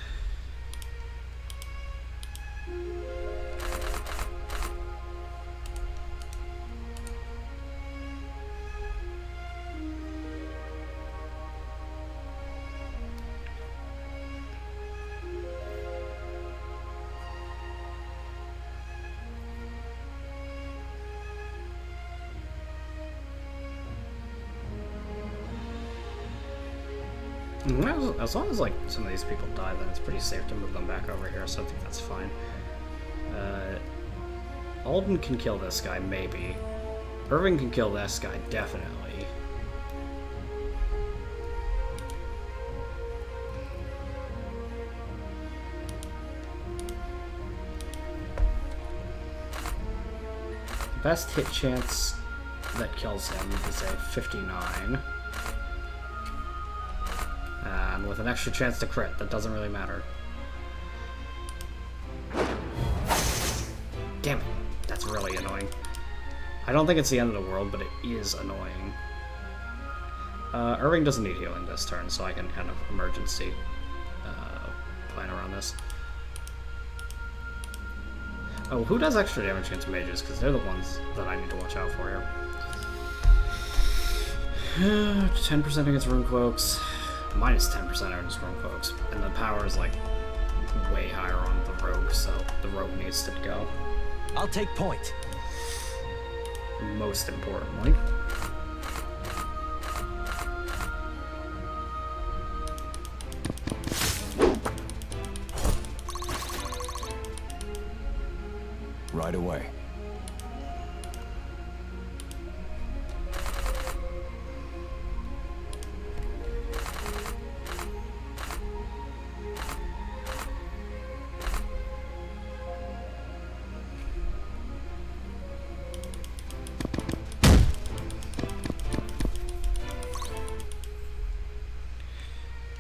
As long as like some of these people die, then it's pretty safe to move them back over here, so I think that's fine. Alden can kill this guy, maybe. Irving can kill this guy, definitely. Best hit chance that kills him is a 59. And with an extra chance to crit, that doesn't really matter. Damn it. That's really annoying. I don't think it's the end of the world, but it is annoying. Irving doesn't need healing this turn, so I can kind of emergency plan around this. Oh, who does extra damage against mages? Because they're the ones that I need to watch out for here. 10% against rune cloaks. Minus 10% against rune cloaks. And the power is like way higher on the rogue, so the rogue needs to go. I'll take point. most importantly. Right away.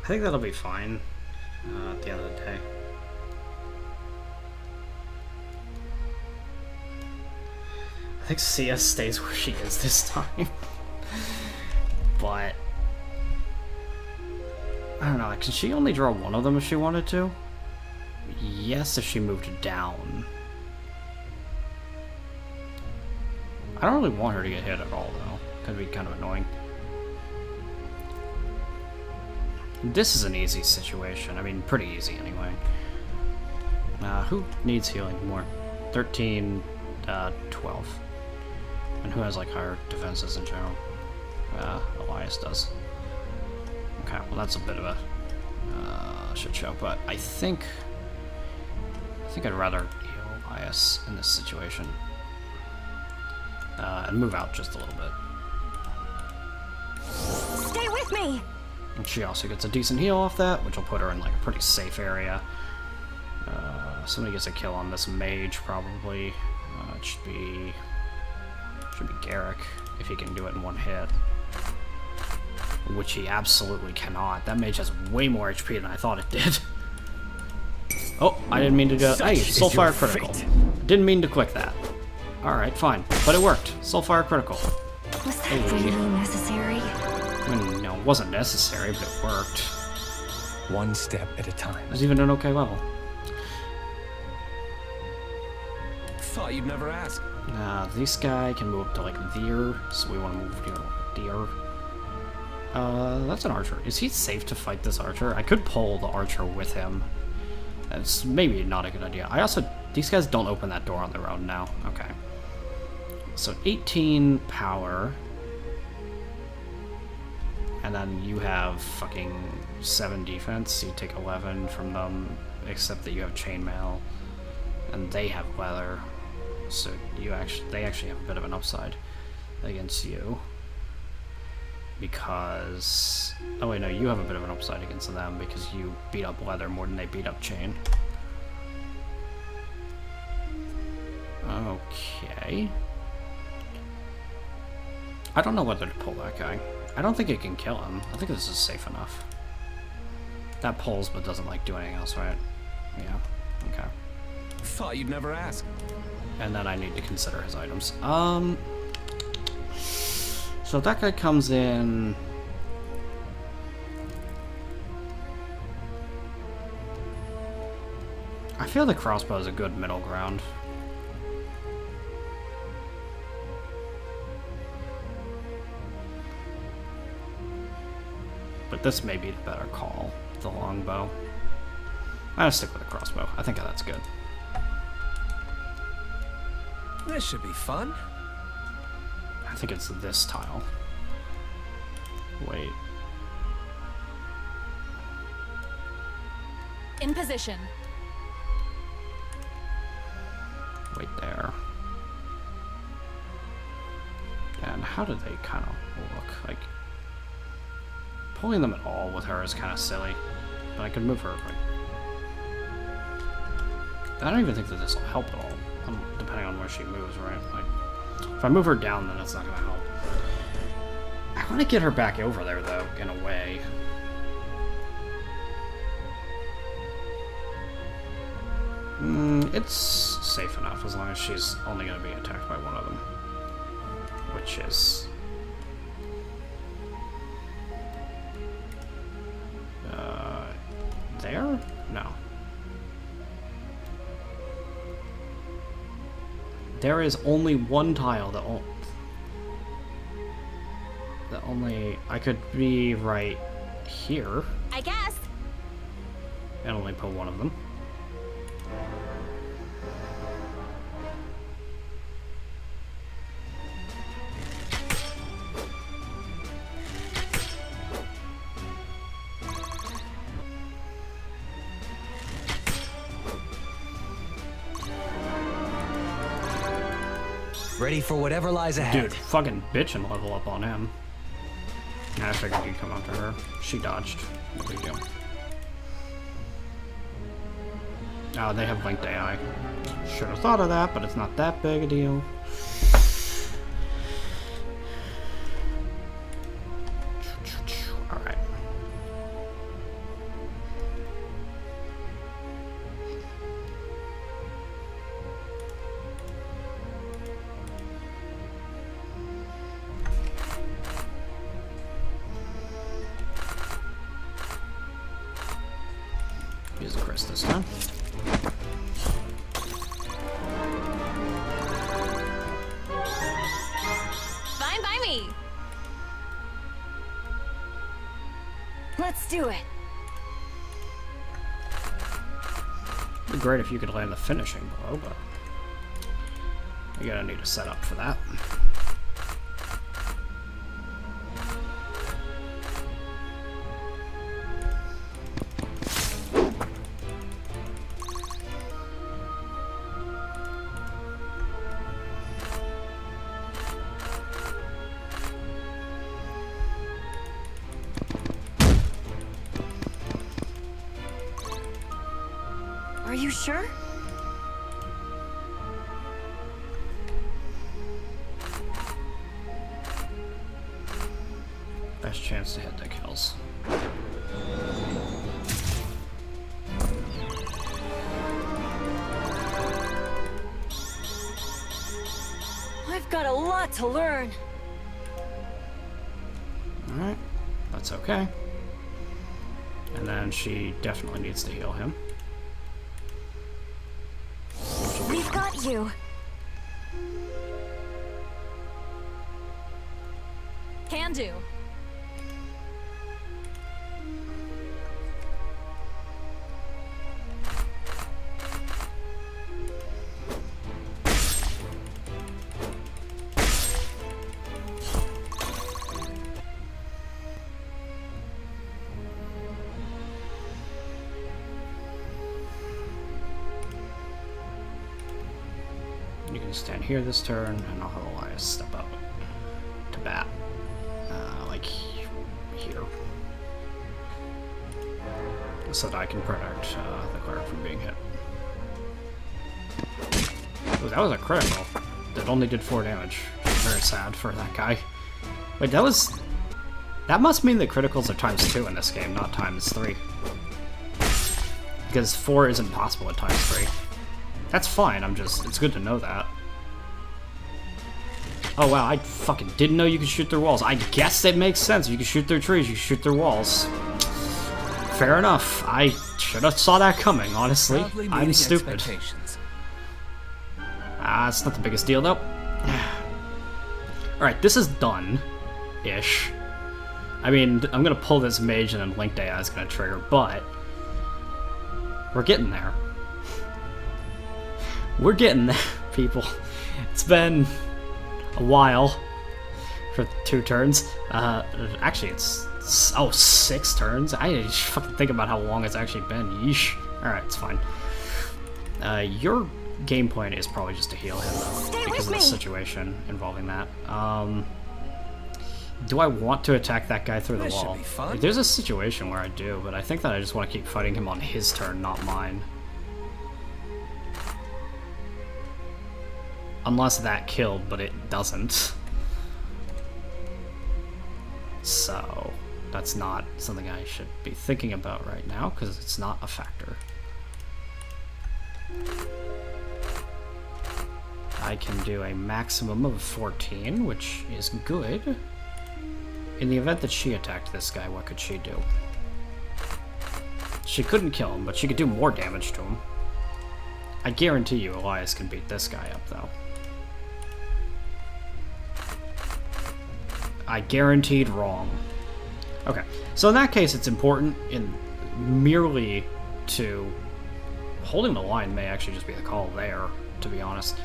I think that'll be fine at the end of the day. I think Sia stays where she is this time. But I don't know, can she only draw one of them if she wanted to? Yes, if she moved down. I don't really want her to get hit at all, though. Could be kind of annoying. This is an easy situation. I mean, pretty easy anyway. Who needs healing more? 13, 12. And who has like higher defenses in general? Elias does. Okay, well that's a bit of a shit show, but I think I'd rather heal Elias in this situation. And move out just a little bit. Stay with me! And she also gets a decent heal off that, which will put her in like a pretty safe area. Somebody gets a kill on this mage, probably. It should be Garrick, if he can do it in one hit. Which he absolutely cannot. That mage has way more HP than I thought it did. Oh, I didn't mean to go. Hey, Soulfire critical. Didn't mean to click that. Alright, fine. But it worked. Soulfire critical. Was that really necessary? I mean, no, it wasn't necessary, but it worked. One step at a time. That's even an okay level. Thought you'd never ask. This guy can move up to like there, so we want to move here to deer. That's an archer. Is he safe to fight this archer? I could pull the archer with him. That's maybe not a good idea. These guys don't open that door on their own now. Okay. So 18 power. And then you have fucking 7 defense, so you take 11 from them, except that you have chainmail, and they have leather, so they actually have a bit of an upside against you. Because... oh wait, no, you have a bit of an upside against them because you beat up leather more than they beat up chain. Okay. I don't know whether to pull that guy. I don't think it can kill him. I think this is safe enough. That pulls but doesn't like do anything else, right? Yeah. Okay. Thought you'd never ask. And then I need to consider his items. So that guy comes in. I feel the crossbow is a good middle ground. But this may be the better call, the longbow. I'm gonna stick with the crossbow. I think that's good. This should be fun. I think it's this tile. Wait. In position. Wait there. And how do they kind of look? Like, pulling them at all with her is kind of silly. But I could move her. I don't even think that this will help at all. Depending on where she moves, right? Like, if I move her down, then it's not going to help. I want to get her back over there, though, in a way. It's safe enough, as long as she's only going to be attacked by one of them. Which is... there? No. There is only one tile that only I could be right here I guess. and only put one of them. Ready for whatever lies ahead. Dude, fucking bitch and level up on him. I figured you'd come after her. She dodged. No big deal. Oh, they have linked AI. Should have thought of that, but it's not that big a deal. Alright. Use the Chris this time. Fine by me. Let's do it. It'd be great if you could land the finishing blow, but you're gonna need a setup for that. Are you sure? Best chance to hit the kills. I've got a lot to learn. Alright, that's okay. And then she definitely needs to heal him. We've got you. Can do. You can stand here this turn, and I'll have Elias step up to bat. Like here. So that I can protect the cleric from being hit. Ooh, that was a critical. That only did 4 damage. Very sad for that guy. Wait, that was... That must mean the criticals are ×2 in this game, not ×3. Because 4 isn't possible at ×3. That's fine, it's good to know that. Oh wow, I fucking didn't know you could shoot through walls. I guess it makes sense. You can shoot through trees, you can shoot through walls. Fair enough. I should have saw that coming, honestly. Proudly I'm meeting stupid. expectations. It's not the biggest deal though. Alright, this is done-ish. I mean, I'm gonna pull this mage and then Linked AI is gonna trigger, but we're getting there. We're getting there, people. It's been a while for 2 turns. Actually, it's 6 turns. I didn't fucking think about how long it's actually been. Yeesh. Alright, it's fine. Your game point is probably just to heal him, though, because of the situation involving that. Do I want to attack that guy through the This should wall? be fun. There's a situation where I do, but I think that I just want to keep fighting him on his turn, not mine. Unless that killed, but it doesn't. So, that's not something I should be thinking about right now, because it's not a factor. I can do a maximum of 14, which is good. In the event that she attacked this guy, what could she do? She couldn't kill him, but she could do more damage to him. I guarantee you Elias can beat this guy up, though. I guaranteed wrong. Okay, so in that case, it's important in merely to... Holding the line may actually just be the call there, to be honest.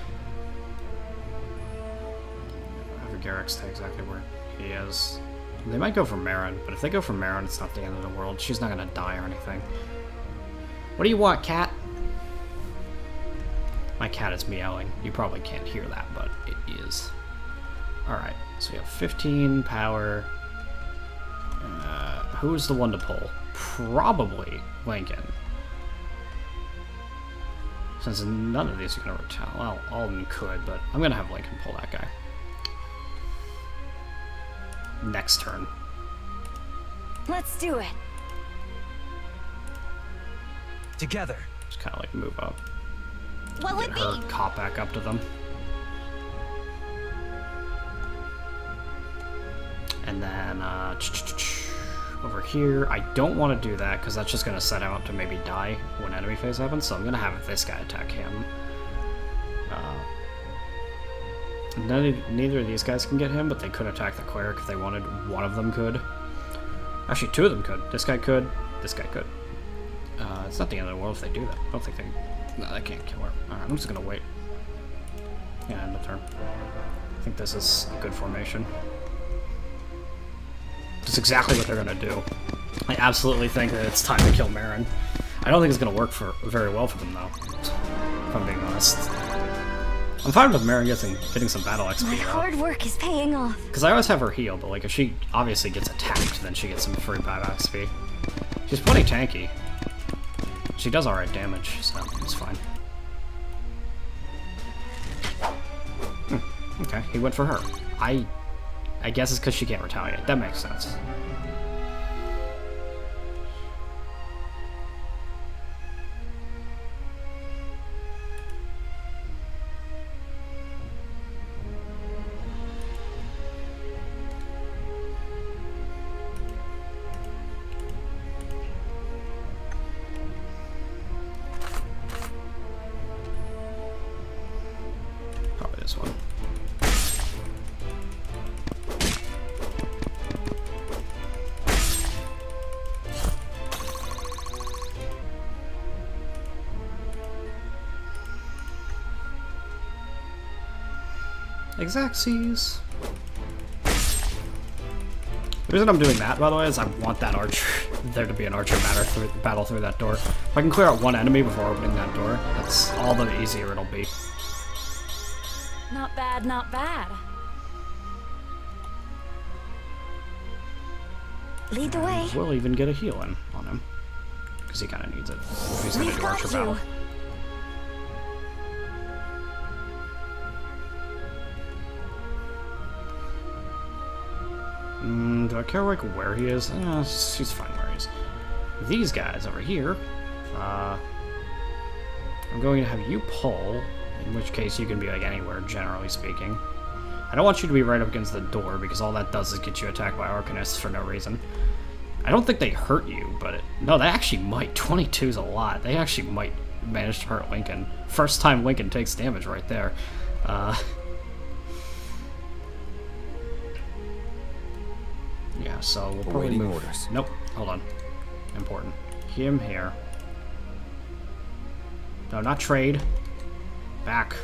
I have Garrick's stay exactly where he is. They might go for Marin, but if they go for Marin, it's not the end of the world. She's not gonna die or anything. What do you want, cat? My cat is meowing. You probably can't hear that, but it is. Alright, so we have 15 power. Who's the one to pull? Probably Lincoln. Since none of these are going to retell. Well, Alden could, but I'm going to have Lincoln pull that guy. Next turn. Let's do it. Together. Just kind of like move up. What'll it Get her be? cop back up to them. And then, over here, I don't want to do that, because that's just going to set him up to maybe die when enemy phase happens, so I'm going to have this guy attack him. Neither of these guys can get him, but they could attack the cleric if they wanted. One of them could. Actually, two of them could. This guy could. This guy could. It's not the end of the world if they do that. I don't think they... No, they can't kill her. Alright, I'm just going to wait. Yeah, end of turn. I think this is a good formation. That's exactly what they're going to do. I absolutely think that it's time to kill Marin. I don't think it's going to work very well for them, though. If I'm being honest. I'm fine with Marin getting some battle XP, My hard work is paying off. because I always have her heal, but like if she obviously gets attacked, then she gets some free battle XP. She's plenty tanky. She does alright damage, so it's fine. Okay, he went for her. I guess it's because she can't retaliate. That makes sense. Probably this one. Exactsies. The reason I'm doing that, by the way, is I want that archer, there to be an archer battle through that door. If I can clear out one enemy before opening that door, that's all the easier it'll be. Not bad, not bad. Lead the way. We'll even get a heal in on him, because he kind of needs it. If he's going to We've do got archer you. battle. Do I care like where he is? He's fine where he is. These guys over here, I'm going to have you pull, in which case you can be like anywhere, generally speaking. I don't want you to be right up against the door, because all that does is get you attacked by Arcanists for no reason. I don't think they hurt you, but no, they actually might. 22's a lot. They actually might manage to hurt Lincoln. First time Lincoln takes damage right there. Yeah, so we'll probably Awaiting move. orders. Nope, hold on. Important. Him here. No, not trade. Back.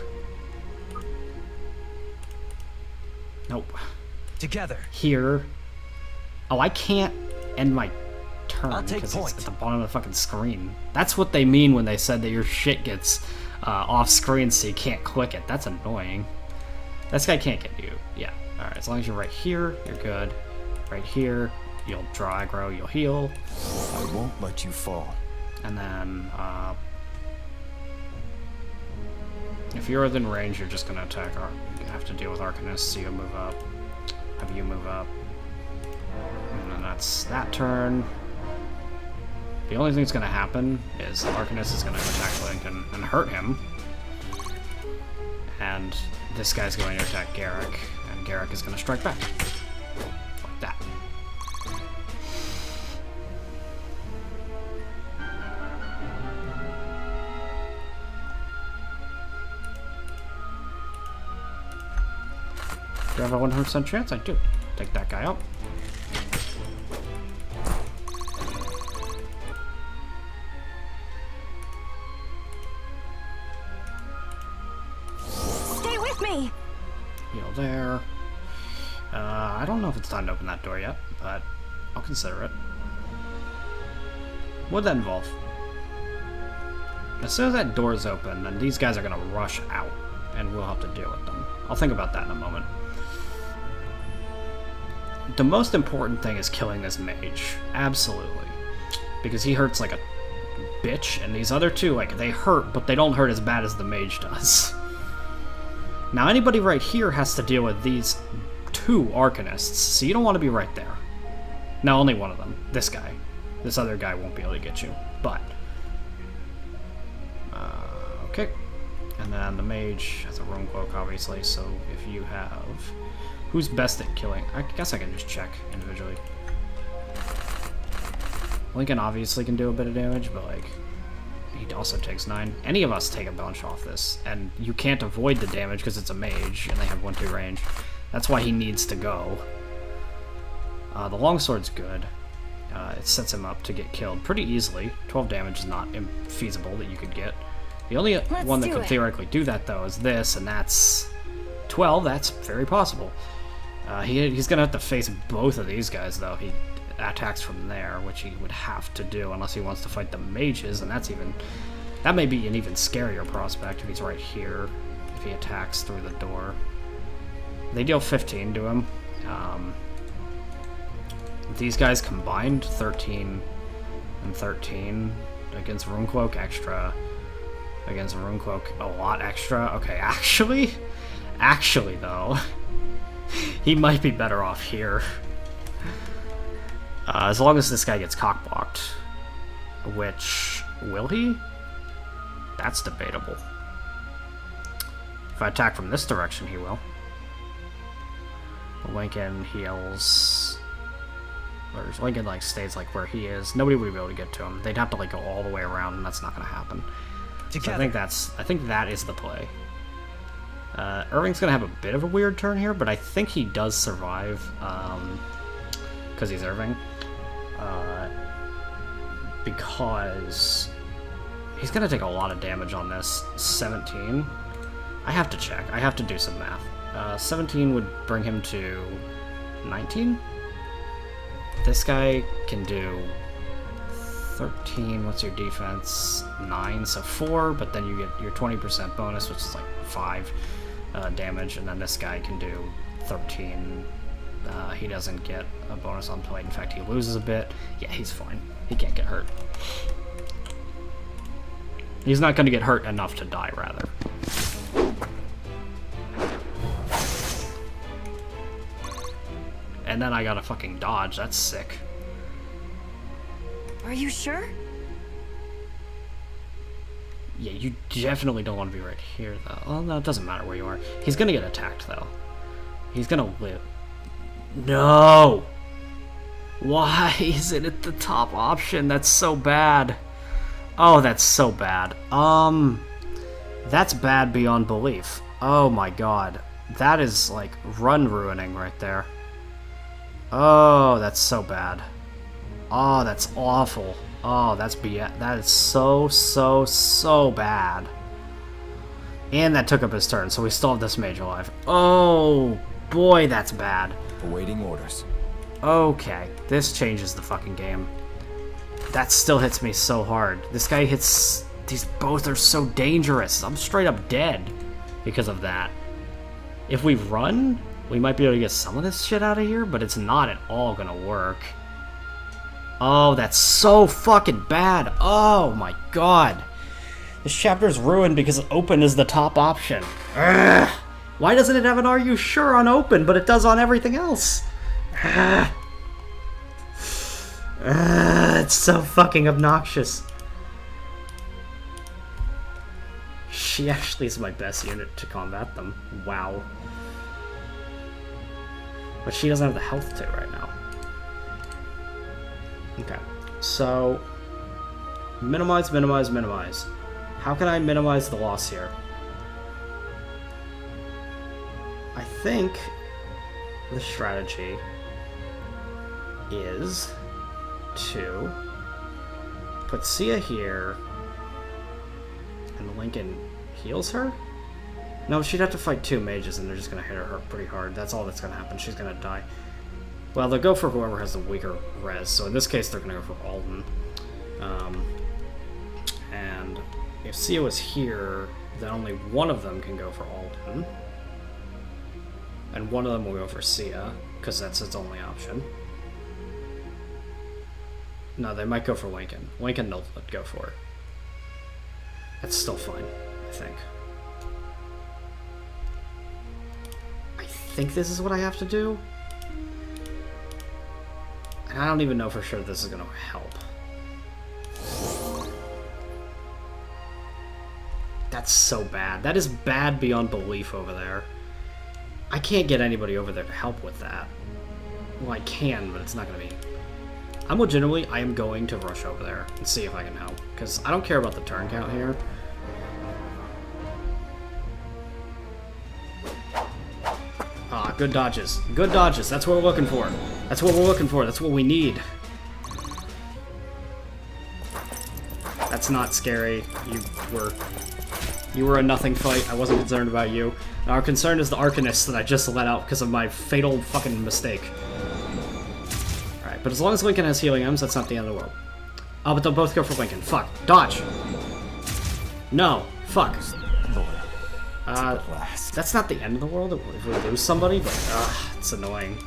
Nope. Together. Here. Oh, I can't end my turn I'll take because point. it's at the bottom of the fucking screen. That's what they mean when they said that your shit gets off screen so you can't click it. That's annoying. This guy can't get you. Yeah. Alright, as long as you're right here, you're good. Right here, you'll draw aggro, you'll heal. I won't let you fall. And then, if you're within range, you're just gonna attack. You have to deal with Arcanists, so you move up. Have you move up. And then that's that turn. The only thing that's gonna happen is Arcanist is gonna attack Link and hurt him. And this guy's going to attack Garrick, and Garrick is gonna strike back. Like that. Do I have a 100% chance? I do. Take that guy out. Stay with me. Heal there. I don't know if it's time to open that door yet, but I'll consider it. What'd that involve? As soon as that door's open, then these guys are gonna rush out, and we'll have to deal with them. I'll think about that in a moment. The most important thing is killing this mage. Absolutely. Because he hurts like a bitch, and these other two, like, they hurt, but they don't hurt as bad as the mage does. Now, anybody right here has to deal with these two Arcanists, so you don't want to be right there. No, only one of them. This guy. This other guy won't be able to get you, but... okay. And then the mage has a rune cloak, obviously, so if you have... Who's best at killing? I guess I can just check individually. Lincoln obviously can do a bit of damage, but, like, he also takes 9. Any of us take a bunch off this, and you can't avoid the damage because it's a mage, and they have 1-2 range. That's why he needs to go. The longsword's good. It sets him up to get killed pretty easily. 12 damage is not infeasible that you could get. The only one that could theoretically do that, though, is this, and that's 12. That's very possible. He's going to have to face both of these guys, though. He attacks from there, which he would have to do unless he wants to fight the mages, and that may be an even scarier prospect if he's right here, if he attacks through the door. They deal 15 to him. These guys combined 13 and 13 against Runecloak, extra against Runecloak, a lot extra. Okay, actually though, he might be better off here. As long as this guy gets cockblocked. Which, will he? That's debatable. If I attack from this direction, he will. Lincoln heals... Or Lincoln, like, stays, like, where he is. Nobody would be able to get to him. They'd have to, like, go all the way around, and that's not going to happen. So I think that is the play. Irving's going to have a bit of a weird turn here, but I think he does survive, because he's Irving. Because he's going to take a lot of damage on this. 17. I have to check. I have to do some math. 17 would bring him to 19. This guy can do 13. What's your defense? 9, so 4, but then you get your 20% bonus, which is like 5 damage, and then this guy can do 13. He doesn't get a bonus on plate. In fact, he loses a bit. Yeah, he's fine. He can't get hurt. He's not going to get hurt enough to die, rather. And then I gotta fucking dodge. That's sick. Are you sure? Yeah, you definitely don't want to be right here, though. Oh, no, it doesn't matter where you are. He's gonna get attacked, though. He's gonna live. No! Why is it at the top option? That's so bad. Oh, that's so bad. That's bad beyond belief. Oh my god. That is, like, run ruining right there. Oh, that's so bad. Oh, that's awful. Oh, that is so bad. And that took up his turn, so we still have this mage alive. Oh, boy, that's bad. Awaiting orders. Okay, this changes the fucking game. That still hits me so hard. This guy hits... These both are so dangerous. I'm straight up dead because of that. If we run... We might be able to get some of this shit out of here, but it's not at all gonna work. Oh, that's so fucking bad. Oh my god. This chapter's ruined because open is the top option. Ugh. Why doesn't it have an "Are you sure" on open, but it does on everything else? It's so fucking obnoxious. She actually is my best unit to combat them. Wow. But she doesn't have the health to right now. Okay, so minimize. How can I minimize the loss here? I think the strategy is to put Sia here, and Lincoln heals her? No, she'd have to fight 2 mages, and they're just going to hit her pretty hard. That's all that's going to happen. She's going to die. Well, they'll go for whoever has the weaker res, so in this case, they're going to go for Alden. And If Sia was here, then only one of them can go for Alden. And one of them will go for Sia, because that's its only option. No, they might go for Lincoln. Lincoln they'll go for. That's still fine, I think. I think this is what I have to do. And I don't even know for sure this is going to help. That's so bad. That is bad beyond belief over there. I can't get anybody over there to help with that. Well, I can, but it's not going to be... I am going to rush over there and see if I can help. Because I don't care about the turn count here. Ah, good dodges. Good dodges. That's what we're looking for. That's what we're looking for. That's what we need. That's not scary. You were a nothing fight. I wasn't concerned about you. Our concern is the Arcanist that I just let out because of my fatal fucking mistake. Alright, but as long as Lincoln has healing items, that's not the end of the world. Oh, but they'll both go for Lincoln. Fuck. Dodge! No. Fuck. That's not the end of the world if we lose somebody, but it's annoying.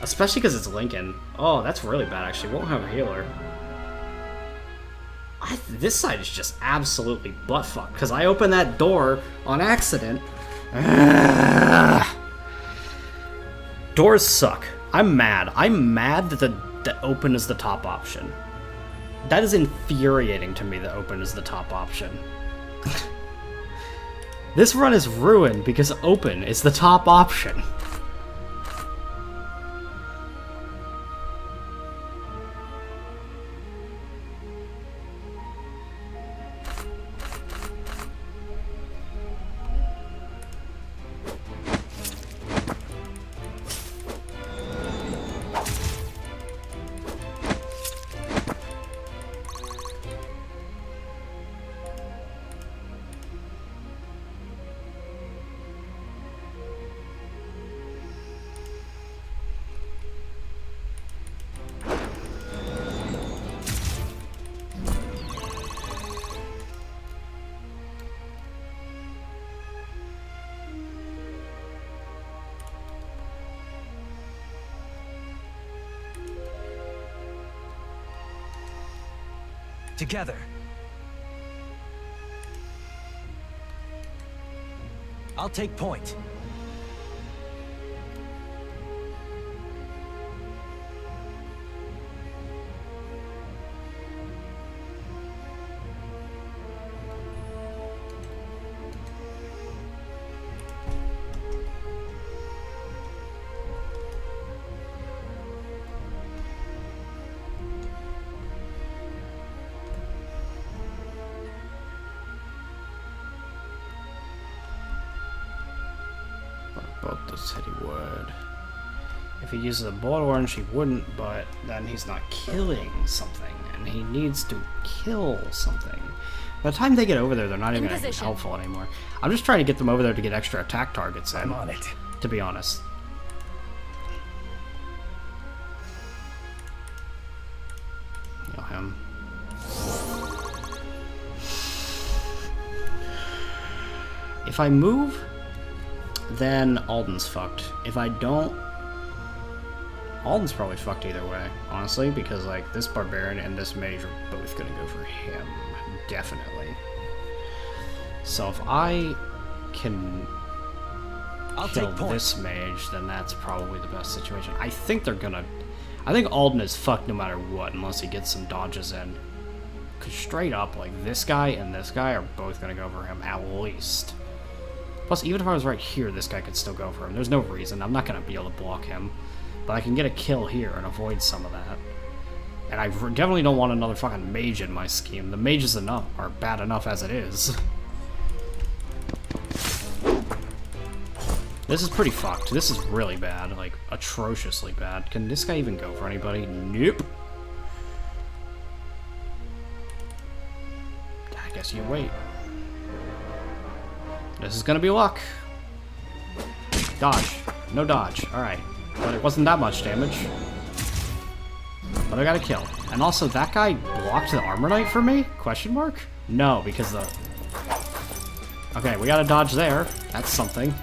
Especially because it's Lincoln. Oh, that's really bad, actually. We won't have a healer. This side is just absolutely buttfuck, because I opened that door on accident. Doors suck. I'm mad. I'm mad that the open is the top option. That is infuriating to me that open is the top option. This run is ruined because open is the top option. Together. I'll take point. Said he would. If he uses a blood orange, he wouldn't, but then he's not killing something, and he needs to kill something. By the time they get over there, they're not even going to be helpful anymore. I'm just trying to get them over there to get extra attack targets in. I'm on it. To be honest. Heal him. If I move, then Alden's fucked. If I don't, Alden's probably fucked either way, honestly, because like this barbarian and this mage are both gonna go for him, definitely. So if I can kill this mage, then that's probably the best situation. I think Alden is fucked no matter what, unless he gets some dodges in. Cause straight up, like this guy and this guy are both gonna go for him at least. Plus, even if I was right here, this guy could still go for him. There's no reason. I'm not going to be able to block him. But I can get a kill here and avoid some of that. And I definitely don't want another fucking mage in my scheme. The mages are bad enough as it is. This is pretty fucked. This is really bad. Like, atrociously bad. Can this guy even go for anybody? Nope. I guess you wait. This is gonna be luck. Dodge. No dodge. Alright. But it wasn't that much damage. But I got a kill. And also, that guy blocked the Armor Knight for me? Question mark? No, because the... Okay, we gotta dodge there. That's something.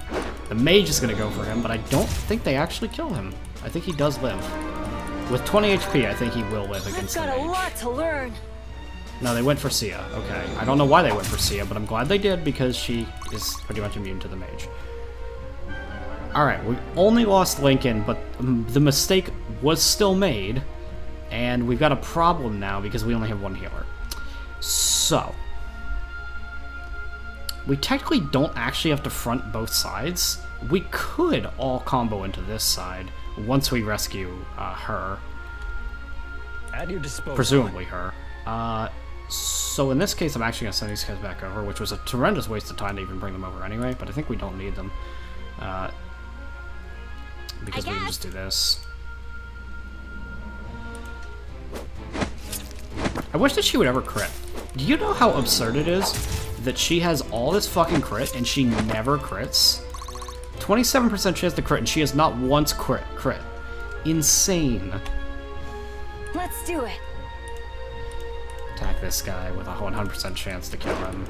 The mage is gonna go for him, but I don't think they actually kill him. I think he does live. With 20 HP, I think he will live against the I've got a mage. lot to learn. No, they went for Sia. Okay. I don't know why they went for Sia, but I'm glad they did because she is pretty much immune to the mage. Alright, we only lost Lincoln, but the mistake was still made. And we've got a problem now because we only have one healer. So, we technically don't actually have to front both sides. We could all combo into this side once we rescue her. At your disposal. Presumably her. So in this case, I'm actually going to send these guys back over, which was a tremendous waste of time to even bring them over anyway, but I think we don't need them. Because we can just do this. I wish that she would ever crit. Do you know how absurd it is that she has all this fucking crit and she never crits? 27% chance to crit and she has not once crit. Insane. Let's do it. Attack this guy with a 100% chance to kill him.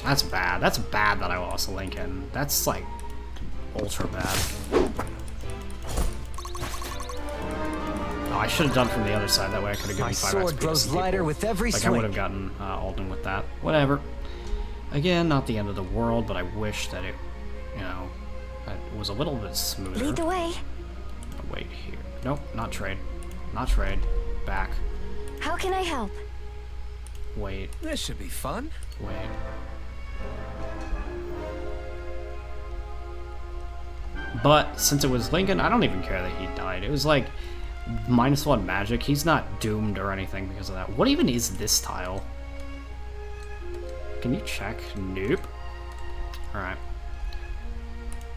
That's bad. That's bad that I lost Lincoln. That's like ultra bad. Oh, I should have done from the other side. That way I could have given My 5 sword XP to grows some lighter people. with every Like swing. I would have gotten Alden with that. Whatever. Again, not the end of the world, but I wish that it, you know, that it was a little bit smoother. Lead the way. Wait here. Nope, not trade. Not trade. Back. How can I help? Wait. This should be fun. Wait. But since it was Lincoln, I don't even care that he died. It was like -1 magic. He's not doomed or anything because of that. What even is this tile? Can you check? Nope. Alright.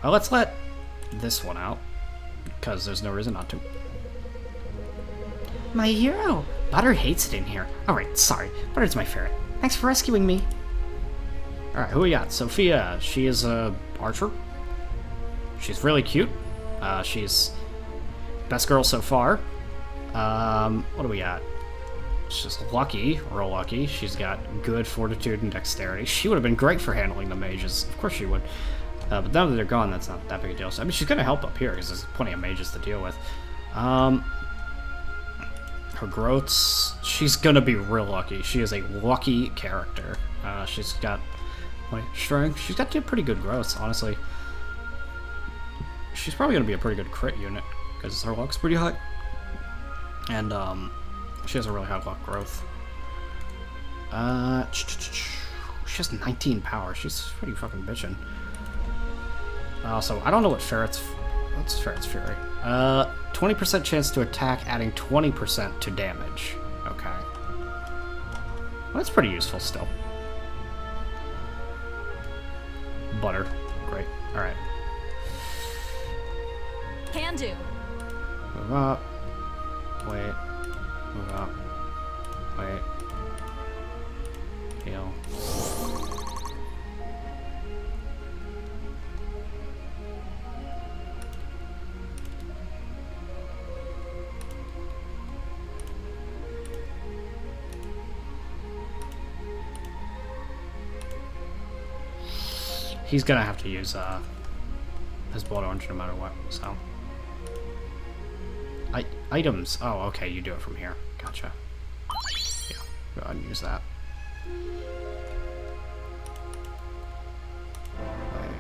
Well, let's let this one out. Because there's no reason not to. My hero! Butter hates it in here. Alright, sorry. Butter's my favorite. Thanks for rescuing me. Alright, who we got? Sophia. She is a archer. She's really cute. She's best girl so far. What do we got? She's lucky, real lucky. She's got good fortitude and dexterity. She would have been great for handling the mages. Of course she would. But now that they're gone, that's not that big a deal. So, I mean, she's gonna help up here because there's plenty of mages to deal with. Her growths, she's gonna be real lucky. She is a lucky character. She's got strength. She's got pretty good growths, honestly. She's probably gonna be a pretty good crit unit because her luck's pretty high, and she has a really high luck growth. She has 19 power. She's pretty fucking bitchin'. So I don't know what Ferret's. What's Ferret's Fury? 20% chance to attack, adding 20% to damage. Okay. Well, that's pretty useful still. Butter. Great. Alright. Can do. Move up. Wait. Move up. Wait. Heal. He's gonna have to use his blood orange no matter what, so. Items. Oh, okay, you do it from here. Gotcha. Yeah, go ahead and use that. Wait.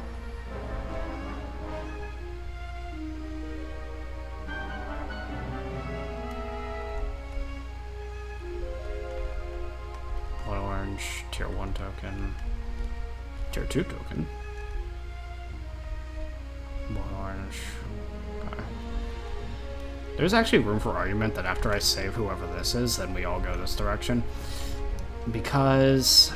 Blood orange, tier 1 token. Tier 2 token. Blood orange. Okay. There's actually room for argument that after I save whoever this is, then we all go this direction. Because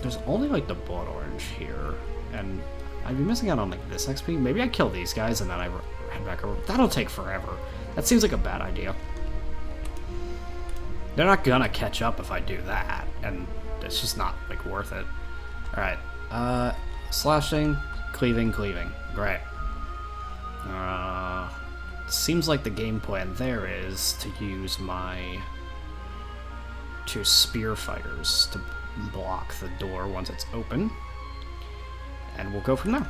there's only like the blood orange here, and I'd be missing out on like this XP. Maybe I kill these guys and then I head back over. That'll take forever. That seems like a bad idea. They're not gonna catch up if I do that, and it's just not like worth it. Alright, slashing, cleaving, cleaving. Great. seems like the game plan there is to use my 2 spear fighters to block the door once it's open. And we'll go from there.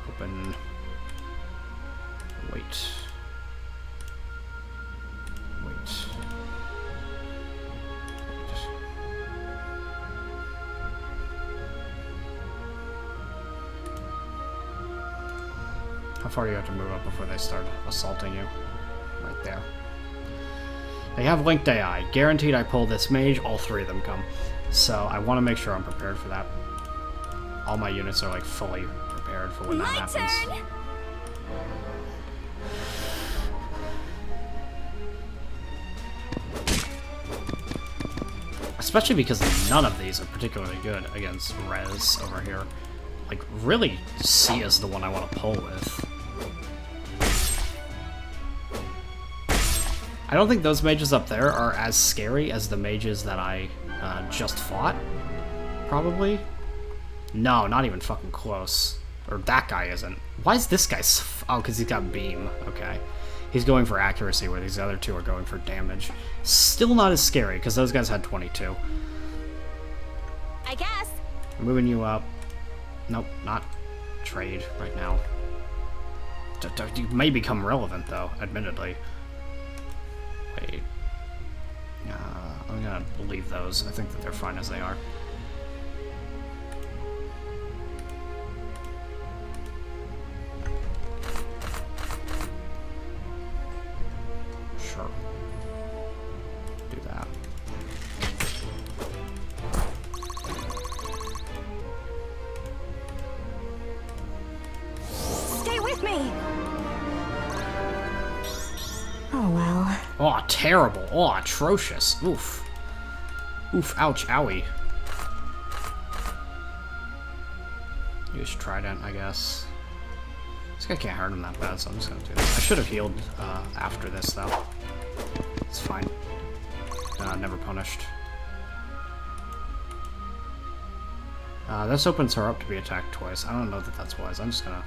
Open. Wait. How far do you have to move up before they start assaulting you? Right there. They have linked AI. Guaranteed I pull this mage, all 3 of them come. So I want to make sure I'm prepared for that. All my units are like fully prepared for when that happens. Turn. Especially because none of these are particularly good against Rez over here. Like, really, Sia's the one I want to pull with. I don't think those mages up there are as scary as the mages that I just fought. Probably. No, not even fucking close. Or that guy isn't. Why is this guy oh, because he's got beam. Okay. He's going for accuracy, where these other 2 are going for damage. Still not as scary, because those guys had 22. I guess. I'm moving you up. Nope, not trade right now. You may become relevant, though, admittedly. Wait. I'm gonna leave those. I think that they're fine as they are. Sure. Do that. Stay with me. Oh well. Oh, terrible. Oh, atrocious. Oof. Oof, ouch, owie. Use Trident, I guess. This guy can't hurt him that bad, so I'm just gonna do this. I should have healed after this, though. It's fine. Never punished. This opens her up to be attacked twice. I don't know that that's wise. I'm just gonna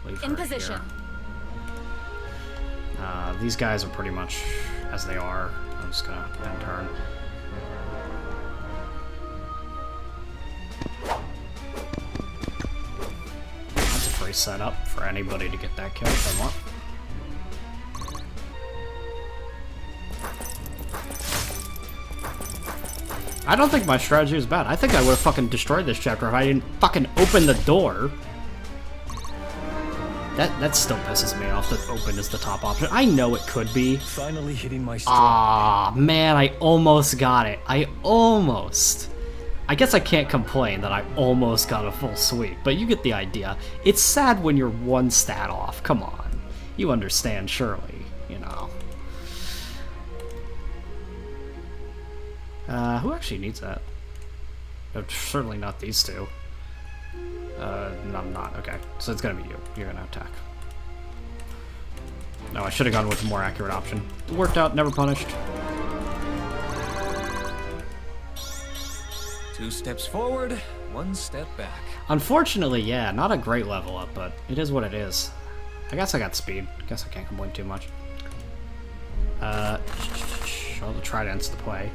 leave her In position. here. These guys are pretty much as they are. I'm just gonna end turn. That's a free setup for anybody to get that kill if they want. I don't think my strategy is bad. I think I would have fucking destroyed this chapter if I didn't fucking open the door. That still pisses me off that open is the top option. I know it could be. Finally hitting my stride. Ah, man, I almost got it. I guess I can't complain that I almost got a full sweep, but you get the idea. It's sad when you're 1 stat off. Come on. You understand, surely, you know. Who actually needs that? No, certainly not these 2. No, I'm not. Okay, so it's gonna be you. You're gonna attack. No, I should have gone with a more accurate option. It worked out, never punished. 2 steps forward, 1 step back. Unfortunately, yeah, not a great level up, but it is what it is. I guess I got speed. Guess I can't complain too much. I'll try to answer the play.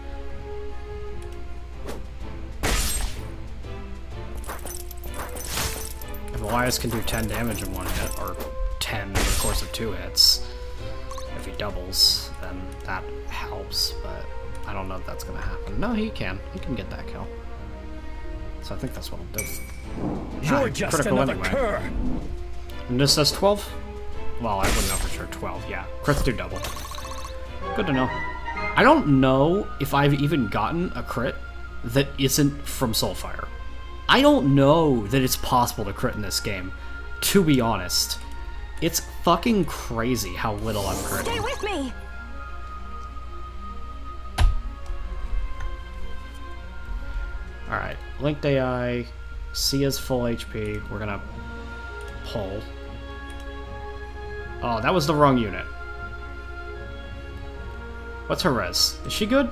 If Elias can do 10 damage in 1 hit, or 10 in the course of 2 hits, if he doubles, then that helps, but I don't know if that's gonna happen. No, he can. He can get that kill. So I think that's what I'll do. You're just critical another anyway. cur. And this says 12? Well, I wouldn't know for sure. 12, yeah. Crits do double. Good to know. I don't know if I've even gotten a crit that isn't from Soulfire. I don't know that it's possible to crit in this game, to be honest. It's fucking crazy how little I'm critting. Stay with me. Alright, linked AI, Sia's full HP, we're gonna pull. Oh, that was the wrong unit. What's her res? Is she good?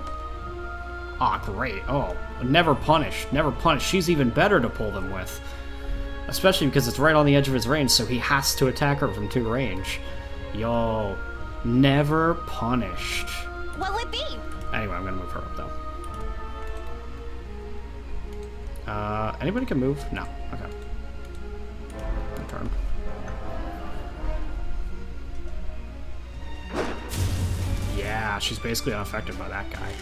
Ah, great. Oh, never punished. Never punished. She's even better to pull them with. Especially because it's right on the edge of his range, so he has to attack her from 2 range. Yo, never punished. What'll it be? Anyway, I'm gonna move her up, though. Anybody can move? No. Okay. My turn. Yeah, she's basically unaffected by that guy.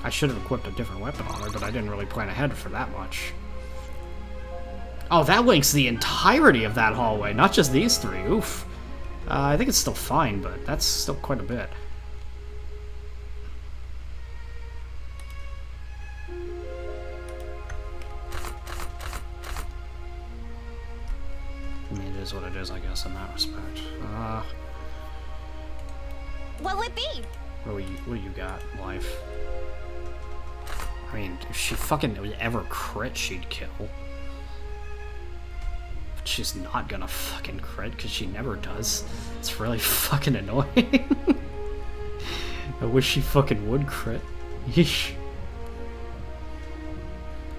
I should have equipped a different weapon on her, but I didn't really plan ahead for that much. Oh, that links the entirety of that hallway, not just these 3. Oof. I think it's still fine, but that's still quite a bit. I mean, it is what it is, I guess, in that respect. What'll it be? What do you got, life? I mean, if she fucking would ever crit, she'd kill. But she's not gonna fucking crit, because she never does. It's really fucking annoying. I wish she fucking would crit. Yeesh.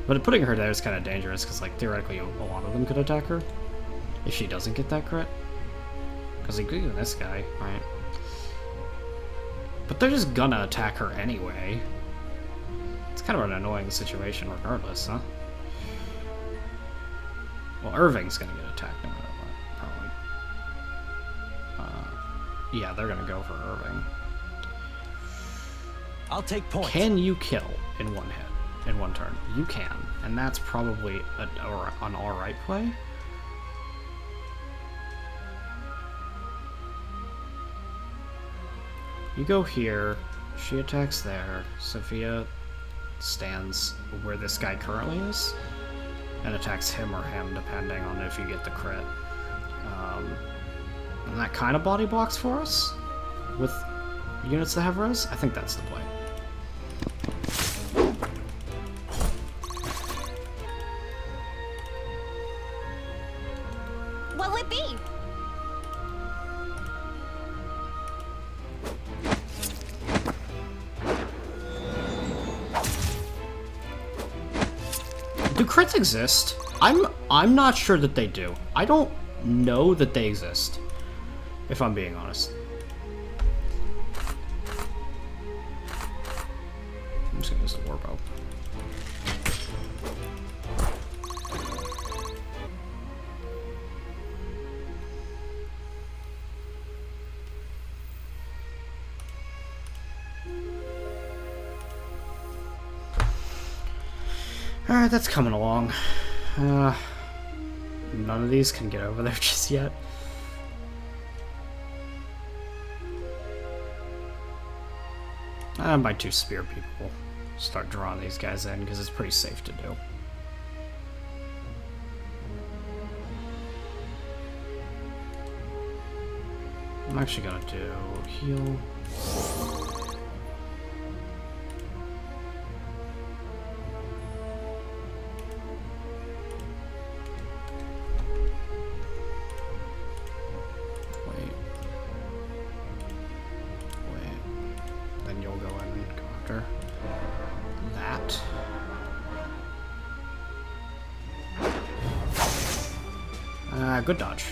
But putting her there is kind of dangerous, because, like, theoretically, a lot of them could attack her. If she doesn't get that crit. Because including this guy, right? But they're just gonna attack her anyway. It's kind of an annoying situation regardless, huh? Well, Irving's gonna get attacked no matter what, probably. Yeah, they're gonna go for Irving. I'll take points. Can you kill in 1 hit, in 1 turn? You can, and that's probably an alright play. You go here, she attacks there, Sophia stands where this guy currently is, and attacks him or him, depending on if you get the crit. And that kind of body blocks for us, with units that have res. I think that's the play. What'll it be? Do crits exist? I'm not sure that they do. I don't know that they exist, if I'm being honest. I'm just gonna use the warbow. Alright, that's coming along. None of these can get over there just yet. I might do spear people. Start drawing these guys in, because it's pretty safe to do. I'm actually gonna do heal. Good dodge.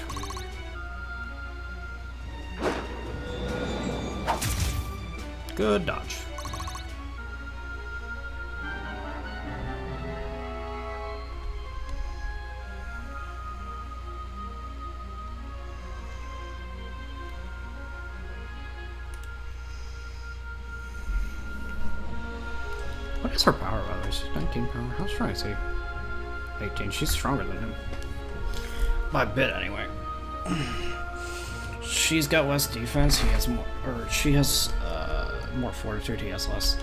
Good dodge. What is her power, by the way? She's 19 power. How strong is he? 18. She's stronger than him. By a bit, anyway. She's got less defense. He has more, or she has more fortitude. He has less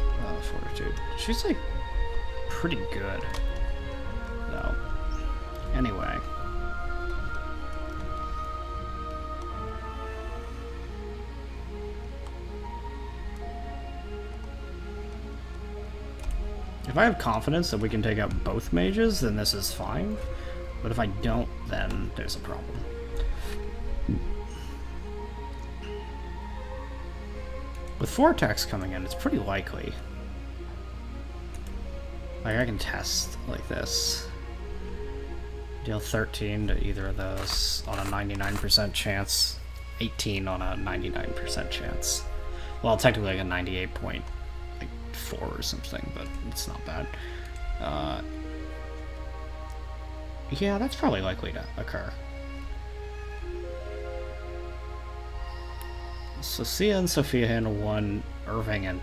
fortitude. She's like pretty good, though. Anyway, if I have confidence that we can take out both mages, then this is fine. But if I don't, then there's a problem. With 4 attacks coming in, it's pretty likely. Like, I can test like this. Deal 13 to either of those on a 99% chance. 18 on a 99% chance. Well, technically like a 98.4 or something, but it's not bad. Yeah, that's probably likely to occur. So Sia and Sophia handle one, Irving and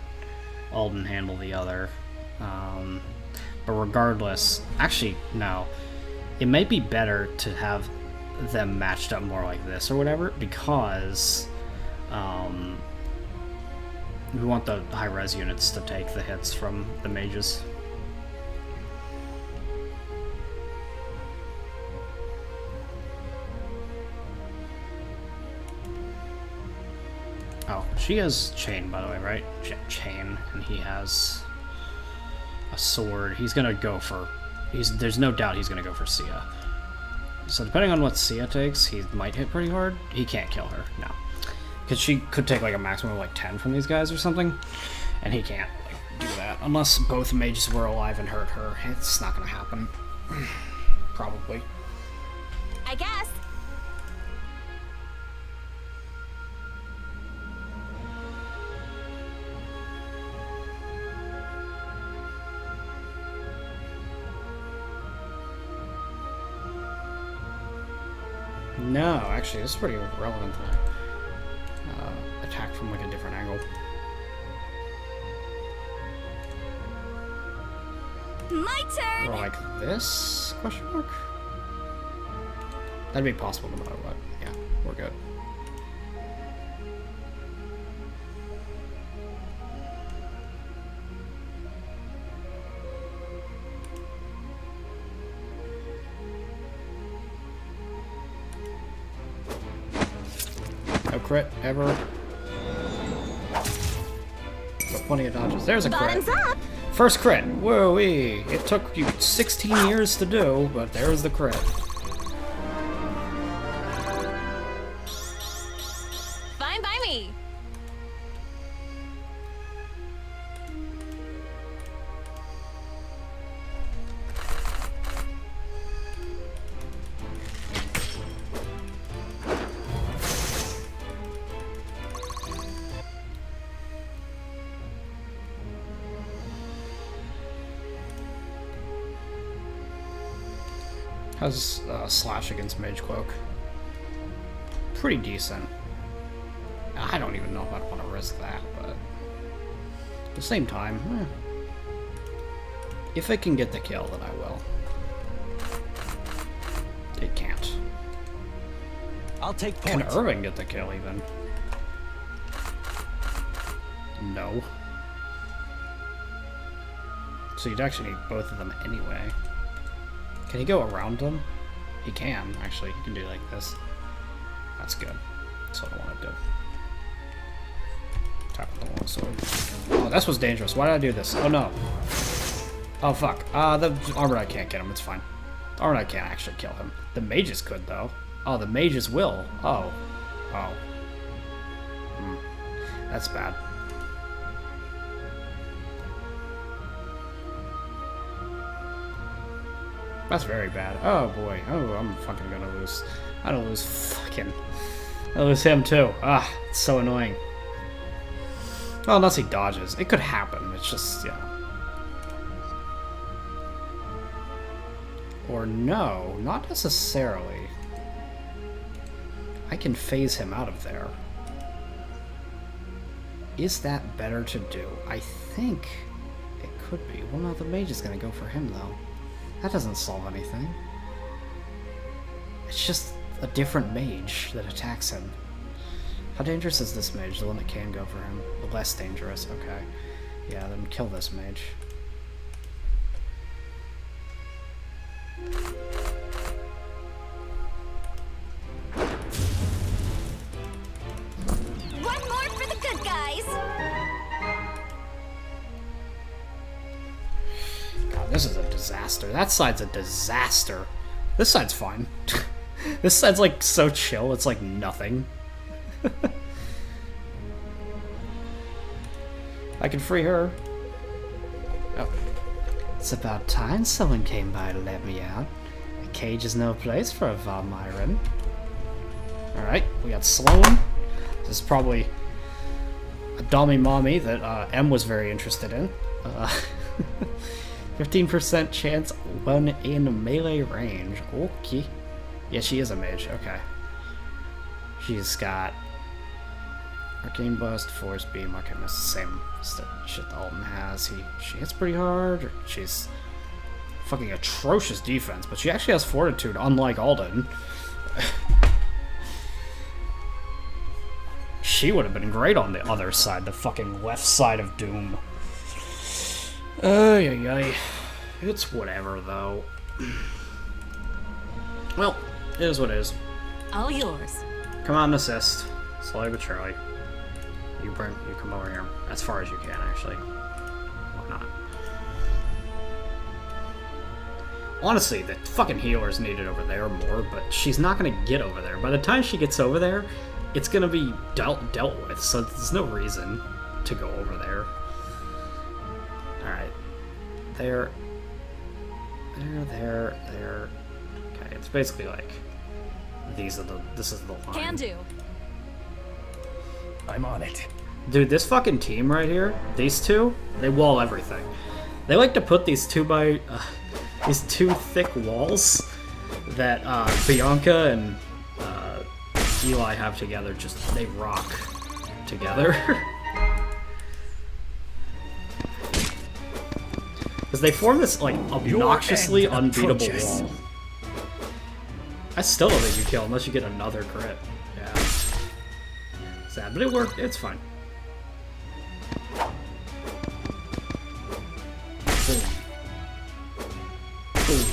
Alden handle the other. But regardless, actually, no. It might be better to have them matched up more like this or whatever, because we want the high-res units to take the hits from the mages. Oh, she has chain, by the way, right? Chain, and he has a sword. He's gonna go for... There's no doubt he's gonna go for Sia. So depending on what Sia takes, he might hit pretty hard. He can't kill her, no. Because she could take like a maximum of like 10 from these guys or something, and he can't like do that. Unless both mages were alive and hurt her. It's not gonna happen. Probably. I guess. No, actually, this is pretty relevant to attack from like a different angle. My turn. Or like this? Question mark? That'd be possible no matter what. Yeah, we're good. No crit, ever. Got plenty of dodges. There's a crit. Bottoms up. First crit. Whoa-wee. It took you 16 years to do, but there's the crit. Fine by me. How's slash against Mage Cloak? Pretty decent. I don't even know if I'd want to risk that, but at the same time, if it can get the kill, then I will. It can't. I'll take point. Can Irving get the kill even? No. So you'd actually need both of them anyway. Can he go around them? He can, actually. He can do like this. That's good. That's what I want to do. Tap with the long sword. Oh, this was dangerous. Why did I do this? Oh, no. Oh, fuck. The Armor Knight can't get him. It's fine. The Armor Knight can't actually kill him. The mages could, though. Oh, the mages will. Oh. Oh. That's bad. That's very bad. Oh boy. Oh, I'm fucking gonna lose. I don't lose fucking... I lose him too. Ah, it's so annoying. Well, unless he dodges. It could happen. It's just, yeah. Or no, not necessarily. I can phase him out of there. Is that better to do? I think it could be. Well, no, the mage is gonna go for him though. That doesn't solve anything. It's just a different mage that attacks him. How dangerous is this mage? The one that can go for him? The less dangerous, okay. Yeah, then kill this mage. One more for the good guys. God, this is a disaster. That side's a disaster. This side's fine. This side's like so chill, it's like nothing. I can free her. Oh. It's about time someone came by to let me out. I cage is no place for a Valmyran. Alright, we got Sloan. This is probably a dummy mommy that M was very interested in. 15% chance when in melee range. Okay. Yeah, she is a mage. Okay. She's got Arcane Bust, Force Beam. Okay, that's the same shit that Alton has. She hits pretty hard. She's fucking atrocious defense, but she actually has Fortitude, unlike Alden. She would have been great on the other side, the fucking left side of Doom. Ay. It's whatever, though. Well, it is what it is. All yours. Come on, assist. Slowly but surely. You come over here. As far as you can, actually. Why not? Honestly, the fucking healer's needed over there more, but she's not gonna get over there. By the time she gets over there, it's gonna be dealt with, so there's no reason to go over there. Alright. There. Okay, it's basically like this is the line. Can do. I'm on it. Dude, this fucking team right here, these two, they wall everything. They like to put these two thick walls that Bianca and Eli have together. Just they rock together. Because they form this like obnoxiously unbeatable wall. I still don't think you kill unless you get another crit. Yeah. Sad, but it worked. It's fine. Boom. Boom.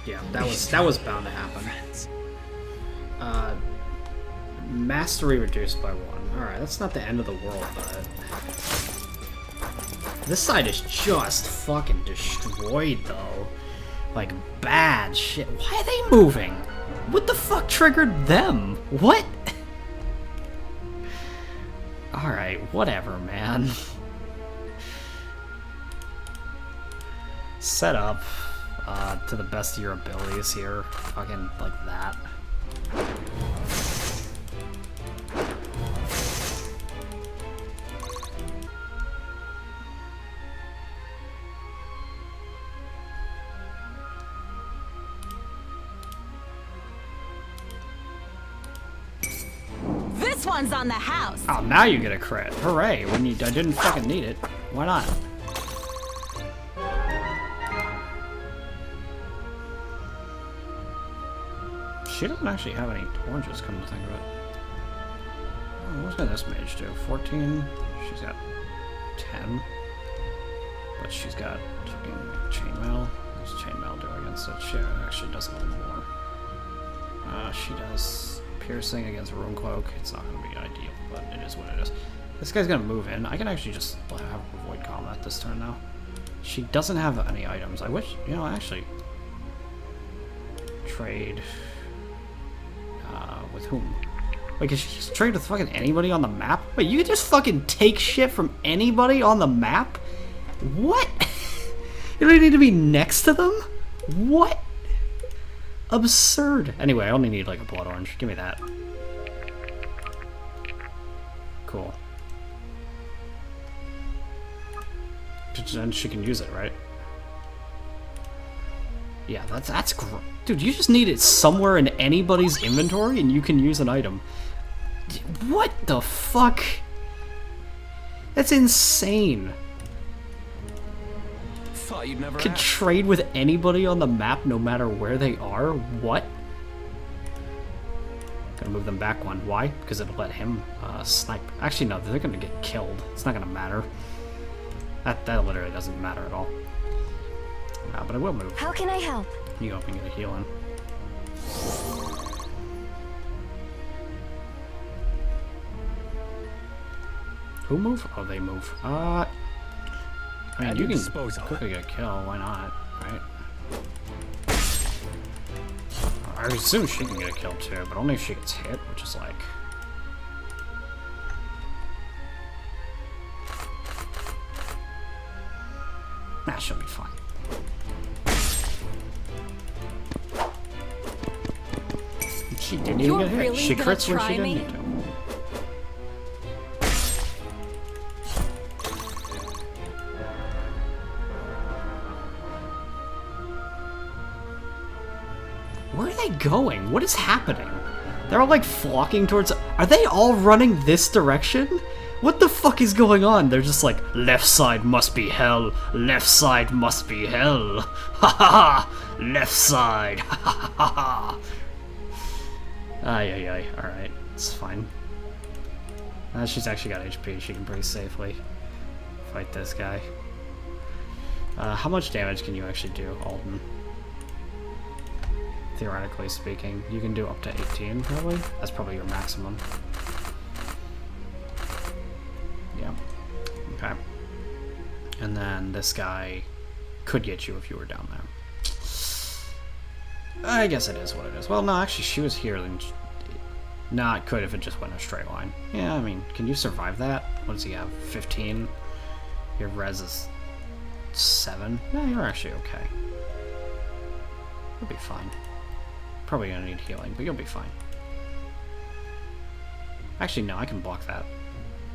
Yeah, that was bound to happen. Mastery reduced by 1. Alright, that's not the end of the world, but this side is just fucking destroyed, though. Like, bad shit. Why are they moving? What the fuck triggered them? What? Alright, whatever, man. Set up to the best of your abilities here. Fucking like that. This one's on the house. Oh, now you get a crit. Hooray. I didn't fucking need it. Why not? She doesn't actually have any oranges, come to think of it. Oh, what's got this mage do? 14? She's got 10. But she's got fucking chainmail. What's chainmail do against it? She actually does a little more. She does piercing against a rune cloak. It's not going to be ideal, but it is what it is. This guy's going to move in. I can actually just have her avoid combat this turn now. She doesn't have any items. I wish, you know, actually trade with whom? Wait, can she just trade with fucking anybody on the map? Wait, you can just fucking take shit from anybody on the map? What? You don't need to be next to them? What? Absurd. Anyway, I only need like a blood orange. Give me that. Cool. Then she can use it, right? Yeah, that's great. Dude, you just need it somewhere in anybody's inventory and you can use an item. What the fuck? That's insane. Thought you'd never Could ask. trade with anybody on the map no matter where they are? What? Gonna move them back one. Why? Because it'll let him snipe. Actually, no, they're gonna get killed. It's not gonna matter. That literally doesn't matter at all. But I will move. How can I help? You go up and get a heal in. Who move? Oh, they move. I mean, you can quickly get a kill. Why not? Right? I assume she can get a kill too, but only if she gets hit, which is like. Nah, she'll be fine. She didn't even get hit. really She gonna crits when she try didn't me? need to. Where are they going? What is happening? They're all like flocking towards. Are they all running this direction? What the fuck is going on? They're just like, left side must be hell. Left side must be hell. Ha ha ha. Left side. Ha ha ha ha. Ay ay ay. Alright. It's fine. She's actually got HP. She can pretty safely fight this guy. How much damage can you actually do, Alden? Theoretically speaking, you can do up to 18, probably. That's probably your maximum. Yeah. Okay. And then this guy could get you if you were down there. I guess it is what it is. Well, no, actually, she was here. Then, no, it could if it just went a straight line. Yeah, I mean, can you survive that? What does he have? 15? Your res is 7? No, you're actually okay. You'll be fine. Probably gonna need healing, but you'll be fine. Actually, no, I can block that.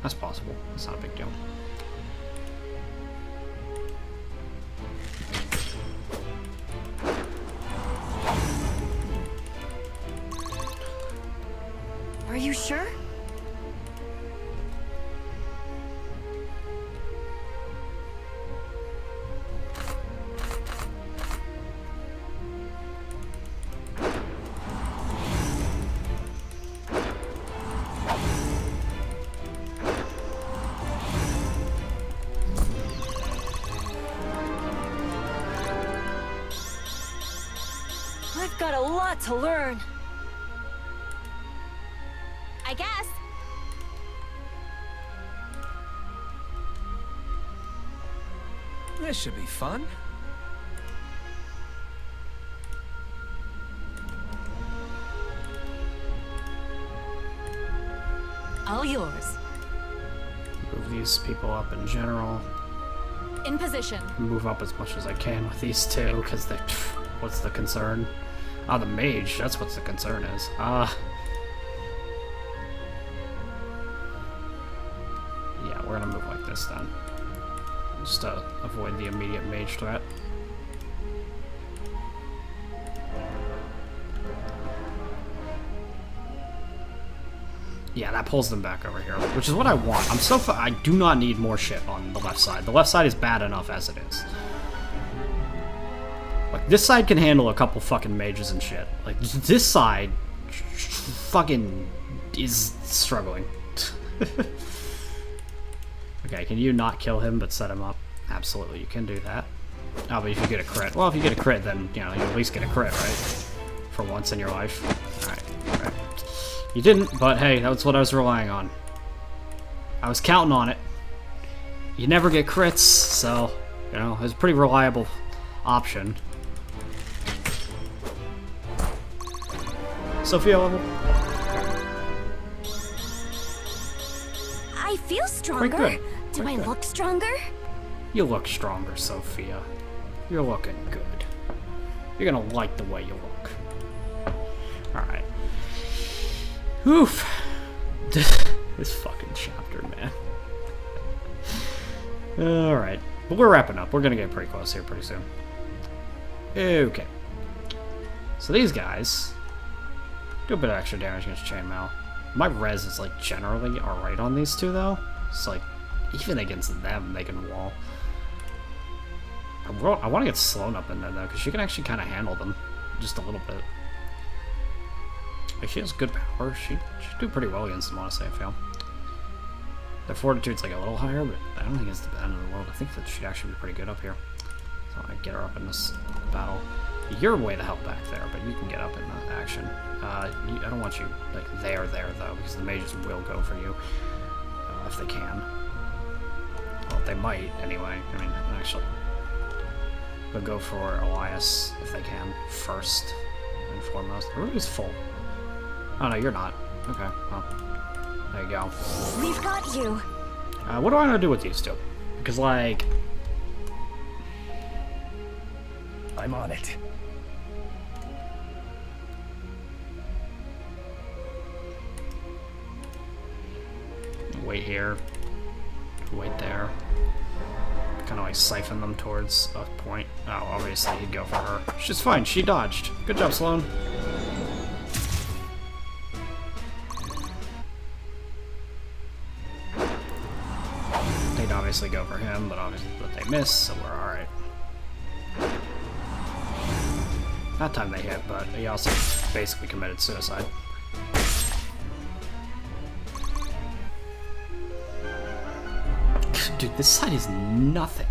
That's possible. It's not a big deal. Are you sure? I've got a lot to learn. I guess. This should be fun. All yours. Move these people up in general. In position. Move up as much as I can with these two, because they... What's the concern? Ah, the mage. That's what the concern is. Yeah, we're gonna move like this then. Just to avoid the immediate mage threat. Yeah, that pulls them back over here, which is what I want. I do not need more shit on the left side. The left side is bad enough as it is. Like, this side can handle a couple fucking mages and shit. Like, this side fucking is struggling. Okay, can you not kill him but set him up? Absolutely, you can do that. Oh, but if you get a crit. Well, if you get a crit, then, you know, you at least get a crit, right? For once in your life. Alright. You didn't, but hey, that's what I was relying on. I was counting on it. You never get crits, so, you know, it's a pretty reliable option. Sophia level? I feel stronger. Quite good. Do Quite I good. look stronger? You look stronger, Sophia. You're looking good. You're gonna like the way you look. Alright. Oof. This fucking chapter, man. Alright. But we're wrapping up. We're gonna get pretty close here pretty soon. Okay. So these guys do a bit of extra damage against chainmail. My res is like generally alright on these two though. It's like even against them they can wall. I want to get Sloan up in there though, because she can actually kind of handle them just a little bit. Like, she has good power. She should do pretty well against them, honestly, I feel. Their fortitude's like a little higher, but I don't think it's the end of the world. I think that she'd actually be pretty good up here. So I get her up in this battle. You're way the hell back there, but you can get up in the action. I don't want you like there though, because the mages will go for you if they can. Well, they might anyway. I mean, actually, they'll go for Elias if they can first and foremost. The room is full. Oh no, you're not. Okay, well, there you go. We've got you. What do I want to do with these two? Because like, I'm on it. Wait here. Wait there. Kind of like siphon them towards a point. Oh, obviously he'd go for her. She's fine. She dodged. Good job, Sloane. They'd obviously go for him, but they miss, so we're alright. That time they hit, but he also basically committed suicide. Dude, this side is nothing.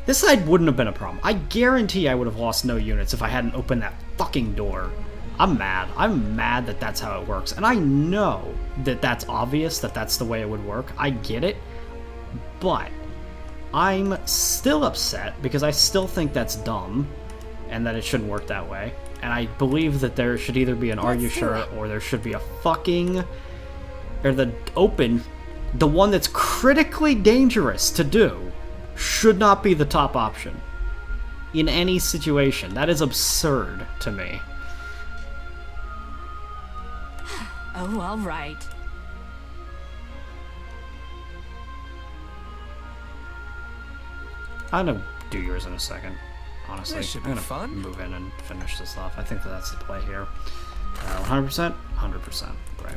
This side wouldn't have been a problem. I guarantee I would have lost no units if I hadn't opened that fucking door. I'm mad. I'm mad that that's how it works. And I know that that's obvious, that that's the way it would work. I get it. But I'm still upset because I still think that's dumb and that it shouldn't work that way. And I believe that there should either be an "Are you sure?" or there should be a fucking... or the open... the one that's critically dangerous to do should not be the top option. In any situation. That is absurd to me. Oh, all right. I'm gonna do yours in a second, honestly. This should I'm be gonna fun. move in and finish this off. I think that that's the play here. 100%? 100%. Right.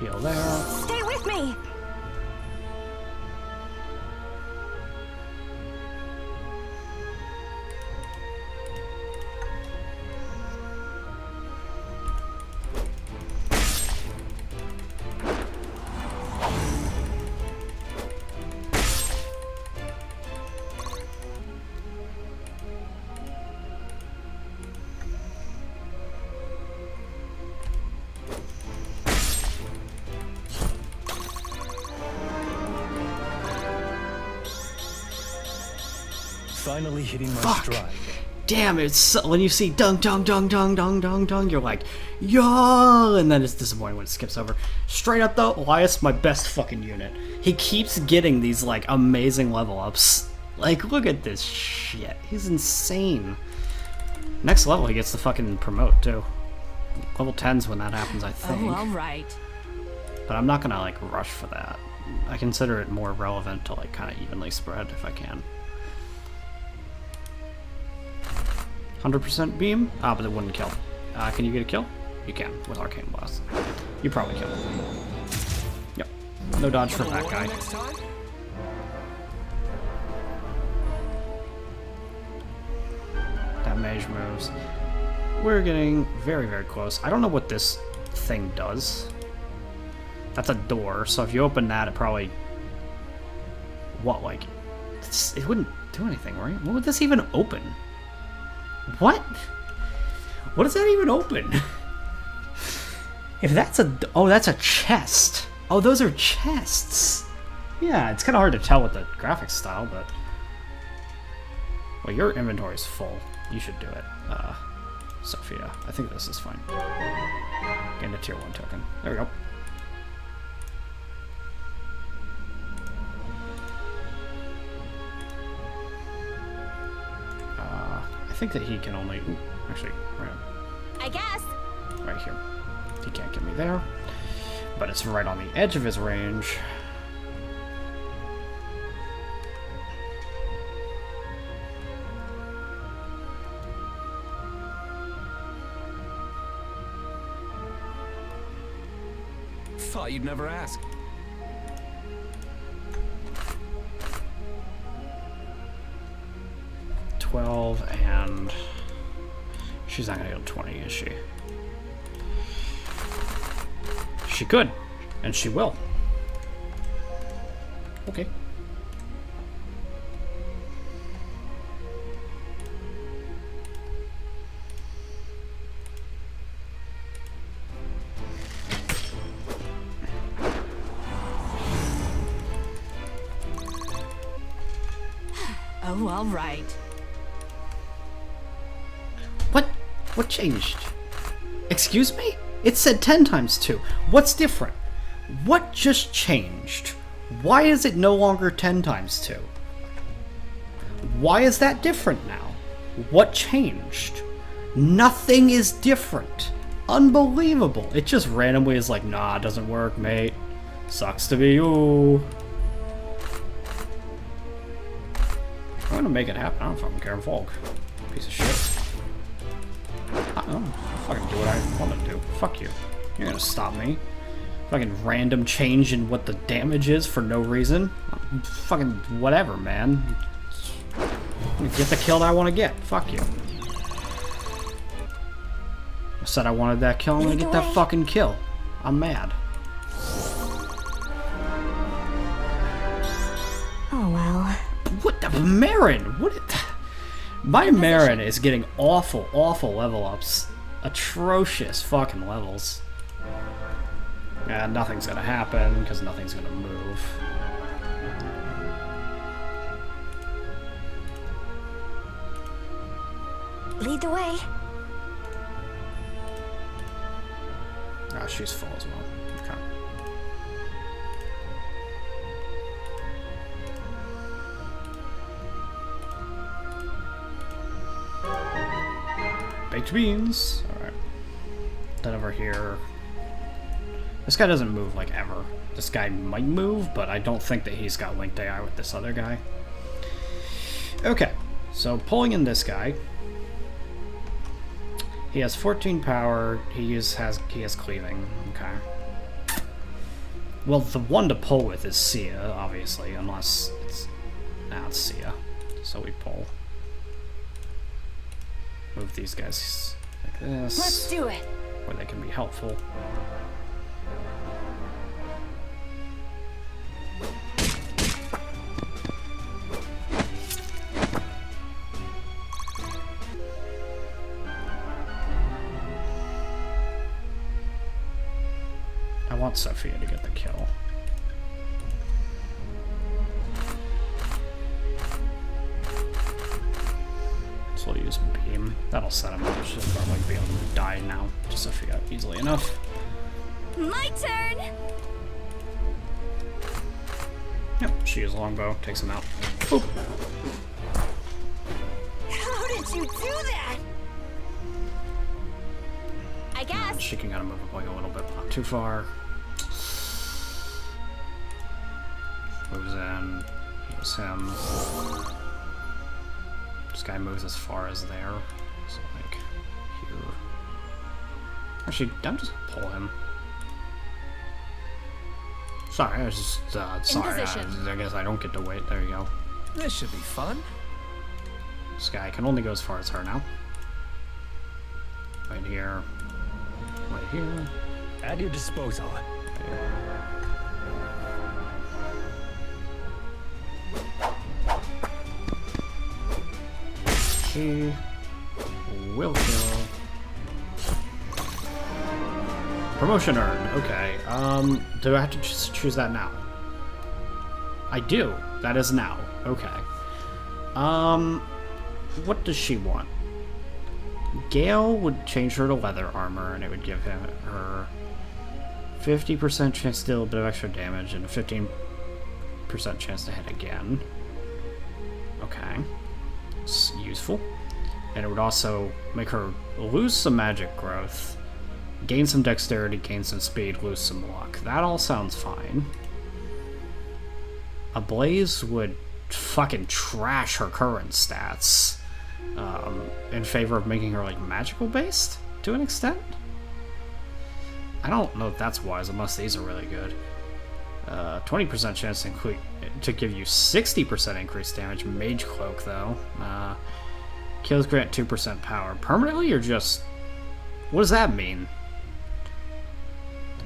Heal there. Stay with me! Finally hitting my Fuck. stride. Damn, it's so, when you see dung dung dung dung dung dung dung, you're like, yo, and then it's disappointing when it skips over. Straight up though, Elias, my best fucking unit. He keeps getting these like amazing level ups. Like, look at this shit. He's insane. Next level, he gets to fucking promote too. Level 10's when that happens, I think. Oh, all right. But I'm not gonna like rush for that. I consider it more relevant to like kind of evenly spread if I can. 100% beam? Ah, but it wouldn't kill. Can you get a kill? You can, with Arcane Blast. You probably kill. Yep. No dodge for that guy. Next time? That mage moves. We're getting very, very close. I don't know what this thing does. That's a door, so if you open that, it probably... What, like... It wouldn't do anything, right? What would this even open? What? What does that even open? If that's a... Oh, that's a chest. Oh, those are chests. Yeah, it's kind of hard to tell with the graphics style, but... Well, your inventory's full. You should do it. Sophia. I think this is fine. Getting a tier 1 token. There we go. I think that he can only... Ooh, actually, I guess. right here. He can't get me there. But it's right on the edge of his range. Thought you'd never ask. And she's not gonna go 20, is she? She could, and she will. Okay. Oh, all right. What changed? Excuse me? It said 10 times 2. What's different? What just changed? Why is it no longer 10 times 2? Why is that different now? What changed? Nothing is different. Unbelievable. It just randomly is like, nah, it doesn't work, mate. Sucks to be you. I'm gonna make it happen. I don't fucking care, Volk. Piece of shit. I'll fucking do what I want to do. Fuck you. You're gonna stop me. Fucking random change in what the damage is for no reason. Fucking whatever, man. I'm gonna get the kill that I want to get. Fuck you. I said I wanted that kill. I'm gonna get that fucking kill. I'm mad. Oh well. What the Marin? What? My Marin is getting awful, awful level ups. Atrocious fucking levels. Yeah, nothing's gonna happen because nothing's gonna move. Lead the way. Ah, she's full as well. Okay. Baked beans. Alright. Then over here. This guy doesn't move like ever. This guy might move, but I don't think that he's got linked AI with this other guy. Okay. So pulling in this guy. He has 14 power. He has cleaving. Okay. Well, the one to pull with is Sia, obviously, unless it's it's Sia. So we pull. Move these guys like this. Let's do it. Where they can be helpful. I want Sophia to get the kill. So we'll use beam. That'll set him up. She'll probably be able to die now to Sophia easily enough. My turn. Yep, she uses longbow, takes him out. Boop. How did you do that? I guess. She can kind of move up like a little bit, but not too far. Moves in, heals him. This guy moves as far as there, so like here. Actually, I'm just pull him. Sorry, I was just sorry. I guess I don't get to wait. There you go. This should be fun. This guy can only go as far as her now. Right here. Right here. At your disposal. Right here. She will kill. Promotion earned. Okay. Do I have to just choose that now? I do. That is now. Okay. What does she want? Gale would change her to leather armor, and it would give her 50% chance to deal a bit of extra damage and a 15% chance to hit again. Okay. It's useful. And it would also make her lose some magic growth, gain some dexterity, gain some speed, lose some luck. That all sounds fine. A blaze would fucking trash her current stats in favor of making her like magical based to an extent. I don't know if that's wise unless these are really good. 20% chance to give you 60% increased damage. Mage Cloak, though. Kills grant 2% power. Permanently, or just... What does that mean?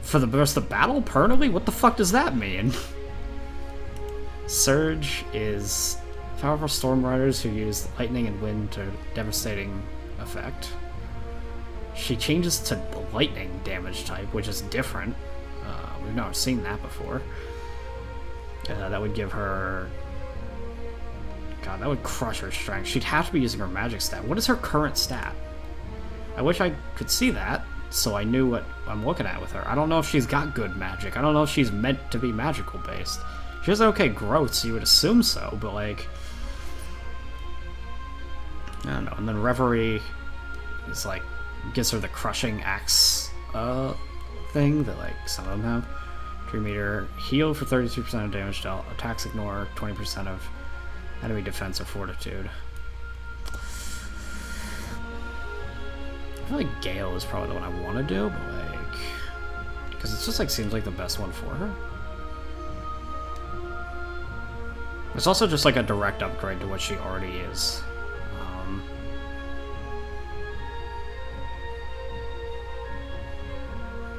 For the rest of the battle? Permanently? What the fuck does that mean? Surge is powerful storm riders who use lightning and wind to devastating effect. She changes to the lightning damage type, which is different. We've never seen that before. That would give her... God, that would crush her strength. She'd have to be using her magic stat. What is her current stat? I wish I could see that, so I knew what I'm looking at with her. I don't know if she's got good magic. I don't know if she's meant to be magical based. She has okay growth, so you would assume so, but like... I don't know. And then Reverie is like, gives her the crushing axe thing that like some of them have. 3 meter, heal for 32% of damage dealt, attacks ignore 20% of enemy defense or fortitude. I feel like Gale is probably the one I want to do, but like... Because it just like seems like the best one for her. It's also just like a direct upgrade to what she already is.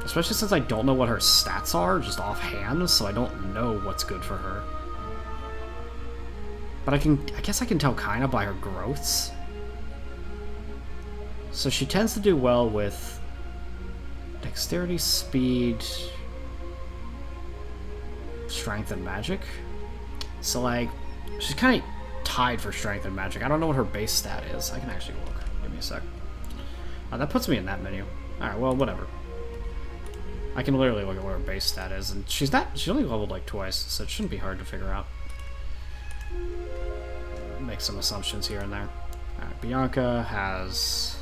Especially since I don't know what her stats are, just offhand, so I don't know what's good for her. But I guess I can tell kinda by her growths. So she tends to do well with dexterity, speed, strength, and magic. So like, she's kinda tied for strength and magic. I don't know what her base stat is. I can actually look. Give me a sec. That puts me in that menu. Alright, well, whatever. I can literally look at what her base stat is, and she's only leveled like twice, so it shouldn't be hard to figure out. Make some assumptions here and there. Alright, Bianca has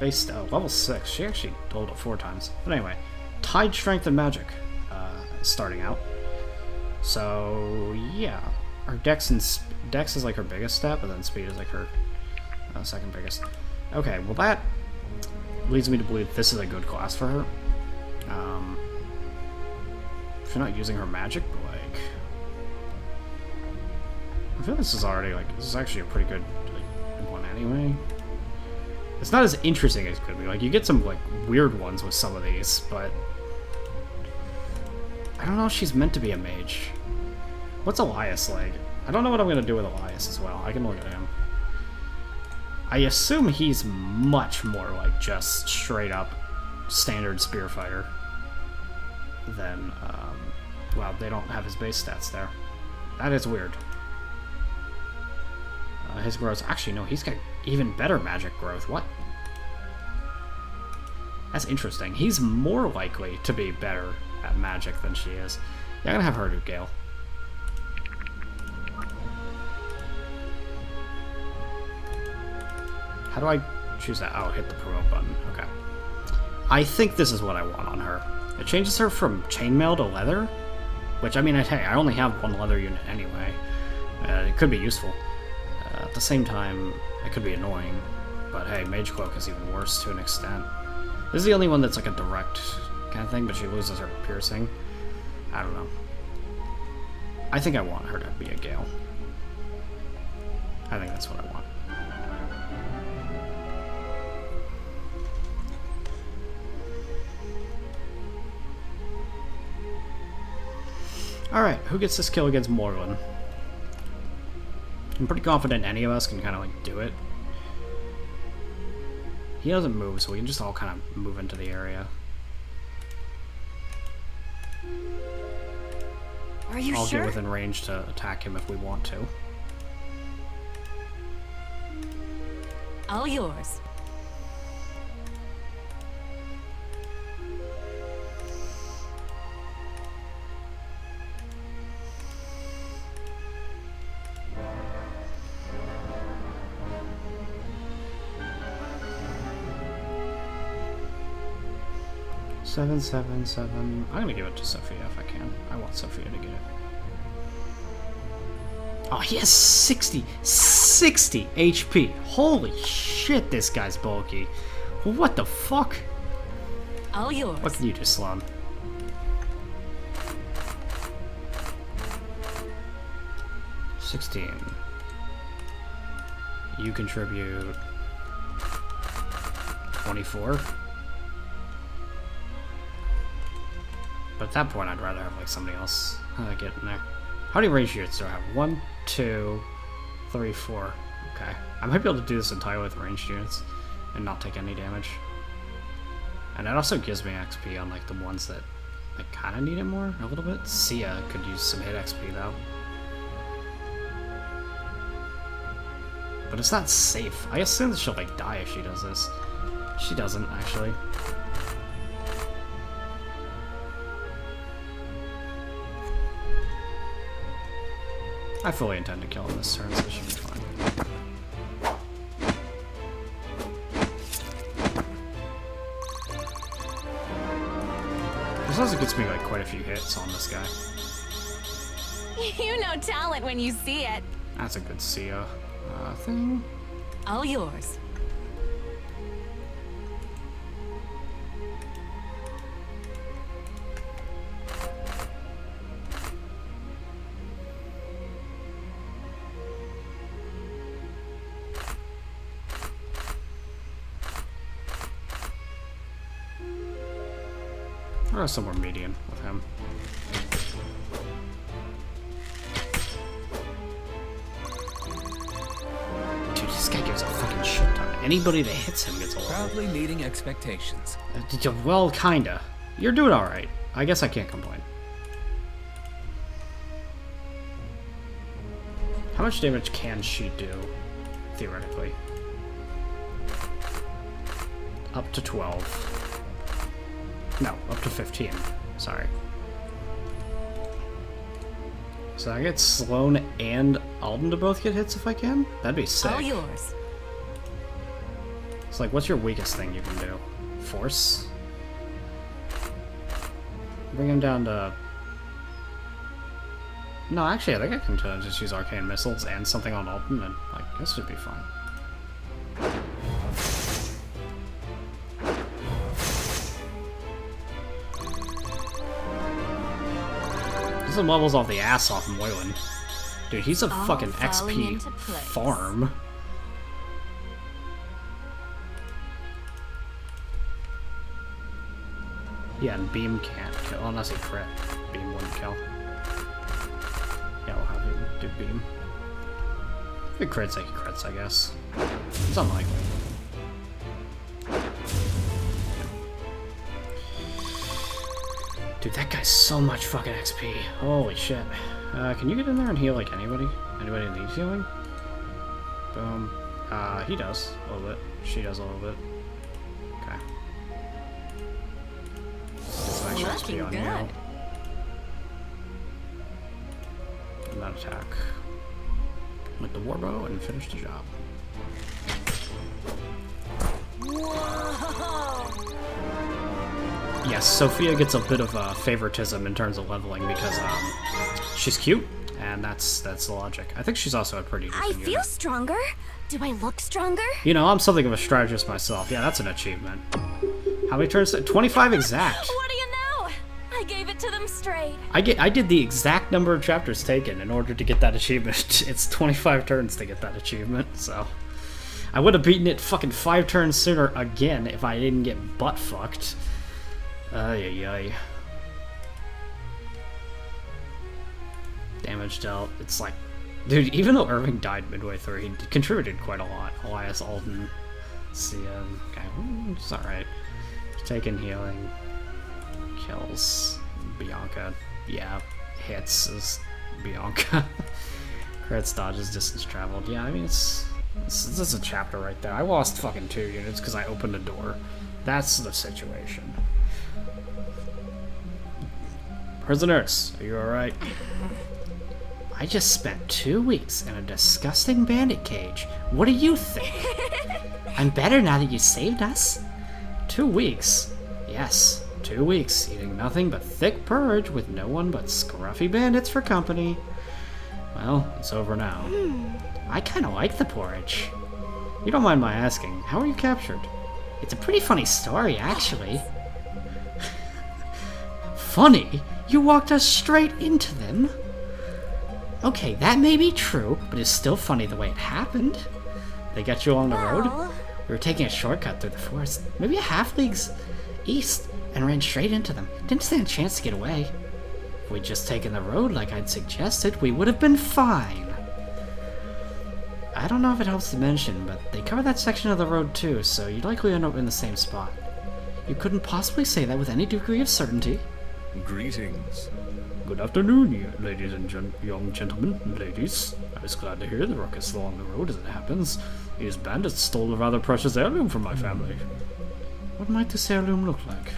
base level 6. She actually leveled it 4 times. But anyway, tied strength and magic starting out. So yeah, her dex is like her biggest stat, but then speed is like her second biggest. Okay, well that leads me to believe this is a good class for her. If you're not using her magic, but like... I feel this is already, like, this is actually a pretty good one anyway. It's not as interesting as it could be. Like, you get some, like, weird ones with some of these, but... I don't know if she's meant to be a mage. What's Elias like? I don't know what I'm gonna do with Elias as well. I can look at him. I assume he's much more like just straight up standard spear fighter than, well, they don't have his base stats there. That is weird. His growth, actually no, he's got even better magic growth. What? That's interesting. He's more likely to be better at magic than she is. Yeah, I'm gonna have her do Gale. How do I choose that? Oh, hit the promote button. Okay. I think this is what I want on her. It changes her from chainmail to leather, which, I mean, hey, I only have one leather unit anyway. It could be useful. At the same time, it could be annoying, but hey, Mage Cloak is even worse to an extent. This is the only one that's like a direct kind of thing, but she loses her piercing. I don't know. I think I want her to be a Gale. I think that's what I want. Alright, who gets this kill against Morlun? I'm pretty confident any of us can kind of like do it. He doesn't move, so we can just all kind of move into the area. Are you I'll sure? get within range to attack him if we want to. All yours. Seven, 7, 7. I'm gonna give it to Sophia if I can. I want Sophia to get it. Oh, he has 60 HP. Holy shit, this guy's bulky. What the fuck? All yours. What can you do, Sloan? $16. You contribute 24. But at that point, I'd rather have like somebody else get in there. How many range units do I have? 1, 2, 3, 4. Okay. I might be able to do this entirely with ranged units and not take any damage. And that also gives me XP on like the ones that I kind of need it more, a little bit. Sia could use some hit XP though. but it's not safe. I assume that she'll like die if she does this. She doesn't, actually. I fully intend to kill him this turn, so it should be fine. This also gets me like quite a few hits on this guy. You know talent when you see it. That's a good Sia thing. All yours. Or somewhere median with him. Dude, this guy gives a fucking shit ton. Anybody that hits him gets a level. Proudly meeting expectations. Well, kinda. You're doing alright. I guess I can't complain. How much damage can she do, theoretically? Up to 12. No, up to 15. Sorry. So I get Sloane and Alden to both get hits if I can? That'd be sick. All yours. It's like, what's your weakest thing you can do? Force? Bring him down to... No, actually, I think I can just use Arcane Missiles and something on Alden, and like, this should be fine. This levels off the ass off Moylan. Dude, he's a fucking XP farm. Yeah, and Beam can't kill unless he crit. Beam wouldn't kill. Yeah, we'll have him do Beam. If he crits, he crits, I guess. It's unlikely. Dude, that guy's so much fucking XP. Holy shit. Can you get in there and heal, like, anybody? Anybody that needs healing? Boom. He does a little bit. She does a little bit. Okay. Some extra XP on you. And that attack. With the warbow and finish the job. Yes, Sophia gets a bit of favoritism in terms of leveling because she's cute, and that's the logic. I think she's also a pretty decent I unit. feel stronger. Do I look stronger? You know, I'm something of a strategist myself. Yeah, that's an achievement. How many turns? 25 exact. What do you know? I gave it to them straight. I did the exact number of chapters taken in order to get that achievement. It's 25 turns to get that achievement, so... I would have beaten it fucking 5 turns sooner again if I didn't get butt-fucked. Ay, ay, ay. Damage dealt. It's like... Dude, even though Irving died midway through, he contributed quite a lot. Elias, Alden, Sia... Okay, it's alright. Taking healing. Kills. Bianca. Yeah. Hits is Bianca. Crits, dodges, distance traveled. Yeah, I mean, this is a chapter right there. I lost fucking 2 units because I opened a door. That's the situation. Prisoners, are you alright? I just spent 2 weeks in a disgusting bandit cage. What do you think? I'm better now that you saved us. 2 weeks? Yes, 2 weeks, eating nothing but thick porridge with no one but scruffy bandits for company. Well, it's over now. I kinda like the porridge. You don't mind my asking, how were you captured? It's a pretty funny story, actually. Funny? You walked us straight into them? Okay, that may be true, but it's still funny the way it happened. They got you on the road? We were taking a shortcut through the forest, maybe a half leagues east, and ran straight into them. Didn't stand a chance to get away. If we'd just taken the road like I'd suggested, we would have been fine. I don't know if it helps to mention, but they cover that section of the road too, so you'd likely end up in the same spot. You couldn't possibly say that with any degree of certainty. Greetings. Good afternoon, ladies and young gentlemen and ladies. I was glad to hear the ruckus along the road as it happens. These bandits stole a rather precious heirloom from my family. What might this heirloom look like?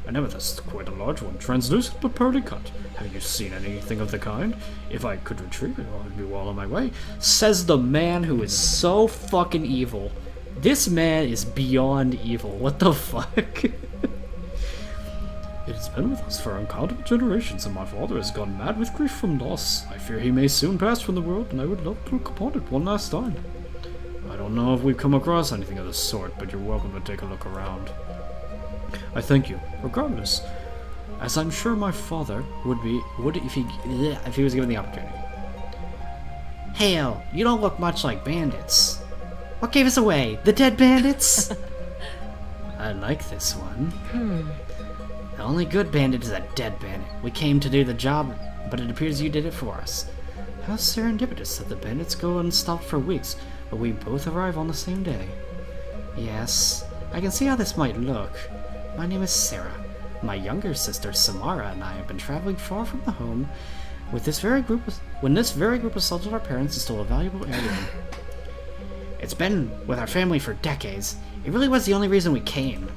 An amethyst, quite a large one, translucent but pearly cut. Have you seen anything of the kind? If I could retrieve it, I'd be well on my way. Says the man who is so fucking evil. This man is beyond evil. What the fuck? It has been with us for uncountable generations, and my father has gone mad with grief from loss. I fear he may soon pass from the world, and I would love to look upon it one last time. I don't know if we've come across anything of the sort, but you're welcome to take a look around. I thank you, regardless, as I'm sure my father would if he was given the opportunity. Hell, you don't look much like bandits. What gave us away? The dead bandits? I like this one. The only good bandit is a dead bandit. We came to do the job, but it appears you did it for us. How serendipitous that the bandits go unstopped for weeks, but we both arrive on the same day. Yes, I can see how this might look. My name is Sarah. My younger sister Samara and I have been traveling far from the home when this very group assaulted our parents and stole a valuable heirloom. It's been with our family for decades. It really was the only reason we came.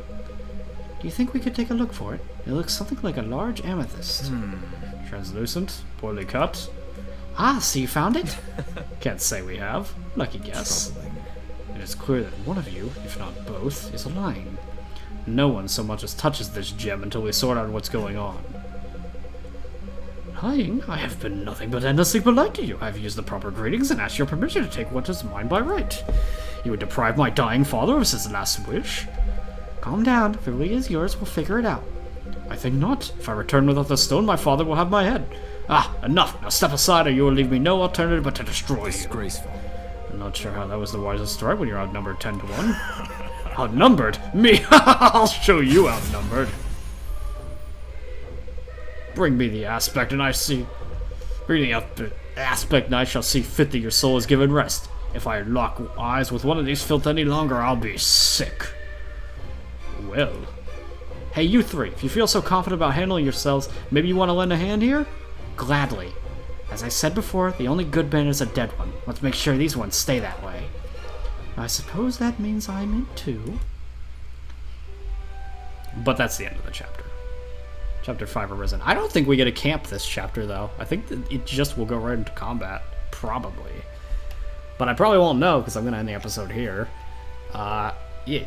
Do you think we could take a look for it? It looks something like a large amethyst. Translucent, poorly cut. Ah, so you found it? Can't say we have. Lucky guess. It is clear that one of you, if not both, is lying. No one so much as touches this gem until we sort out what's going on. Lying? I have been nothing but endlessly polite to you. I have used the proper greetings and asked your permission to take what is mine by right. You would deprive my dying father of his last wish? Calm down. If it really is yours, we'll figure it out. I think not. If I return without the stone, my father will have my head. Ah, enough! Now step aside or you will leave me no alternative but to destroy you. Disgraceful. I'm not sure how that was the wisest start when you're outnumbered 10 to 1. Outnumbered? Me? I'll show you outnumbered. Bring me the aspect and I see... Bring me the aspect and I shall see fit that your soul is given rest. If I lock eyes with one of these filth any longer, I'll be sick. Well... Hey, you three, if you feel so confident about handling yourselves, maybe you want to lend a hand here? Gladly. As I said before, the only good bandit is a dead one. Let's make sure these ones stay that way. I suppose that means I'm in too. But that's the end of the chapter. Chapter 5 Arisen. I don't think we get to camp this chapter, though. I think that it just will go right into combat. Probably. But I probably won't know, because I'm going to end the episode here. Yeah.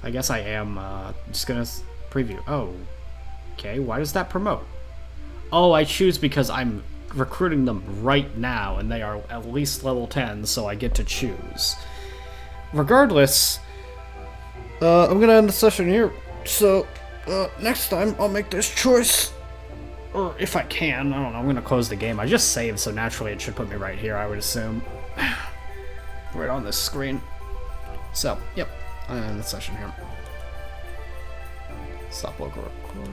I guess I am just gonna preview. Oh, okay. Why does that promote? Oh, I choose because I'm recruiting them right now, and they are at least level 10, so I get to choose. Regardless, I'm gonna end the session here. So next time I'll make this choice, or if I can. I don't know. I'm gonna close the game. I just saved, so naturally it should put me right here. I would assume, right on this screen. So, yep. And the session here. Stop local record.